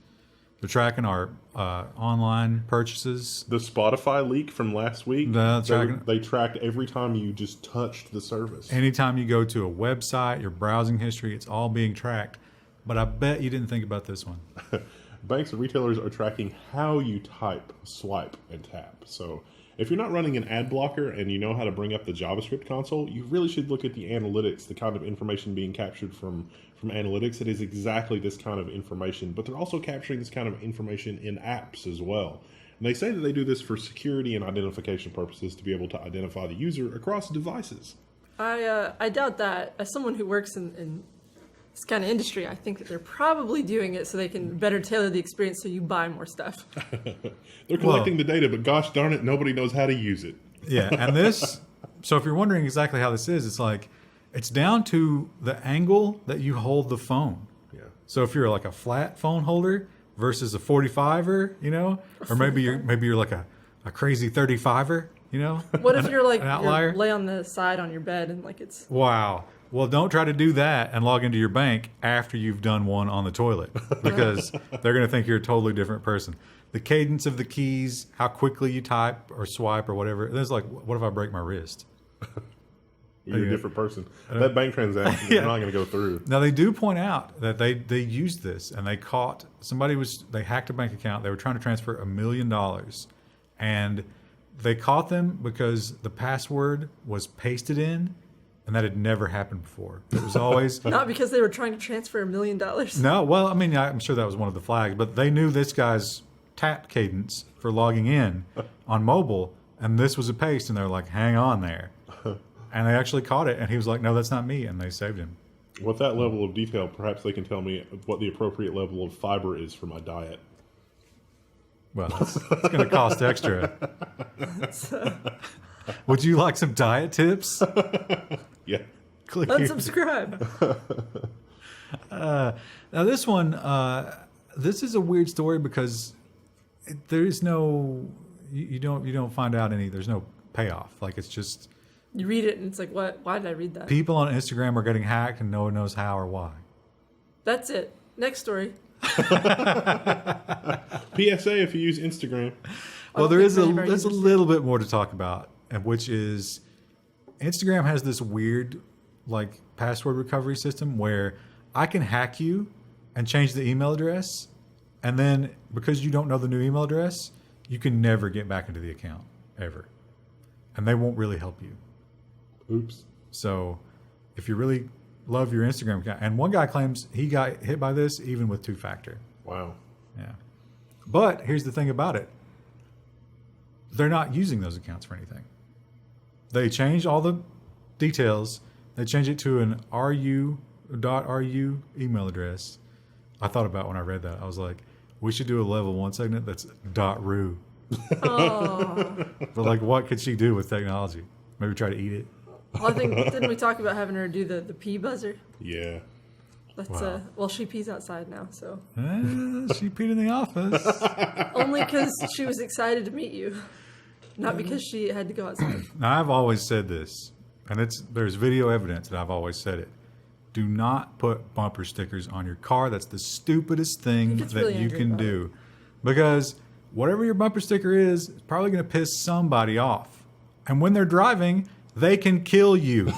they're tracking our online purchases. The Spotify leak from last week, they tracked every time you just touched the service. Anytime you go to a website, your browsing history, it's all being tracked. But I bet you didn't think about this one. Banks and retailers are tracking how you type, swipe, and tap. So if you're not running an ad blocker and you know how to bring up the JavaScript console, you really should look at the analytics, the kind of information being captured from analytics. It is exactly this kind of information, but they're also capturing this kind of information in apps as well. And they say that they do this for security and identification purposes to be able to identify the user across devices. I doubt that. As someone who works in this kind of industry, I think that they're probably doing it so they can better tailor the experience so you buy more stuff. They're collecting the data, but gosh darn it, nobody knows how to use it. Yeah, and so if you're wondering exactly how this is, it's like, it's down to the angle that you hold the phone. Yeah. So if you're like a flat phone holder versus a 45er, or maybe you're like a crazy 35er, What if you're like, an outlier? Lay on the side on your bed and like it's... Wow. Well, don't try to do that and log into your bank after you've done one on the toilet, because they're going to think you're a totally different person. The cadence of the keys, how quickly you type or swipe or whatever. There's like, what if I break my wrist? You're a different person. That bank transaction is not going to go through. Now, they do point out that they used this, and they caught they hacked a bank account. They were trying to transfer $1 million, and they caught them because the password was pasted in. And that had never happened before. It was always... Not because they were trying to transfer $1 million. No, well, I mean, I'm sure that was one of the flags, but they knew this guy's tap cadence for logging in on mobile, and this was a paste, and they're like, hang on there. And they actually caught it, and he was like, no, that's not me, and they saved him. With that level of detail, perhaps they can tell me what the appropriate level of fiber is for my diet. Well, it's going to cost extra. Would you like some diet tips? Yeah. Click here. Unsubscribe. Now this one, This is a weird story because there is no you don't find out any. There's no payoff. Like it's just You read it and it's like, what? Why did I read that? people on Instagram are getting hacked and no one knows how or why. That's it. Next story. PSA if you use Instagram. Well, don't there's think many of our a users do. little bit more to talk about, and which is Instagram has this weird like password recovery system where I can hack you and change the email address, and then because you don't know the new email address, you can never get back into the account ever, and they won't really help you. Oops. So if you really love your Instagram account, and one guy claims he got hit by this even with two-factor. Wow. Yeah. But here's the thing about it. They're not using those accounts for anything. They change all the details. They change it to an .ru email address. I thought about when I read that. I was like, we should do a level 1 segment that's .ru. Oh. But like, what could she do with technology? Maybe try to eat it? Well, I think, didn't we talk about having her do the pee buzzer? Yeah. That's Wow. well, she pees outside now, so She peed in the office. only because she was excited to meet you, not because she had to go outside. Now, I've always said this, and there's video evidence that I've always said it. Do not put bumper stickers on your car. That's the stupidest thing gets that really you angry can about do. Because whatever your bumper sticker is, it's probably going to piss somebody off. And when they're driving, they can kill you.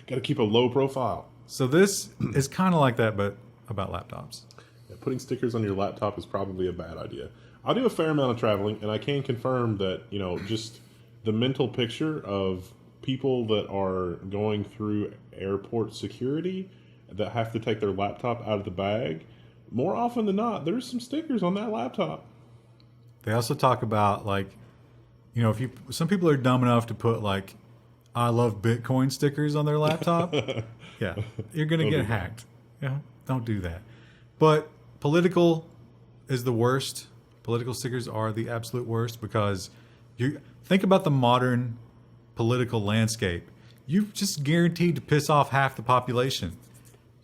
Got to keep a low profile. So this is kind of like that, but about laptops. Yeah, putting stickers on your laptop is probably a bad idea. I do a fair amount of traveling, and I can confirm that, just the mental picture of people that are going through airport security that have to take their laptop out of the bag, more often than not, there's some stickers on that laptop. They also talk about some people are dumb enough to put like I love Bitcoin stickers on their laptop. Yeah, you're going to get hacked. Yeah, don't do that. But political is the worst. Political stickers are the absolute worst because you think about the modern political landscape. You've just guaranteed to piss off half the population.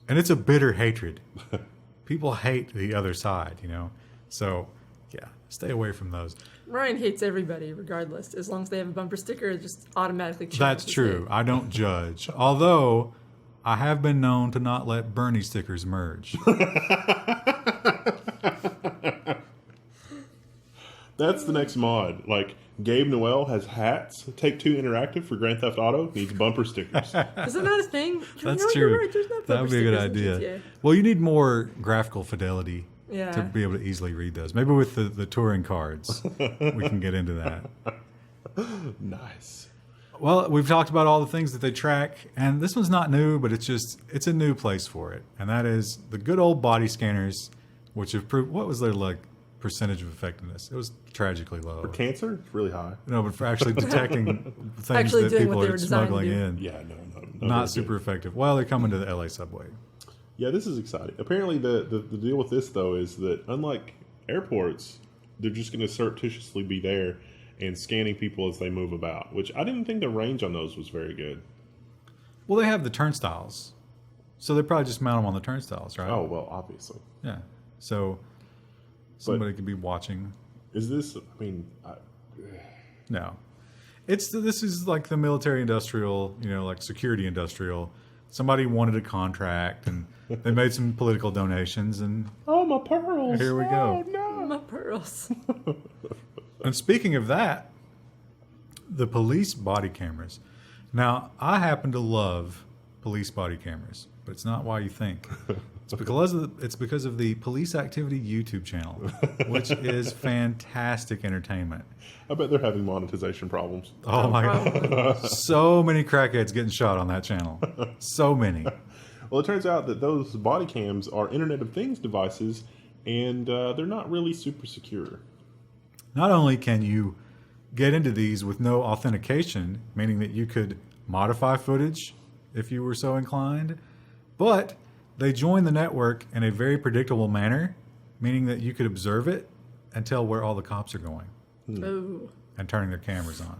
And it's a bitter hatred. People hate the other side, So, yeah, stay away from those. Ryan hates everybody, regardless. As long as they have a bumper sticker, it just automatically changes. That's true. I don't judge. Although, I have been known to not let Bernie stickers merge. That's the next mod. Like, Gabe Noel has hats. Take-Two Interactive for Grand Theft Auto needs bumper stickers. Is that not a thing? That's no, true. You're right. There's not That would be a good bumper stickers in idea. GTA. Well, you need more graphical fidelity Yeah. to be able to easily read those. Maybe with the touring cards, we can get into that. Nice. Well, we've talked about all the things that they track, and this one's not new, but it's a new place for it, and that is the good old body scanners, which have proved, what was their percentage of effectiveness? It was tragically low. For cancer, it's really high. No, but for actually detecting things Actually that doing people what they are were designed to smuggling do. in. Yeah, no. Not very super good. effective. Well, they're coming to the LA subway. Yeah, this is exciting. Apparently, the deal with this, though, is that unlike airports, they're just going to surreptitiously be there and scanning people as they move about, which I didn't think the range on those was very good. Well, they have the turnstiles, so they probably just mount them on the turnstiles, right? Oh, well, obviously. Yeah. So somebody could be watching. Is this, No. This is like the military industrial, like security industrial. Somebody wanted a contract and they made some political donations and oh, my pearls. here we go. Oh, no. My pearls. And speaking of that, the police body cameras. Now, I happen to love police body cameras, but it's not why you think. It's because of the Police Activity YouTube channel, which is fantastic entertainment. I bet they're having monetization problems. Oh my God. So many crackheads getting shot on that channel. So many. Well, it turns out that those body cams are Internet of Things devices, and they're not really super secure. Not only can you get into these with no authentication, meaning that you could modify footage if you were so inclined, but they join the network in a very predictable manner, meaning that you could observe it and tell where all the cops are going Oh. and turning their cameras on.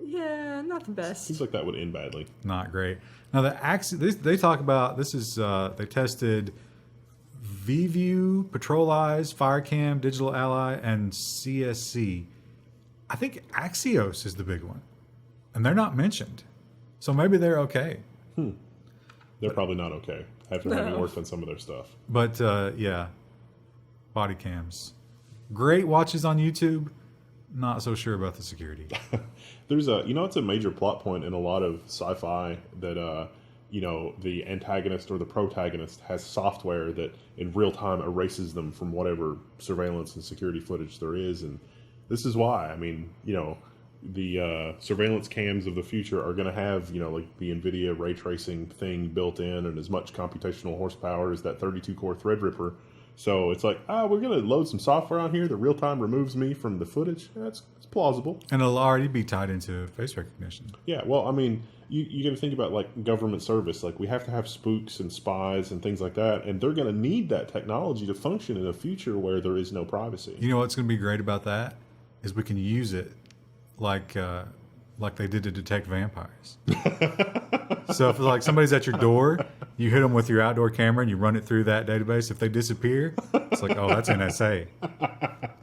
Yeah, not the best. Seems like that would end badly. Not great. Now, they talk about, this is, they tested VView, Patrol Eyes, Firecam, Digital Ally, and CSC. I think Axios is the big one. And they're not mentioned. So maybe they're okay. They're probably not okay after having worked on some of their stuff. But yeah, body cams. Great watches on YouTube. Not so sure about the security. There's it's a major plot point in a lot of sci-fi that, the antagonist or the protagonist has software that in real time erases them from whatever surveillance and security footage there is. And this is why, the surveillance cams of the future are going to have, like the NVIDIA ray tracing thing built in and as much computational horsepower as that 32-core Threadripper. So it's like, we're going to load some software on here that real time removes me from the footage. It's plausible. And it'll already be tied into face recognition. Yeah, well, you got to think about like government service. Like we have to have spooks and spies and things like that, and they're going to need that technology to function in a future where there is no privacy. You know what's going to be great about that is we can use it like they did to detect vampires. So if like somebody's at your door, you hit them with your outdoor camera and you run it through that database. If they disappear, it's like, oh, that's NSA.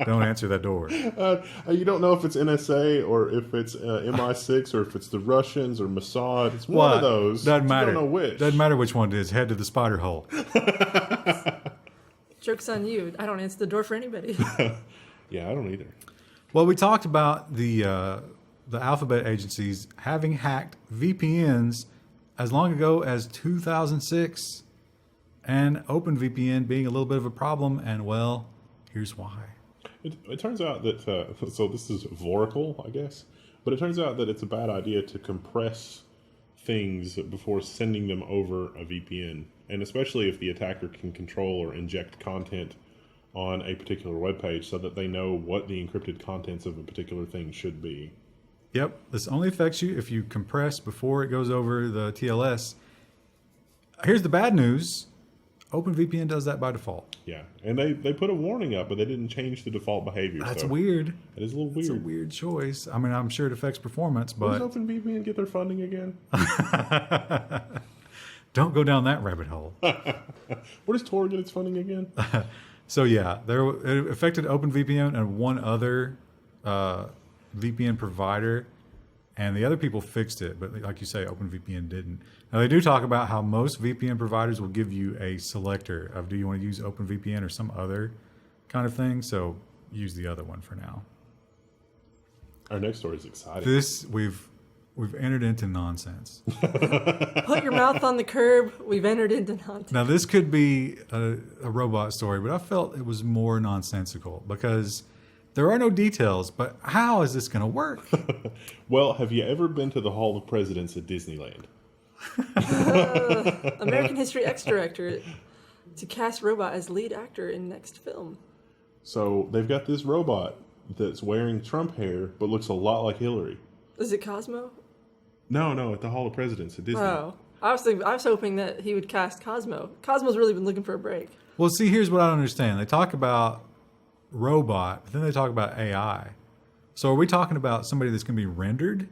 Don't answer that door. You don't know if it's NSA or if it's MI6 or if it's the Russians or Mossad. It's one of those. Doesn't matter. You don't know which. Doesn't matter which one it is. Head to the spider hole. Joke's on you. I don't answer the door for anybody. Yeah, I don't either. Well, we talked about the alphabet agencies having hacked VPNs as long ago as 2006, and OpenVPN being a little bit of a problem. And well, here's why. It turns out that so this is Voracle, I guess, but it turns out that it's a bad idea to compress things before sending them over a VPN, and especially if the attacker can control or inject content on a particular web page so that they know what the encrypted contents of a particular thing should be. Yep, this only affects you if you compress before it goes over the TLS. Here's the bad news. OpenVPN does that by default. Yeah, and they put a warning up, but they didn't change the default behavior. That's weird. It is a little weird. It's a weird choice. I'm sure it affects performance, but... Where does OpenVPN get their funding again? Don't go down that rabbit hole. Where does Tor get its funding again? So yeah, it affected OpenVPN and one other VPN provider, and the other people fixed it, but like you say, OpenVPN didn't. Now they do talk about how most VPN providers will give you a selector of do you want to use OpenVPN or some other kind of thing, so use the other one for now. Our next story is exciting. This, we've entered into nonsense. Put your mouth on the curb. We've entered into nonsense. Now this could be a robot story, but I felt it was more nonsensical because there are no details, but how is this going to work? Well, have you ever been to the Hall of Presidents at Disneyland? American History X director to cast robot as lead actor in next film. So they've got this robot that's wearing Trump hair, but looks a lot like Hillary. Is it Cosmo? No, at the Hall of Presidents at Disney. Oh, I was hoping that he would cast Cosmo. Cosmo's really been looking for a break. Well, see, here's what I don't understand. They talk about robot, but then they talk about AI. So are we talking about somebody that's going to be rendered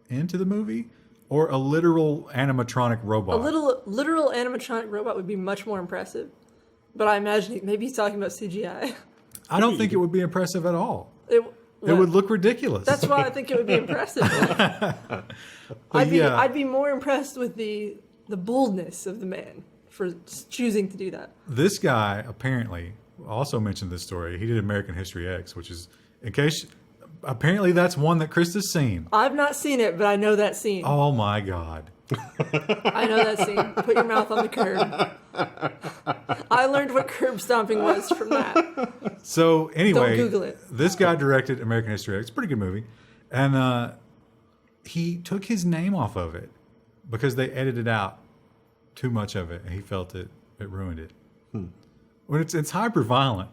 into the movie, or a literal animatronic robot? A literal animatronic robot would be much more impressive. But I imagine maybe he's talking about CGI. I don't think it would be impressive at all. It Well, would look ridiculous. That's why I think it would be impressive. I'd be more impressed with the boldness of the man for choosing to do that. This guy apparently also mentioned this story. He did American History X, which is, in case, apparently that's one that Krista's seen. I've not seen it, but I know that scene. Oh my God. I know that scene. Put your mouth on the curb. I learned what curb stomping was from that. So anyway, Don't Google it. This guy directed American History X. It's a pretty good movie. And he took his name off of it because they edited out too much of it, and he felt it ruined it. When it's hyper violent.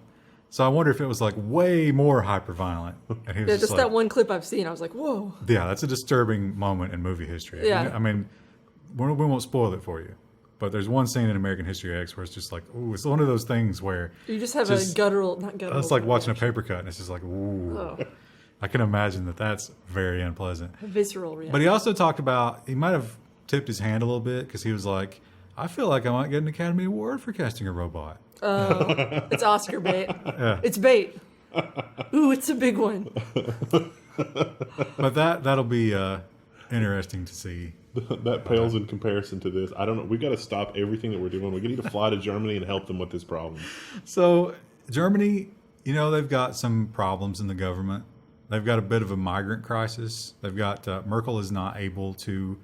So I wonder if it was like way more hyper violent. And he was Just like, that one clip I've seen, I was like, whoa. Yeah, that's a disturbing moment in movie history. Yeah. I mean, we won't spoil it for you. But there's one scene in American History X where it's just like, ooh, it's one of those things where You just have a guttural, not guttural. it's like watching a paper cut, and it's just like, ooh. Oh, I can imagine that's very unpleasant. a visceral reaction. But he also talked about, he might have tipped his hand a little bit because he was like, I feel like I might get an Academy Award for casting a robot. It's Oscar bait. It's bait. Ooh, it's a big one. But that'll be interesting to see. That pales in comparison to this. I don't know. We've got to stop everything that we're doing. We need to fly to Germany and help them with this problem. So Germany, they've got some problems in the government. They've got a bit of a migrant crisis. They've got Merkel is not able to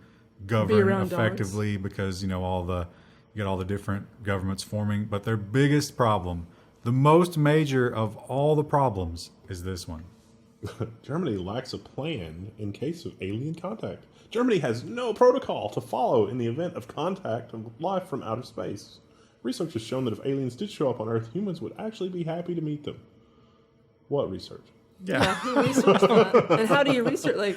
govern effectively because you got all the different governments forming. But their biggest problem, the most major of all the problems, is this one. Germany lacks a plan in case of alien contact. Germany has no protocol to follow in the event of contact of life from outer space. Research has shown that if aliens did show up on Earth, humans would actually be happy to meet them. What research? Yeah, who researched that? And how do you research?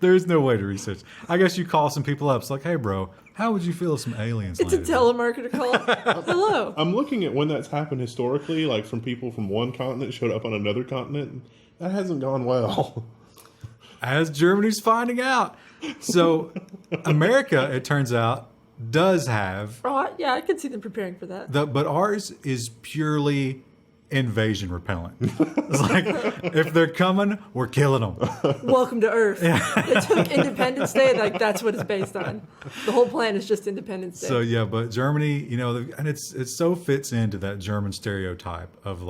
There's no way to research. I guess you call some people up. It's like, hey, bro, how would you feel if some aliens It's a landed? telemarketer call. Hello. I'm looking at when that's happened historically, like from people from one continent showed up on another continent. That hasn't gone well. As Germany's finding out. So America, it turns out, does have, Oh, yeah, I could see them preparing for that. but ours is purely invasion repellent. It's like, if they're coming, we're killing them. Welcome to Earth. It took Independence Day. Like, that's what it's based on. The whole plan is just Independence Day. So yeah, but Germany, and it so fits into that German stereotype of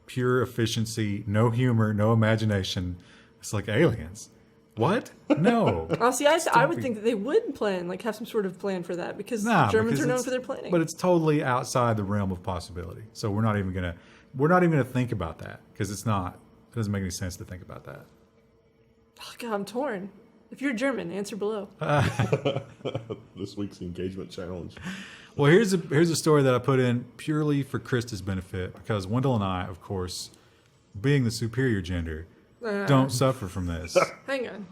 pure efficiency, no humor, no imagination. It's like aliens. What? No. Oh, see, I would think that they would plan, have some sort of plan for that, because Germans are known for their planning. But it's totally outside the realm of possibility. So we're not even gonna think about that because it doesn't make any sense to think about that. Oh, God, I'm torn. If you're German, answer below. This week's engagement challenge. Well, here's a story that I put in purely for Krista's benefit because Wendell and I, of course, being the superior gender, don't suffer from this. Hang on.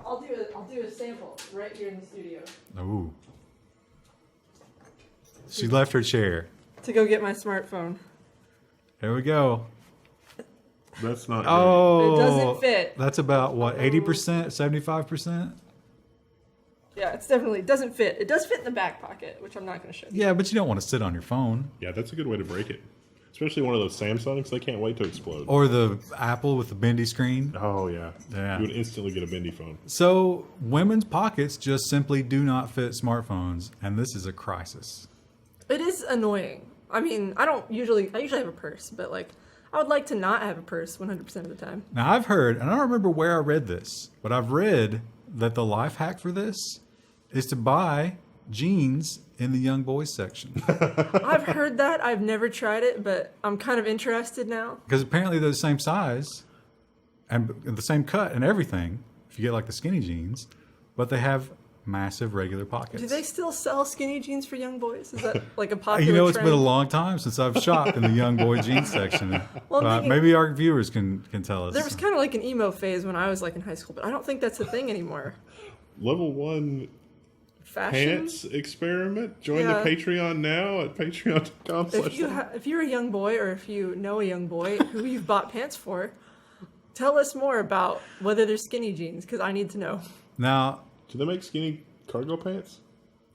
I'll do a sample right here in the studio. Ooh. She left her chair. To go get my smartphone. There we go. That's not Oh. It doesn't fit. That's about what, 80%, 75%? Yeah, it doesn't fit. It does fit in the back pocket, which I'm not going to show you. Yeah, but you don't want to sit on your phone. Yeah, that's a good way to break it. Especially one of those Samsungs, they can't wait to explode. Or the Apple with the bendy screen. Oh, yeah. Yeah. You would instantly get a bendy phone. So women's pockets just simply do not fit smartphones, and this is a crisis. It is annoying. I mean, I usually have a purse, but I would like to not have a purse 100% of the time. Now I've heard, and I don't remember where I read this, but I've read that the life hack for this is to buy jeans in the young boys section. I've heard that. I've never tried it, but I'm kind of interested now. Because apparently they're the same size and the same cut and everything, if you get the skinny jeans, but they have massive regular pockets. Do they still sell skinny jeans for young boys? Is that a popular it's trend? been a long time since I've shopped in the young boy jeans section. Well, maybe our viewers can tell us. There was kind of an emo phase when I was in high school, but I don't think that's a thing anymore. Level 1 Fashion? pants experiment. Join the Patreon now at patreon.com. If you're a young boy, or if you know a young boy who you've bought pants for, tell us more about whether they're skinny jeans, because I need to know. Now, do they make skinny cargo pants?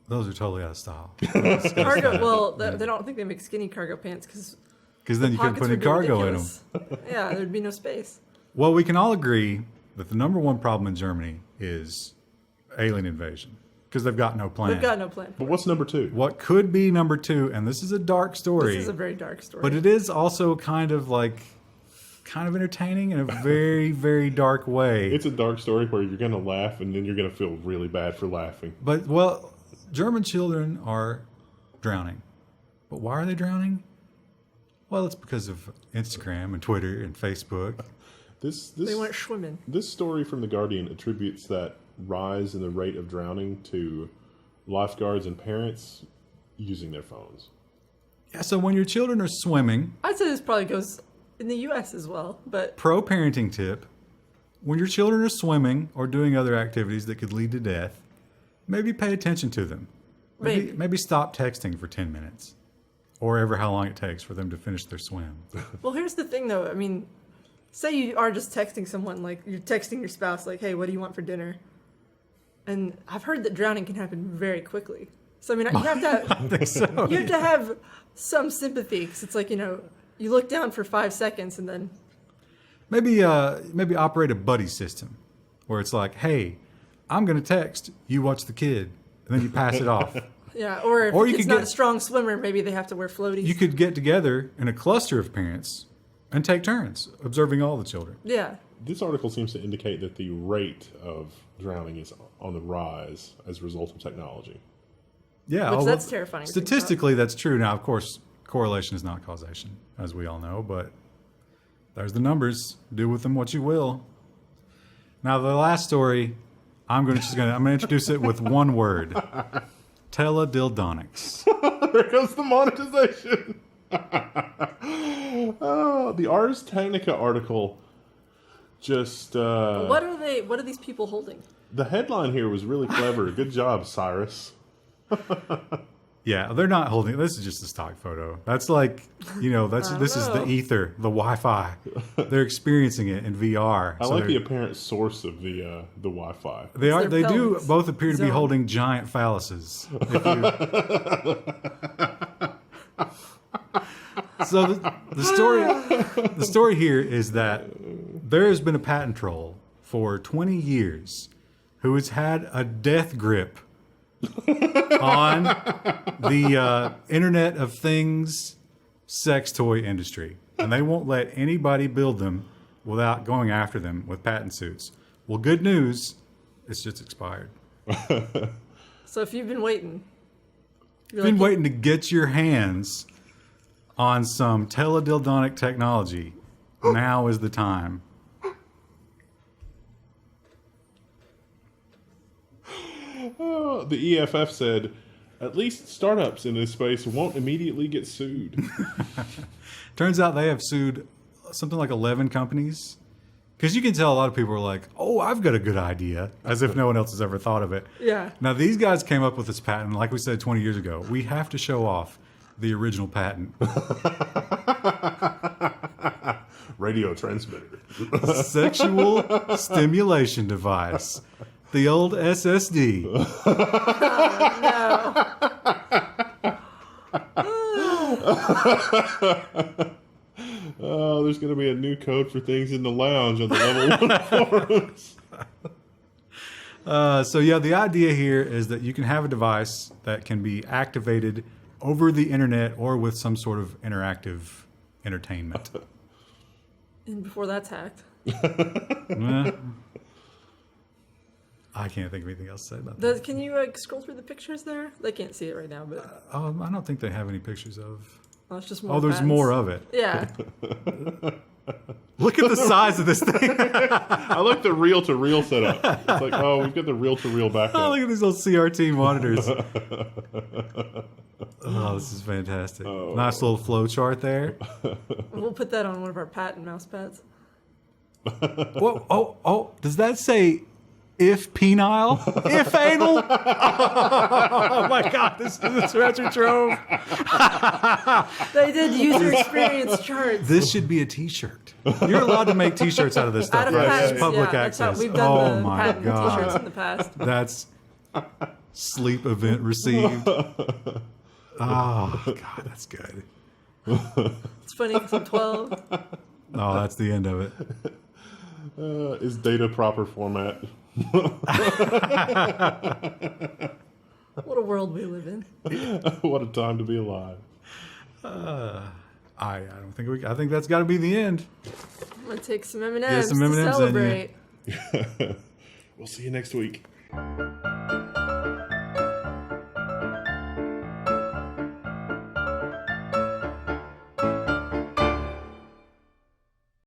Those are totally out of style. Cargo. Well, they don't think they make skinny cargo pants because then you couldn't put any cargo in them. Yeah, there'd be no space. Well, we can all agree that the number one problem in Germany is alien invasion. Because they've got no plan. They've got no plan. But what's number 2? What could be number 2, and this is a dark story. This is a very dark story. But it is also kind of entertaining in a very, very dark way. It's a dark story where you're going to laugh and then you're going to feel really bad for laughing. But, German children are drowning. But why are they drowning? Well, it's because of Instagram and Twitter and Facebook. They went swimming. This story from The Guardian attributes that rise in the rate of drowning to lifeguards and parents using their phones. Yeah, so when your children are swimming... I'd say this probably goes in the U.S. as well, but... Pro-parenting tip. When your children are swimming or doing other activities that could lead to death, maybe pay attention to them. Maybe stop texting for 10 minutes. Or ever how long it takes for them to finish their swim. Well, here's the thing, though. I mean, say you are just texting someone, you're texting your spouse, hey, what do you want for dinner? And I've heard that drowning can happen very quickly. So I mean, you have to have, I think so. you have to have some sympathy because it's like, you know, you look down for 5 seconds and then Maybe operate a buddy system where it's like, hey, I'm going to text, you watch the kid, and then you pass it off. yeah, or if Or the you kid's could not get- a strong swimmer, maybe they have to wear floaties. You could get together in a cluster of parents and take turns observing all the children. Yeah. This article seems to indicate that the rate of drowning is on the rise as a result of technology. Yeah, Which although that's terrifying to think about. Statistically, that's true. Now, of course, correlation is not causation, as we all know, but there's the numbers. Do with them what you will. Now, the last story, I'm going to introduce it with one word: teledildonics. There goes the monetization. Oh, the Ars Technica article just... What are these people holding? The headline here was really clever. Good job, Cyrus. Yeah, they're not holding. This is just a stock photo. That's like, you know, this is the ether, the Wi-Fi. They're experiencing it in VR. I like the apparent source of the Wi-Fi. They are. their They do pelvis both appear to be zone. holding giant phalluses. So the story here is that there has been a patent troll for 20 years who has had a death grip on the Internet of Things sex toy industry, and they won't let anybody build them without going after them with patent suits. Well, good news, it's just expired. So if you've been waiting, You've been waiting to get your hands on some teledildonic technology. Now is the time. The EFF said, at least startups in this space won't immediately get sued. Turns out they have sued something like 11 companies. Because you can tell a lot of people are like, oh, I've got a good idea, as if no one else has ever thought of it. Yeah. Now, these guys came up with this patent, like we said 20 years ago. We have to show off the original patent. Radio transmitter. Sexual stimulation device. The old SSD. Oh, there's going to be a new code for things in the lounge on the Level 1 forums. So yeah, the idea here is that you can have a device that can be activated over the internet or with some sort of interactive entertainment. And before that's hacked. Eh, I can't think of anything else to say about that. Can you scroll through the pictures there? They can't see it right now, but I don't think they have any pictures of. it's just more. Oh, there's patents. more of it. Yeah. Look at the size of this thing. I like the reel-to-reel setup. It's like, oh, we've got the reel-to-reel Oh, backup. look at these little CRT monitors. Oh, this is fantastic. Nice little flow chart there. We'll put that on one of our patent mouse pads. Whoa, oh, does that say if penile? If anal? Oh my God, this is a treasure trove. They did user experience charts. This should be a t-shirt. You're allowed to make t-shirts out of this stuff, Out of right? patents, It's public yeah, that's how access. we've done Oh the my patent t-shirts in God. the past. That's sleep event received. Oh, God, that's good. It's funny because I'm 12. Oh, that's the end of it. Is data proper format? What a world we live in. What a time to be alive. I don't think I think that's got to be the end. I'm gonna take some M&Ms Yeah, some to M&Ms and you- celebrate. We'll see you next week.